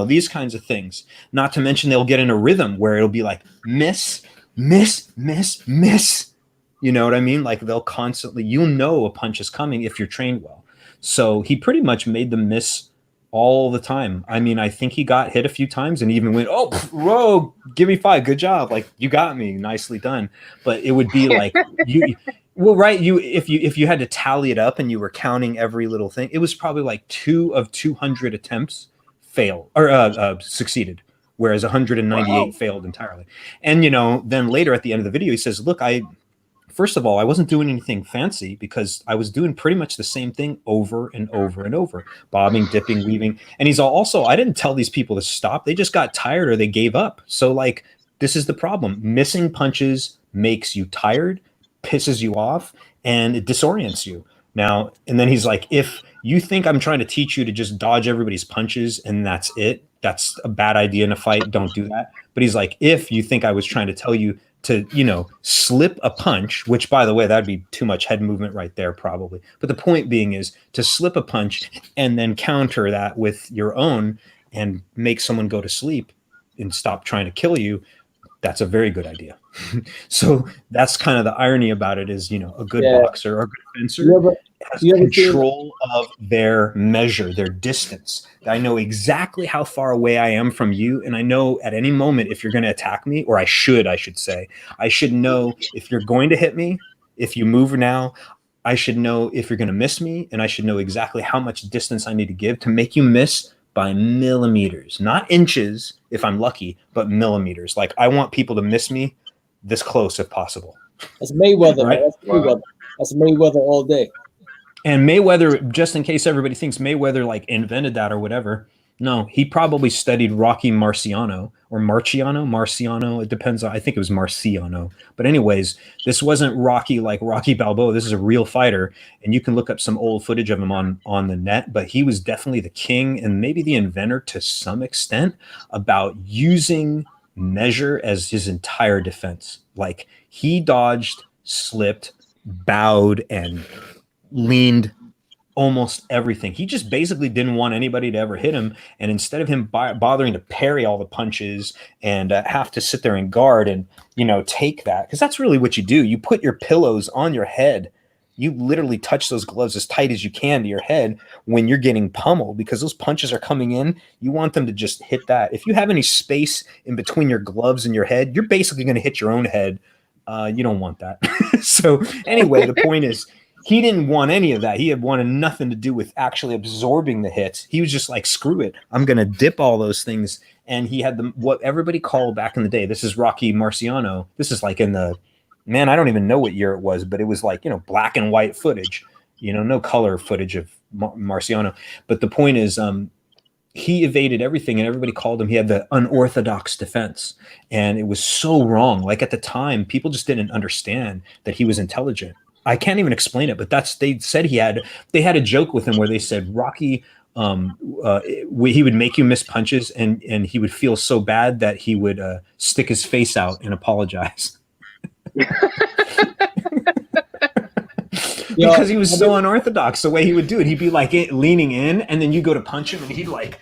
These kinds of things. Not to mention they'll get in a rhythm where it'll be like miss, miss, miss, miss. You know what I mean? Like they'll constantly, a punch is coming if you're trained well. So he pretty much made them miss all the time. I mean, I think he got hit a few times and even went, oh, whoa, give me 5. Good job. Like you got me. Nicely done. But it would be like if you had to tally it up and you were counting every little thing, it was probably like 2 of 200 attempts failed or succeeded, whereas 198 failed entirely. And then later at the end of the video, he says, look, first of all, I wasn't doing anything fancy because I was doing pretty much the same thing over and over and over, bobbing, dipping, weaving. And he's also, I didn't tell these people to stop. They just got tired or they gave up. So like, this is the problem. Missing punches makes you tired, pisses you off, and it disorients you. Now, and then he's like, if you think I'm trying to teach you to just dodge everybody's punches and that's it, that's a bad idea in a fight. Don't do that. But he's like, if you think I was trying to tell you to, slip a punch, which by the way, that'd be too much head movement right there probably. But the point being is to slip a punch and then counter that with your own and make someone go to sleep and stop trying to kill you. That's a very good idea. So that's kind of the irony about it is, a good boxer or a good fencer has control of their measure, their distance. I know exactly how far away I am from you. And I know at any moment if you're going to attack me, or I should say, I should know if you're going to hit me, if you move now, I should know if you're going to miss me. And I should know exactly how much distance I need to give to make you miss by millimeters, not inches if I'm lucky, but millimeters. Like I want people to miss me this close if possible. That's Mayweather, right? That's Mayweather. That's Mayweather all day. And Mayweather, just in case everybody thinks Mayweather like invented that or whatever, no, he probably studied Rocky Marciano or Marciano. It depends. I think it was Marciano. But anyways, this wasn't Rocky like Rocky Balboa. This is a real fighter. And you can look up some old footage of him on the net. But he was definitely the king and maybe the inventor to some extent about using measure as his entire defense. Like he dodged, slipped, bowed, and leaned almost everything. He just basically didn't want anybody to ever hit him. And instead of him bothering to parry all the punches and have to sit there and guard and, take that, because that's really what you do. You put your pillows on your head. You literally touch those gloves as tight as you can to your head when you're getting pummeled, because those punches are coming in. You want them to just hit that. If you have any space in between your gloves and your head, you're basically going to hit your own head. You don't want that. So anyway, the point is, he didn't want any of that. He had wanted nothing to do with actually absorbing the hits. He was just like, screw it. I'm going to dip all those things. And he had what everybody called back in the day. This is Rocky Marciano. This is like in the, man, I don't even know what year it was, but it was like, black and white footage, no color footage of Marciano. But the point is, he evaded everything and everybody called him. He had the unorthodox defense. And it was so wrong. Like at the time, people just didn't understand that he was intelligent. I can't even explain it, but they said they had a joke with him where they said Rocky, he would make you miss punches and he would feel so bad that he would stick his face out and apologize. Because he was so unorthodox the way he would do it. He'd be like leaning in and then you go to punch him and he'd like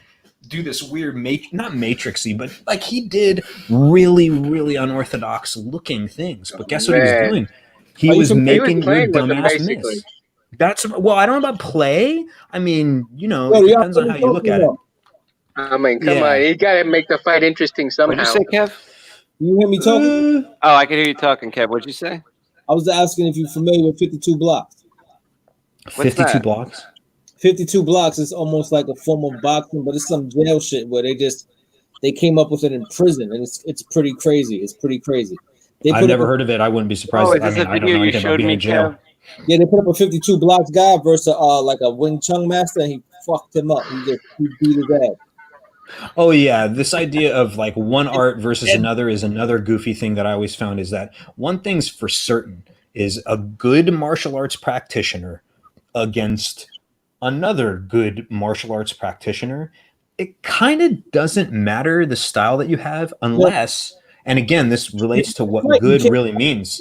do this weird, not matrixy, but like he did really, really unorthodox looking things. But guess what he was doing? He was making your dumbass miss. I don't know about play. I mean, it depends on how you look at it. I mean, come on. You got to make the fight interesting somehow. What'd you say, Kev? You hear me talking? Oh, I can hear you talking, Kev. What'd you say? I was asking if you're familiar with 52 blocks. 52 blocks? 52 blocks is almost like a form of boxing, but it's some jail shit where they came up with it in prison, and it's pretty crazy. It's pretty crazy. I've never heard of it. I wouldn't be surprised. Is this a video you showed me, Kev? Yeah, they put up a 52 blocks guy versus like a Wing Chun master, and he fucked him up. He beat his ass. Oh yeah, this idea of like one art versus another is another goofy thing that I always found, is that one thing's for certain is a good martial arts practitioner against another good martial arts practitioner. It kind of doesn't matter the style that you have unless, and again, this relates to what good really means.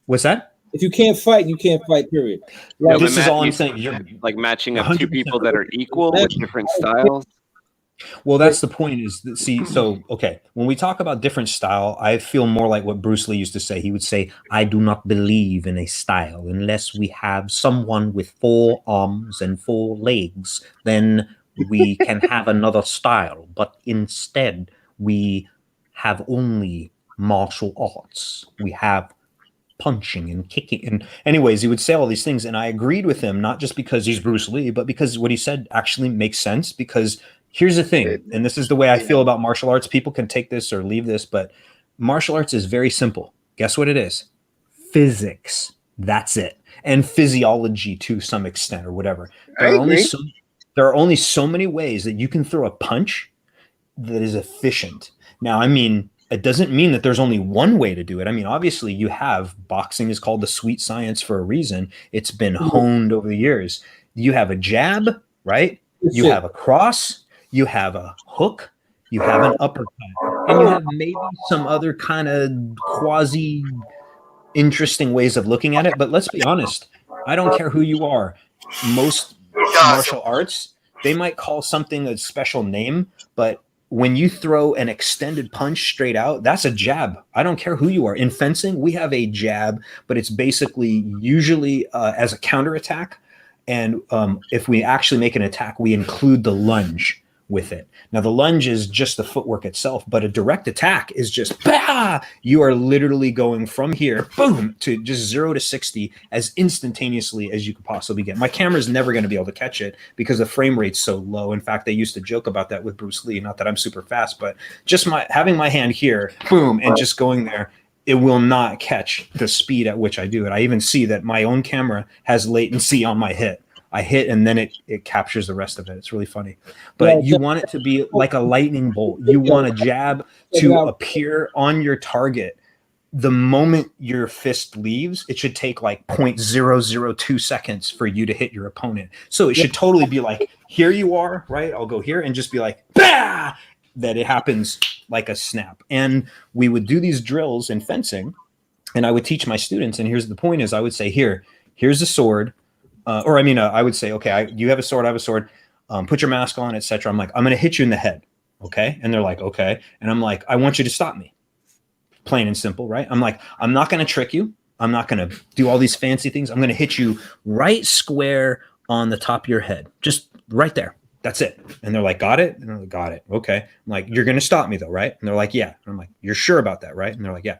What's that? If you can't fight, you can't fight, period. Like, this is all I'm saying. You're like matching up two people that are equal with different styles. Well, that's the point is that, okay, when we talk about different style, I feel more like what Bruce Lee used to say. He would say, I do not believe in a style unless we have someone with 4 arms and 4 legs, then we can have another style. But instead, we have only martial arts. We have punching and kicking. And anyways, he would say all these things. And I agreed with him, not just because he's Bruce Lee, but because what he said actually makes sense. Because here's the thing, and this is the way I feel about martial arts. People can take this or leave this, but martial arts is very simple. Guess what it is? Physics. That's it. And physiology to some extent or whatever. There are only so many ways that you can throw a punch that is efficient. Now, I mean, it doesn't mean that there's only one way to do it. I mean, obviously you have boxing is called the sweet science for a reason. It's been honed over the years. You have a jab, right? You have a cross, you have a hook, you have an uppercut, and you have maybe some other kind of quasi interesting ways of looking at it. But let's be honest, I don't care who you are. Most martial arts, they might call something a special name, but when you throw an extended punch straight out, that's a jab. I don't care who you are. In fencing, we have a jab, but it's basically usually as a counterattack. And if we actually make an attack, we include the lunge with it. Now, the lunge is just the footwork itself, but a direct attack is just, bah! You are literally going from here, boom, to just 0 to 60 as instantaneously as you could possibly get. My camera's never going to be able to catch it because the frame rate's so low. In fact, they used to joke about that with Bruce Lee. Not that I'm super fast, but just having my hand here, boom, and just going there, it will not catch the speed at which I do it. I even see that my own camera has latency on my hit. I hit and then it captures the rest of it. It's really funny. But you want it to be like a lightning bolt. You want a jab to appear on your target. The moment your fist leaves, it should take like 0.002 seconds for you to hit your opponent. So it should totally be like, here you are, right? I'll go here and just be like, bah! That it happens like a snap. And we would do these drills in fencing, and I would teach my students. And here's the point is I would say, here's the sword. I would say, okay, you have a sword, I have a sword. Put your mask on, etc. I'm like, I'm going to hit you in the head. Okay. And they're like, okay. And I'm like, I want you to stop me. Plain and simple, right? I'm like, I'm not going to trick you. I'm not going to do all these fancy things. I'm going to hit you right square on the top of your head. Just right there. That's it. And they're like, got it? And I'm like, got it. Okay. I'm like, you're going to stop me though, right? And they're like, yeah. And I'm like, you're sure about that, right? And they're like, yeah.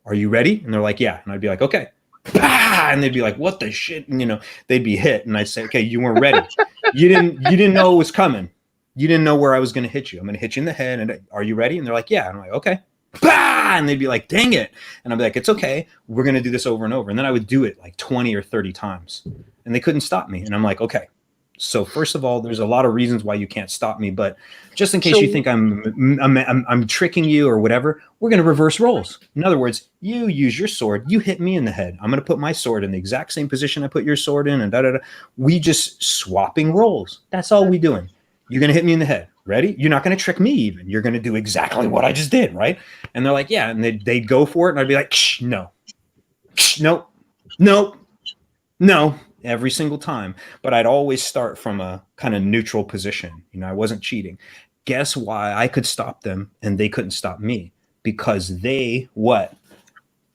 Are you ready? And they're like, yeah. And I'd be like, okay. Ah! And they'd be like, what the shit? And, they'd be hit. And I'd say, okay, you weren't ready. You didn't know it was coming. You didn't know where I was going to hit you. I'm going to hit you in the head. And are you ready? And they're like, yeah. And I'm like, okay. Bah! And they'd be like, dang it. And I'd be like, it's okay. We're going to do this over and over. And then I would do it like 20 or 30 times. And they couldn't stop me. And I'm like, okay. So first of all, there's a lot of reasons why you can't stop me. But just in case you think I'm tricking you or whatever, we're going to reverse roles. In other words, you use your sword. You hit me in the head. I'm going to put my sword in the exact same position I put your sword in. And da-da-da. We just swapping roles. That's all we doing. You're going to hit me in the head. Ready? You're not going to trick me even. You're going to do exactly what I just did, right? And they're like, yeah. And they'd go for it. And I'd be like, shh, no. Shh, no. No. No. Every single time. But I'd always start from a kind of neutral position. I wasn't cheating. Guess why I could stop them and they couldn't stop me? Because they,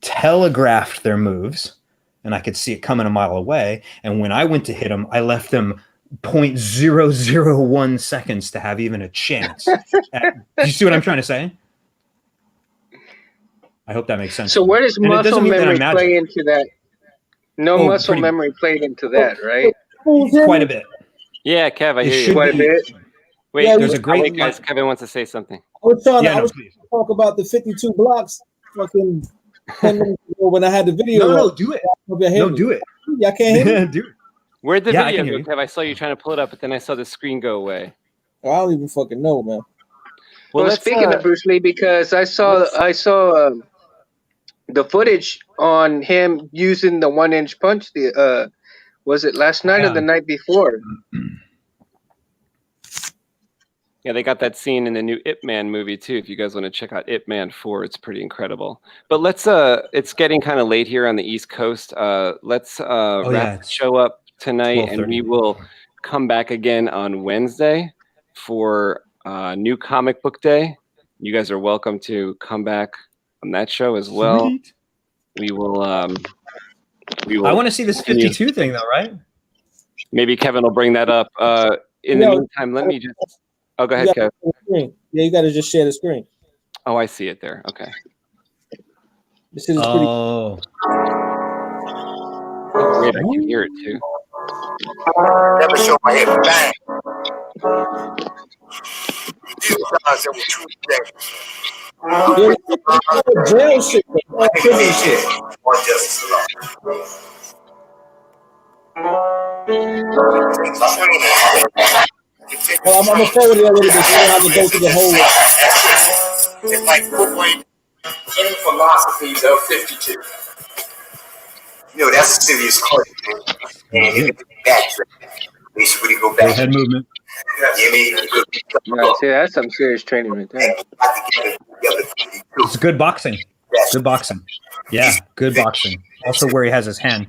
telegraphed their moves and I could see it coming a mile away. And when I went to hit them, I left them 0.001 seconds to have even a chance. Do you see what I'm trying to say? I hope that makes sense. So where does muscle memory play into that? Muscle memory played into that, right? Quite a bit. Yeah, Kev, I hear you. Quite a bit. Wait, there's a great guys. Kevin wants to say something. I was trying to talk about the 52 blocks fucking 10 minutes ago when I had the video. No, do it. No, do it. Yeah, I can't hear you. Do it. Where'd the video go, Kev? I saw you trying to pull it up, but then I saw the screen go away. I don't even fucking know, man. Well, speaking of Bruce Lee, because I saw the footage on him using the 1-inch punch. Was it last night or the night before? Yeah, they got that scene in the new Ip Man movie too. If you guys want to check out Ip Man 4, it's pretty incredible. But let's it's getting kind of late here on the East Coast. Let's wrap the show up tonight, and we will come back again on Wednesday for new comic book day. You guys are welcome to come back on that show as well. Sweet. We will. I want to see this 52 thing though, right? Maybe Kevin will bring that up. In the meantime, let me just. Oh, go ahead, Kev. Yeah, you got to just share the screen. Oh, I see it there. Okay. This is pretty. Wait, I can hear it too. Never show my head bang. These guys that were true today. Jail shit. Prison shit. Or justice alone. Well, I'm gonna forward it a little bit so you don't have to go through the whole way. It's like football in philosophies of 52. That's a serious question. And it can be backtrack. They should really go back. Head movement. See, that's some serious training right there. It's good boxing. Good boxing. Yeah, good boxing. Also where he has his hand.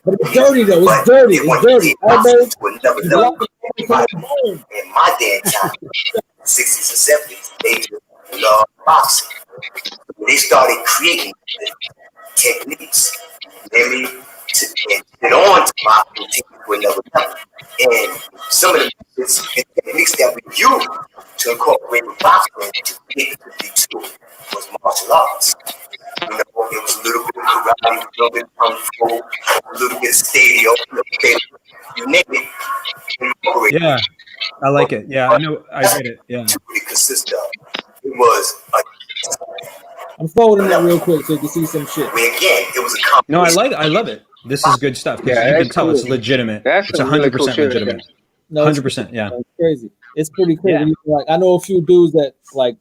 But it's dirty though. It's dirty. It's dirty. In my day and time, 60s and 70s, they just loved boxing. They started creating techniques. To get on to boxing to another level. And some of the techniques that we use to incorporate with boxing to get to B2 was martial arts. It was a little bit of karate, a little bit of kung fu, a little bit of stadium, you name it. Yeah, I like it. Yeah, I know. I get it. Yeah. It consisted of. It was I'm forwarding that real quick so you can see some shit. Again, it was a no, I love it. This is good stuff because you can tell it's legitimate. It's 100% legitimate. No, 100%. Yeah. It's crazy. It's pretty crazy. Yeah. Like I know a few dudes that like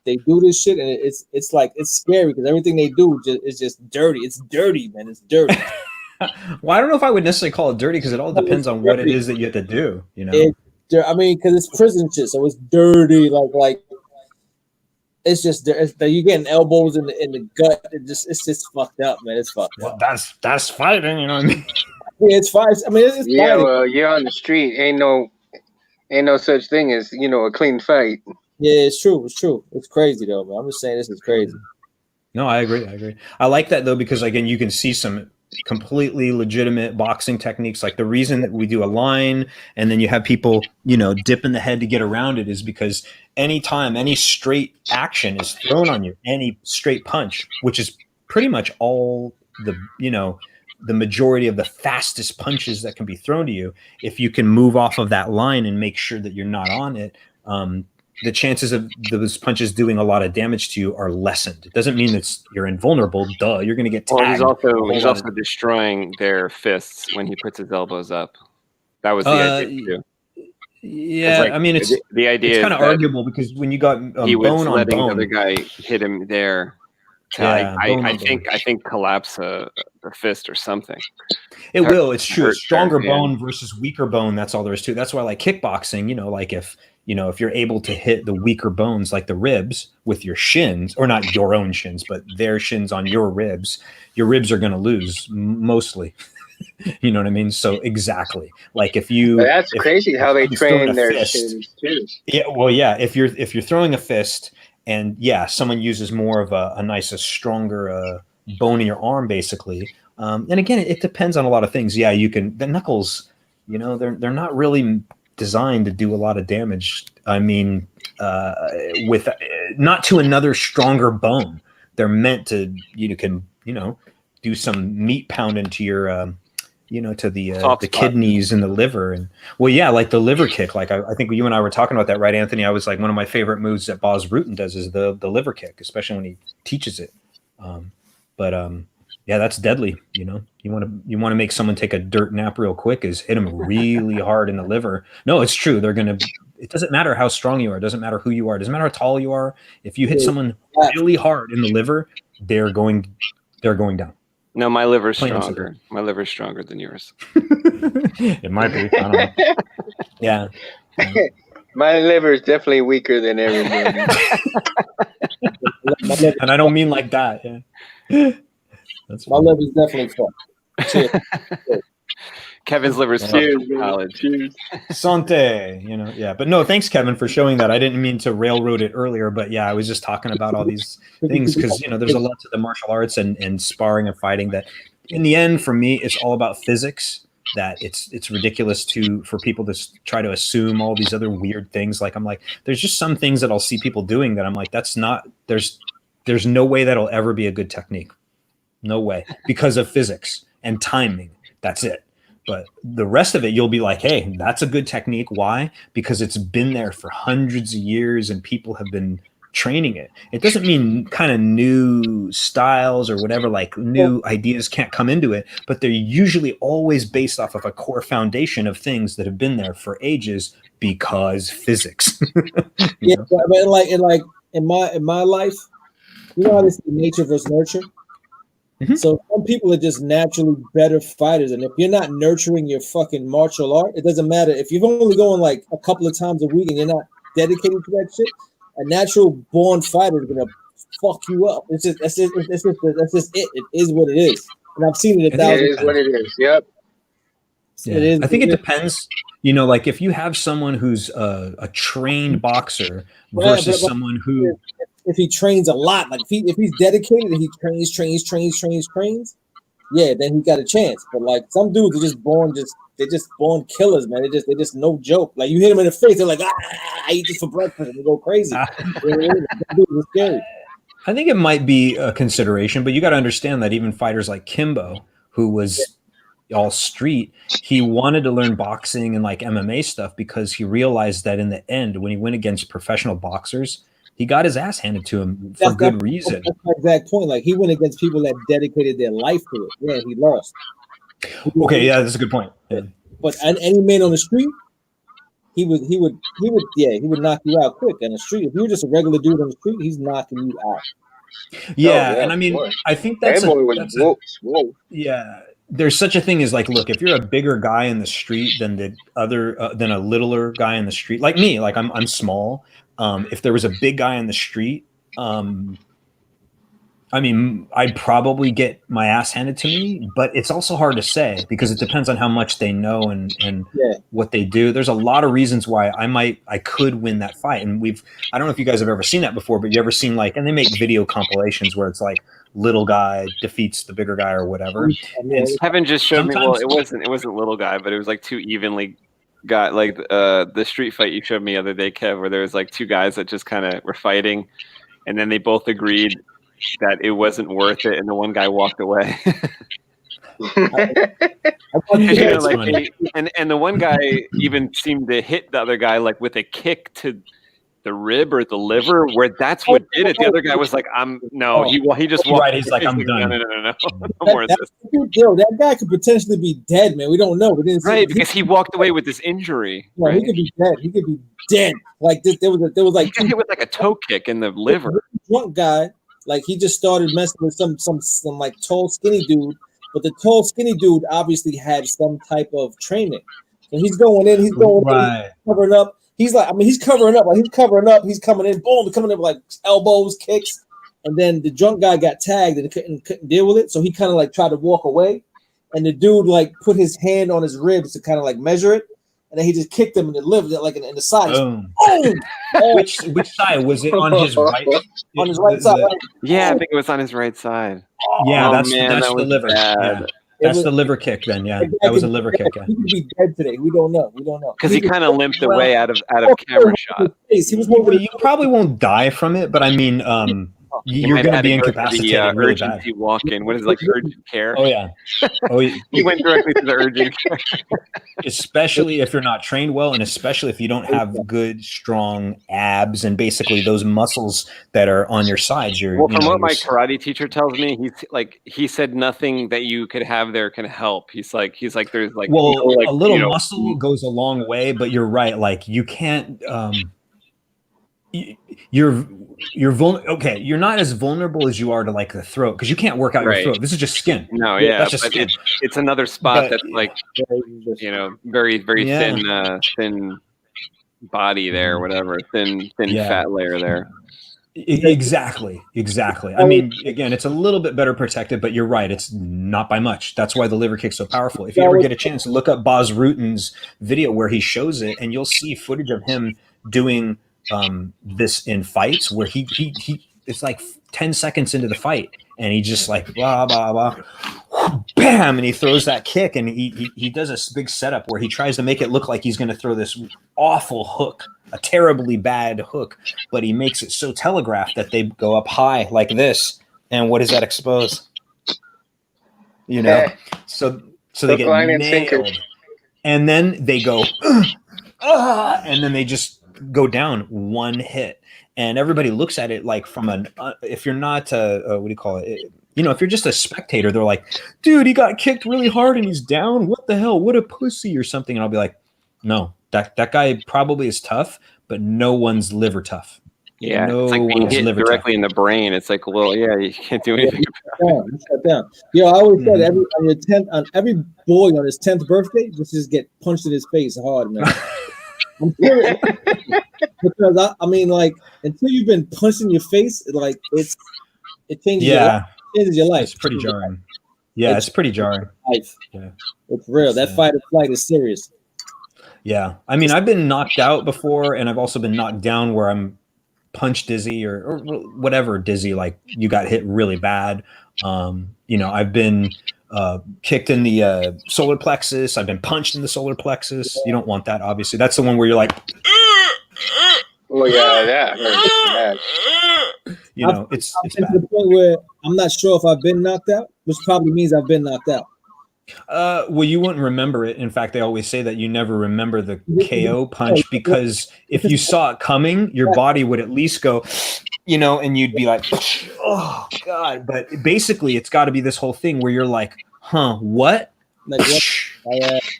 they do this shit and it's like it's scary because everything they do is just dirty. It's dirty, man. It's dirty. Well, I don't know if I would necessarily call it dirty because it all depends on what it is that you have to do. I mean, because it's prison shit, so it's dirty. Like it's just you getting elbows in the gut. It's just fucked up, man. It's fucked up. That's fighting, you know what I mean? Yeah, it's fight. I mean, it's fighting. Well, you're on the street. Ain't no such thing as a clean fight. Yeah, it's true. It's true. It's crazy though, man. I'm just saying this is crazy. No, I agree. I like that though, because again, you can see some completely legitimate boxing techniques. Like the reason that we do a line and then you have people, dip in the head to get around it is because anytime any straight action is thrown on you, any straight punch, which is pretty much all the majority of the fastest punches that can be thrown to you, if you can move off of that line and make sure that you're not on it, the chances of those punches doing a lot of damage to you are lessened. It doesn't mean you're invulnerable. Duh, you're going to get tagged. Well, he's also destroying their fists when he puts his elbows up. That was the idea too. Yeah, like, I mean, it's the idea. It's kind of arguable because when you got he was bone on letting bone, the other guy hit him there. I think collapse the fist or something. It will. It's true. Stronger bone versus weaker bone. That's all there is to it. That's why, like kickboxing, like if you're able to hit the weaker bones, like the ribs, with your shins, or not your own shins, but their shins on your ribs are going to lose mostly. You know what I mean? So exactly. Like if crazy how they train their shins too. Yeah. Well, yeah. If you're throwing a fist. And someone uses more of a nicer, stronger bone in your arm, basically. And again, it depends on a lot of things. Yeah, you can. The knuckles, they're not really designed to do a lot of damage. I mean, with not to another stronger bone. They're meant to do some meat pounding to your to the kidneys and the liver. And like the liver kick. Like I think you and I were talking about that, right, Anthony? I was like, one of my favorite moves that Boz Rutan does is the liver kick, especially when he teaches it. That's deadly. You want to make someone take a dirt nap real quick is hit them really hard in the liver. No, it's true. It doesn't matter how strong you are. It doesn't matter who you are. It doesn't matter how tall you are. If you hit someone really hard in the liver, they're going down. No, my liver's stronger. My liver's stronger than yours. It might be. I don't know. Yeah. My liver is definitely weaker than everybody. And I don't mean like that. Yeah. My liver's definitely fucked. Kevin's liver's fucked in college. Sante, yeah. But no, thanks, Kevin, for showing that. I didn't mean to railroad it earlier, but I was just talking about all these things because there's a lot to the martial arts and sparring and fighting that in the end, for me, it's all about physics. That it's ridiculous for people to try to assume all these other weird things. Like I'm like, there's just some things that I'll see people doing that I'm like, that's not, there's no way that'll ever be a good technique. No way, because of physics and timing. That's it. But the rest of it, you'll be like, hey, that's a good technique. Why? Because it's been there for hundreds of years and people have been training it. It doesn't mean kind of new styles or whatever, like new ideas can't come into it, but they're usually always based off of a core foundation of things that have been there for ages because physics. Yeah, but like in my life, how this is nature versus nurture. Mm-hmm. So some people are just naturally better fighters, and if you're not nurturing your fucking martial art, it doesn't matter if you're only going like a couple of times a week and you're not dedicated to that shit. A natural born fighter is gonna fuck you up. It's just it. It is what it is, and I've seen it 1,000 times. It is what it is. Yep. Yeah. It is. I think it depends. Like if you have someone who's a trained boxer versus someone who. If he trains a lot, like if he's dedicated and he trains, yeah, then he got a chance. But like some dudes are just born killers, man. They just no joke. Like you hit them in the face, they're like, I eat this for breakfast, and they go crazy. It's scary. I think it might be a consideration, but you got to understand that even fighters like Kimbo, who was all street, he wanted to learn boxing and like MMA stuff because he realized that in the end, when he went against professional boxers, he got his ass handed to him for good reason. That's my exact point. Like he went against people that dedicated their life to it. Yeah, he lost. Okay, yeah, that's a good point. Yeah. But any man on the street, he would knock you out quick on the street. If you're just a regular dude on the street, he's knocking you out. Yeah, and I mean, I think that's yeah. There's such a thing as like, look, if you're a bigger guy in the street than than a littler guy in the street, like me, like I'm small. If there was a big guy in the street I mean, I'd probably get my ass handed to me, but it's also hard to say because it depends on how much they know and what they do. There's a lot of reasons why I could win that fight. And I don't know if you guys have ever seen that before, but you ever seen and they make video compilations where it's like little guy defeats the bigger guy or whatever. And Kevin just showed me, well, it wasn't little guy, but it was like two evenly got like the street fight you showed me the other day, Kev, where there was like two guys that just kind of were fighting and then they both agreed that it wasn't worth it, and the one guy walked away. And the one guy even seemed to hit the other guy like with a kick to the rib or the liver, where that's what did it. The other guy was like, he just walked. Right, he's like, I'm done. No more of this. Yo, that guy could potentially be dead, man. We don't know. We didn't see because he walked away with this injury. Yeah, right? He could be dead. He could be dead. Like this, there was like he got hit with like a toe kick in the liver. Drunk guy. Like he just started messing with some like tall skinny dude, but the tall skinny dude obviously had some type of training. So he's going in, right. Covering up. He's covering up, he's coming in, boom, coming in with like elbows, kicks, and then the drunk guy got tagged and couldn't deal with it. So he kind of like tried to walk away, and the dude like put his hand on his ribs to kind of like measure it. And then he just kicked him in the liver, like in the side. Boom. Which side was it? On his right? On his right side. Yeah, I think it was on his right side. Yeah, that's the liver. Yeah. That's the liver kick. Then, yeah, that was a liver kick. Yeah. He could be dead today. We don't know. Because he kind of limped away out of camera shot. You probably won't die from it, but I mean, you're going to be incapacitated. Really urgency walk-in. What is it, like urgent care? Oh yeah. He went directly to the urgent care. Especially if you're not trained well, and especially if you don't have good, strong abs and basically those muscles that are on your sides. What my karate teacher tells me, he said nothing that you could have there can help. He's like there's like a little muscle goes a long way, but you're right. Like you can't. You're vulnerable. Okay, you're not as vulnerable as you are to like the throat because you can't work out your throat. This is just skin. No, yeah, that's just skin. It's another spot that's like very very thin body there, whatever, thin fat layer there. Exactly. I mean, again, it's a little bit better protected, but you're right. It's not by much. That's why the liver kick's so powerful. If you ever get a chance, look up Bas Rutten's video where he shows it, and you'll see footage of him doing this in fights where he it's like 10 seconds into the fight and he just like blah blah blah bam, and he throws that kick, and he does a big setup where he tries to make it look like he's going to throw this awful hook, a terribly bad hook, but he makes it so telegraphed that they go up high like this, and what does that expose? So they get nailed, and then they go and then they just go down one hit, and everybody looks at it like from an if you're not what do you call it, if you're just a spectator, they're like, dude, he got kicked really hard and he's down, what the hell, what a pussy or something. And I'll be like, no, that guy probably is tough, but no one's liver tough. Yeah, it's like being hit directly in the brain. It's like, well, yeah, you can't do anything about it. Shut down. I always said every boy on his 10th birthday just get punched in his face hard, man. I'm serious. Because I mean, like, until you've been punched in your face, it changes your life. It's pretty jarring. Yeah, it's pretty jarring. Life. Yeah, it's real. That fight or flight is serious. Yeah, I mean, I've been knocked out before, and I've also been knocked down where I'm punch dizzy or whatever dizzy, like you got hit really bad. I've been kicked in the solar plexus. I've been punched in the solar plexus. You don't want that, obviously. That's the one where you're like, oh yeah, that. It's been to the point where I'm not sure if I've been knocked out, which probably means I've been knocked out. Well, you wouldn't remember it. In fact, they always say that you never remember the KO punch because if you saw it coming, your body would at least go, and you'd be like, oh God. But basically it's got to be this whole thing where you're like, what?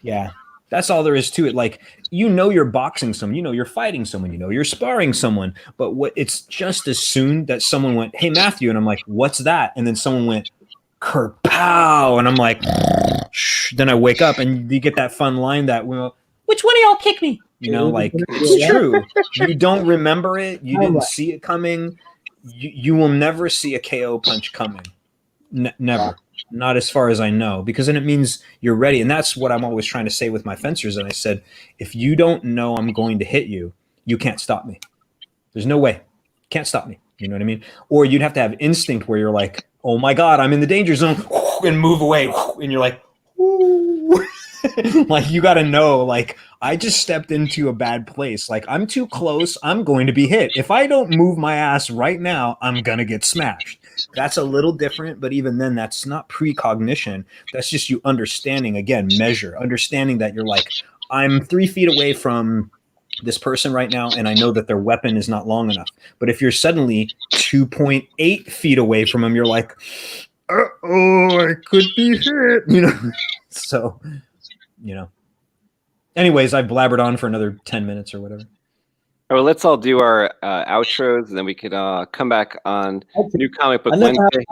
Yeah. That's all there is to it. Like, you're boxing someone, you're fighting someone, you're sparring someone, but it's just as soon that someone went, hey, Matthew. And I'm like, what's that? And then someone went, kerpow. And I'm like, then I wake up and you get that fun line that, well, which one of y'all kicked me? Like, it's true. You don't remember it. You didn't see it coming. you will never see a KO punch coming. Never. Not as far as I know, because then it means you're ready. And that's what I'm always trying to say with my fencers. And I said, if you don't know I'm going to hit you, you can't stop me. There's no way. Can't stop me. You know what I mean? Or you'd have to have instinct where you're like, oh my God, I'm in the danger zone, and move away. And you're like, ooh. Like, you got to know, like, I just stepped into a bad place. Like, I'm too close. I'm going to be hit. If I don't move my ass right now, I'm going to get smashed. That's a little different, but even then, that's not precognition. That's just you understanding, again, measure, understanding that you're like, I'm 3 feet away from this person right now, and I know that their weapon is not long enough. But if you're suddenly 2.8 feet away from them, you're like, uh-oh, I could be hit, you know? So, you know. Anyways, I've blabbered on for another 10 minutes or whatever. Well, let's all do our outros, and then we could come back on New Comic Book Wednesday.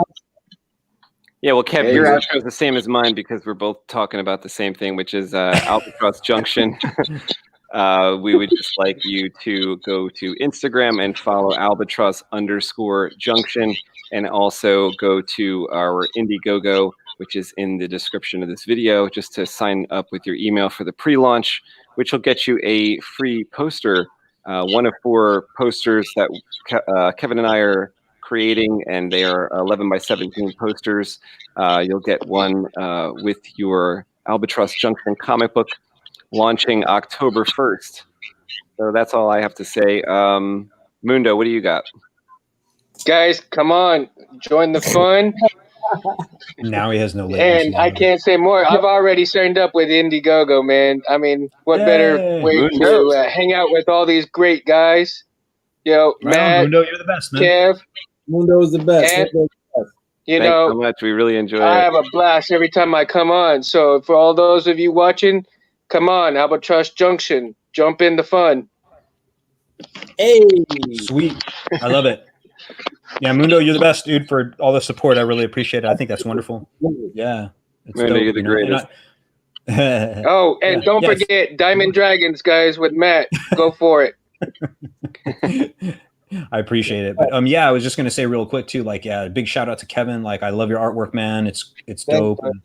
Yeah, well, Kev, your outro is the same as mine because we're both talking about the same thing, which is Albatross Junction. We would just like you to go to Instagram and follow Albatross_Junction, and also go to our Indiegogo, which is in the description of this video, just to sign up with your email for the pre-launch, which will get you a free poster. One of 4 posters that Kevin and I are creating, and they are 11 by 17 posters. You'll get one with your Albatross Junction comic book, launching October 1st. So that's all I have to say. Mundo, what do you got? Guys, come on, join the fun. Now he has no latency. And I can't say more. I've already signed up with Indiegogo, man. I mean, what better way to hang out with all these great guys? Yo, right Matt, on, Mundo, you're the best, man. Kev. Mundo's the best. And, you Thanks know, so much. We really enjoy I it. have a blast every time I come on. So for all those of you watching, come on, Albatross Junction. Jump in the fun. Hey. Sweet. I love it. Yeah, Mundo, you're the best, dude, for all the support. I really appreciate it. I think that's wonderful. Yeah. It's Mundo, dope, you're the greatest. Oh, and don't forget Diamond Dragons, guys, with Matt. Go for it. I appreciate it. But yeah, I was just gonna say real quick too, like, yeah, big shout out to Kevin. Like, I love your artwork, man. It's dope. And,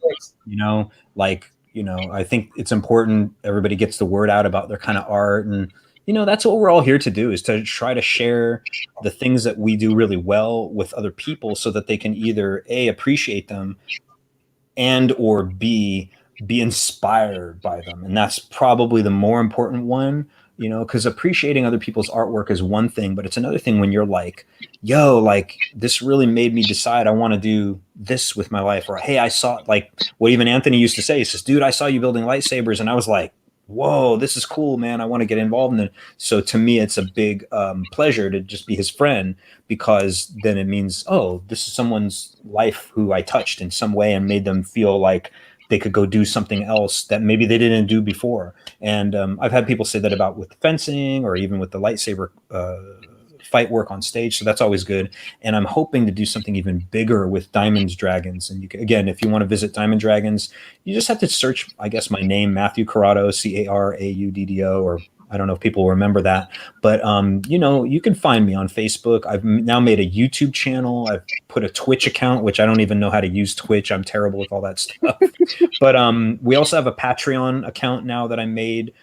you know, like, you know, I think it's important everybody gets the word out about their kind of art, and you know, that's what we're all here to do, is to try to share the things that we do really well with other people, so that they can either A, appreciate them, and or B, be inspired by them. And that's probably the more important one, you know, because appreciating other people's artwork is one thing, but it's another thing when you're like, yo, like, this really made me decide I want to do this with my life. Or, hey, I saw, like what even Anthony used to say, he says, dude, I saw you building lightsabers, and I was like, whoa, this is cool, man. I want to get involved in it. So to me, it's a big pleasure to just be his friend, because then it means, oh, this is someone's life who I touched in some way and made them feel like they could go do something else that maybe they didn't do before. And I've had people say that about with fencing, or even with the lightsaber fight work on stage. So that's always good. And I'm hoping to do something even bigger with Diamond Dragons. And you can, again, if you want to visit Diamond Dragons, you just have to search, I guess, my name, Matthew Corrado, Carauddo, or I don't know if people remember that, but you know, you can find me on Facebook. I've now made a YouTube channel. I've put a Twitch account, which I don't even know how to use Twitch. I'm terrible with all that stuff. But we also have a Patreon account now that I made.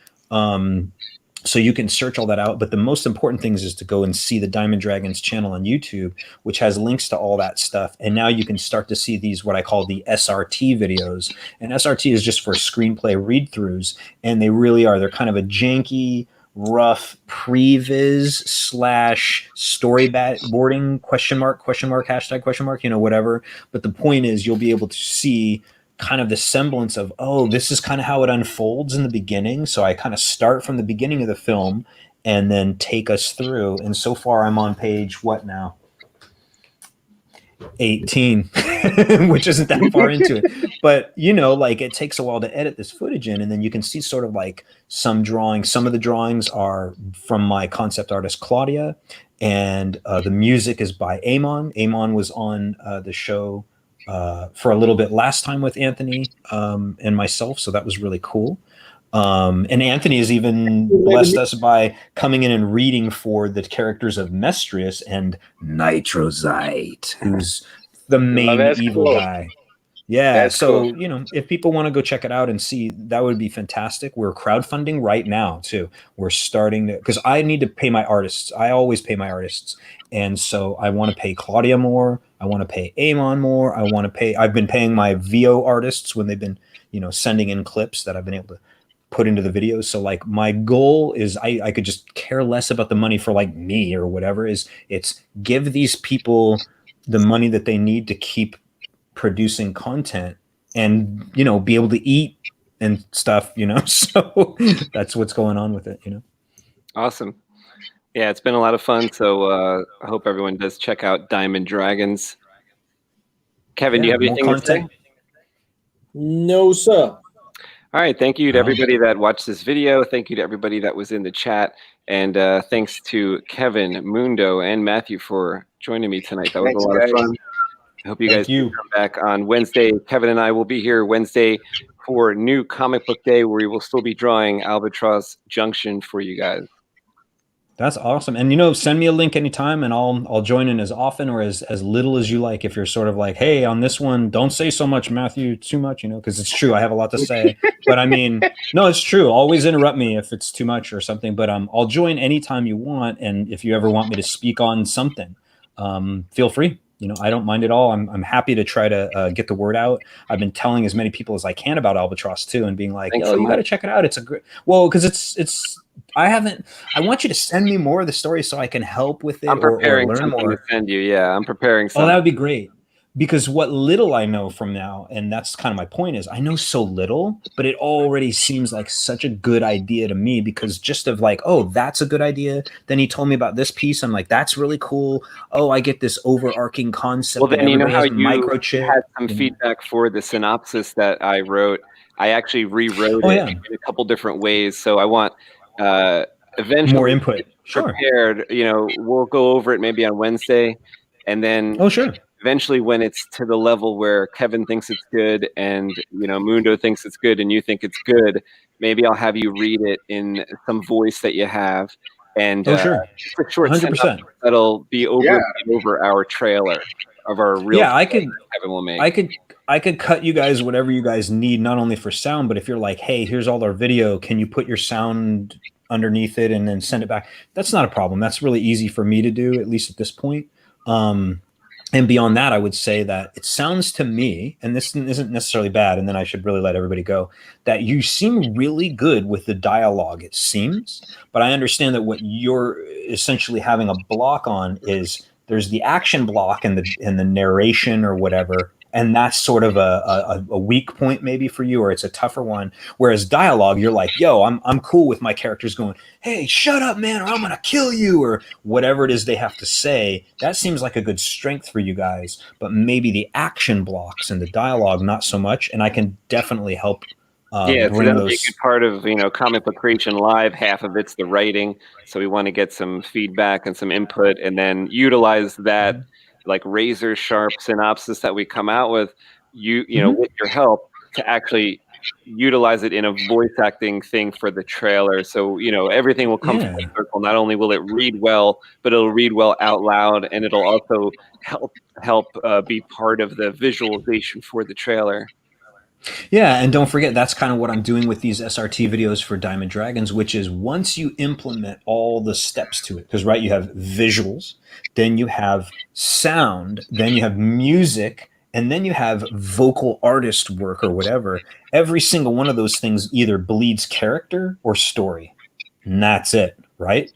So you can search all that out. But the most important thing is to go and see the Diamond Dragons channel on YouTube, which has links to all that stuff. And now you can start to see these, what I call the SRT videos. And SRT is just for screenplay read-throughs. And they really are. They're kind of a janky, rough previs / storyboarding !, you know, whatever. But the point is, you'll be able to see kind of the semblance of, oh, this is kind of how it unfolds in the beginning. So I kind of start from the beginning of the film and then take us through. And so far I'm on page, what now? 18, which isn't that far into it. But, you know, like, it takes a while to edit this footage in, and then you can see sort of like some drawings. Some of the drawings are from my concept artist, Claudia, and the music is by Amon. Amon was on the show for a little bit last time with Anthony and myself, so that was really cool. And Anthony has even blessed us by coming in and reading for the characters of Mestrius and Nitrozite, who's the main evil guy. Yeah, That's so cool. if people want to go check it out and see, that would be fantastic. We're crowdfunding right now too. We're starting to, because I need to pay my artists. I always pay my artists, and so I want to pay Claudia more. I want to pay Amon more. I want to pay. I've been paying my VO artists when they've been, sending in clips that I've been able to put into the videos. So like my goal is, I could just care less about the money for like me or whatever. It's give these people the money that they need to keep producing content and be able to eat and stuff, so that's what's going on with it. Awesome. Yeah, it's been a lot of fun. So I hope everyone does check out Diamond Dragons. Kevin, do you have anything to say? No, sir. All right, thank you to everybody that watched this video. Thank you to everybody that was in the chat, and thanks to Kevin, Mundo, and Matthew for joining me tonight. That was a lot of fun. I hope you guys can come back on Wednesday. Kevin and I will be here Wednesday for New Comic Book Day, where we will still be drawing Albatross Junction for you guys. That's awesome. And send me a link anytime, and I'll join in as often or as little as you like. If you're sort of like, hey, on this one, don't say so much, Matthew, too much, because it's true. I have a lot to say. But I mean, no, it's true. Always interrupt me if it's too much or something. But I'll join anytime you want. And if you ever want me to speak on something, feel free. I don't mind at all. I'm happy to try to get the word out. I've been telling as many people as I can about Albatross too, and being like, "Oh, you got to check it out. It's a great." Well, because it's. I want you to send me more of the story so I can help with it. I'm preparing or learn something more. to send you. Yeah, I'm preparing something. Oh, that would be great. Because what little I know from now, and that's kind of my point, is I know so little, but it already seems like such a good idea to me, because just of like, oh, that's a good idea. Then he told me about this piece. I'm like, that's really cool. Oh, I get this overarching concept. Well, then how you microchip, had some feedback for the synopsis that I wrote. I actually rewrote it in a couple different ways. So I want eventually more input. Prepared. We'll go over it maybe on Wednesday, and then eventually, when it's to the level where Kevin thinks it's good and Mundo thinks it's good and you think it's good, maybe I'll have you read it in some voice that you have, and just a short 100%. That'll be over our trailer of our real. Yeah, Kevin will make. I could cut you guys whatever you guys need, not only for sound, but if you're like, hey, here's all our video, can you put your sound underneath it and then send it back? That's not a problem. That's really easy for me to do, at least at this point. And beyond that, I would say that it sounds to me, and this isn't necessarily bad, and then I should really let everybody go, that you seem really good with the dialogue, it seems. But I understand that what you're essentially having a block on is there's the action block and the narration or whatever, and that's sort of a weak point maybe for you, or it's a tougher one. Whereas dialogue, you're like, yo, I'm cool with my characters going, hey, shut up, man, or I'm gonna kill you, or whatever it is they have to say. That seems like a good strength for you guys. But maybe the action blocks and the dialogue, not so much. And I can definitely help. Yeah, so that'll be a good part of Comic Book Creation Live. Half of it's the writing, so we want to get some feedback and some input, and then utilize that like razor sharp synopsis that we come out with. With your help to actually utilize it in a voice acting thing for the trailer. So everything will come full circle. Not only will it read well, but it'll read well out loud, and it'll also help be part of the visualization for the trailer. Yeah, and don't forget, that's kind of what I'm doing with these SRT videos for Diamond Dragons, which is once you implement all the steps to it, because you have visuals, then you have sound, then you have music, and then you have vocal artist work or whatever. Every single one of those things either bleeds character or story, and that's it, right?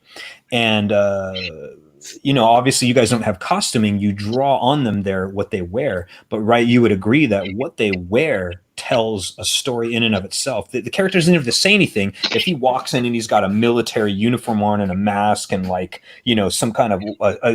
And obviously you guys don't have costuming. You draw on them what they wear, but you would agree that what they wear tells a story in and of itself. The character doesn't have to say anything. If he walks in and he's got a military uniform on and a mask and some kind of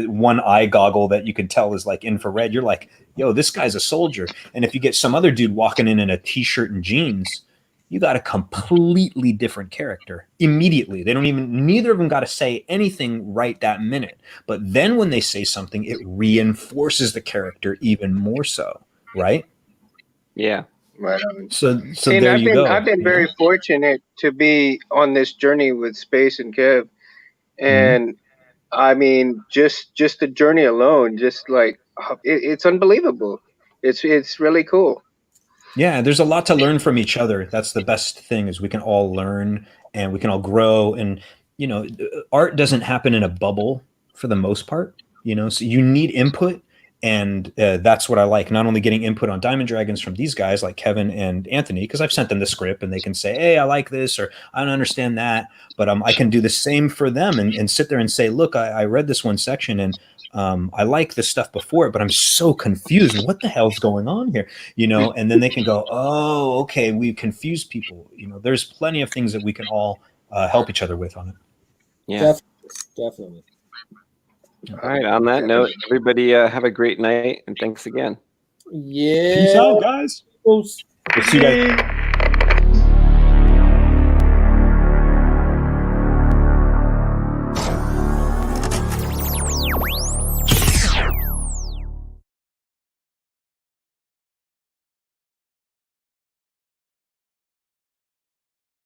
one eye goggle that you can tell is like infrared, you're like, yo, this guy's a soldier. And if you get some other dude walking in a t-shirt and jeans, you got a completely different character immediately. Neither of them got to say anything right that minute. But then when they say something, it reinforces the character even more so, right? Yeah. Right on. So See, there you go. I've been very fortunate to be on this journey with Space and Kev, and I mean, just the journey alone, just like it's unbelievable. It's really cool. Yeah, there's a lot to learn from each other. That's the best thing, is we can all learn and we can all grow. And, you know, art doesn't happen in a bubble for the most part, you know, so you need input. And that's what I like, not only getting input on Diamond Dragons from these guys like Kevin and Anthony, because I've sent them the script and they can say, hey, I like this, or I don't understand that. But I can do the same for them and sit there and say, look, I read this one section and I like this stuff before, but I'm so confused. What the hell's going on here? You know, and then they can go, oh, okay, we confuse people. You know, there's plenty of things that we can all help each other with on it. Yeah. Definitely. All right. On that note, everybody have a great night and thanks again. Yeah. Peace out, guys. We'll see you guys.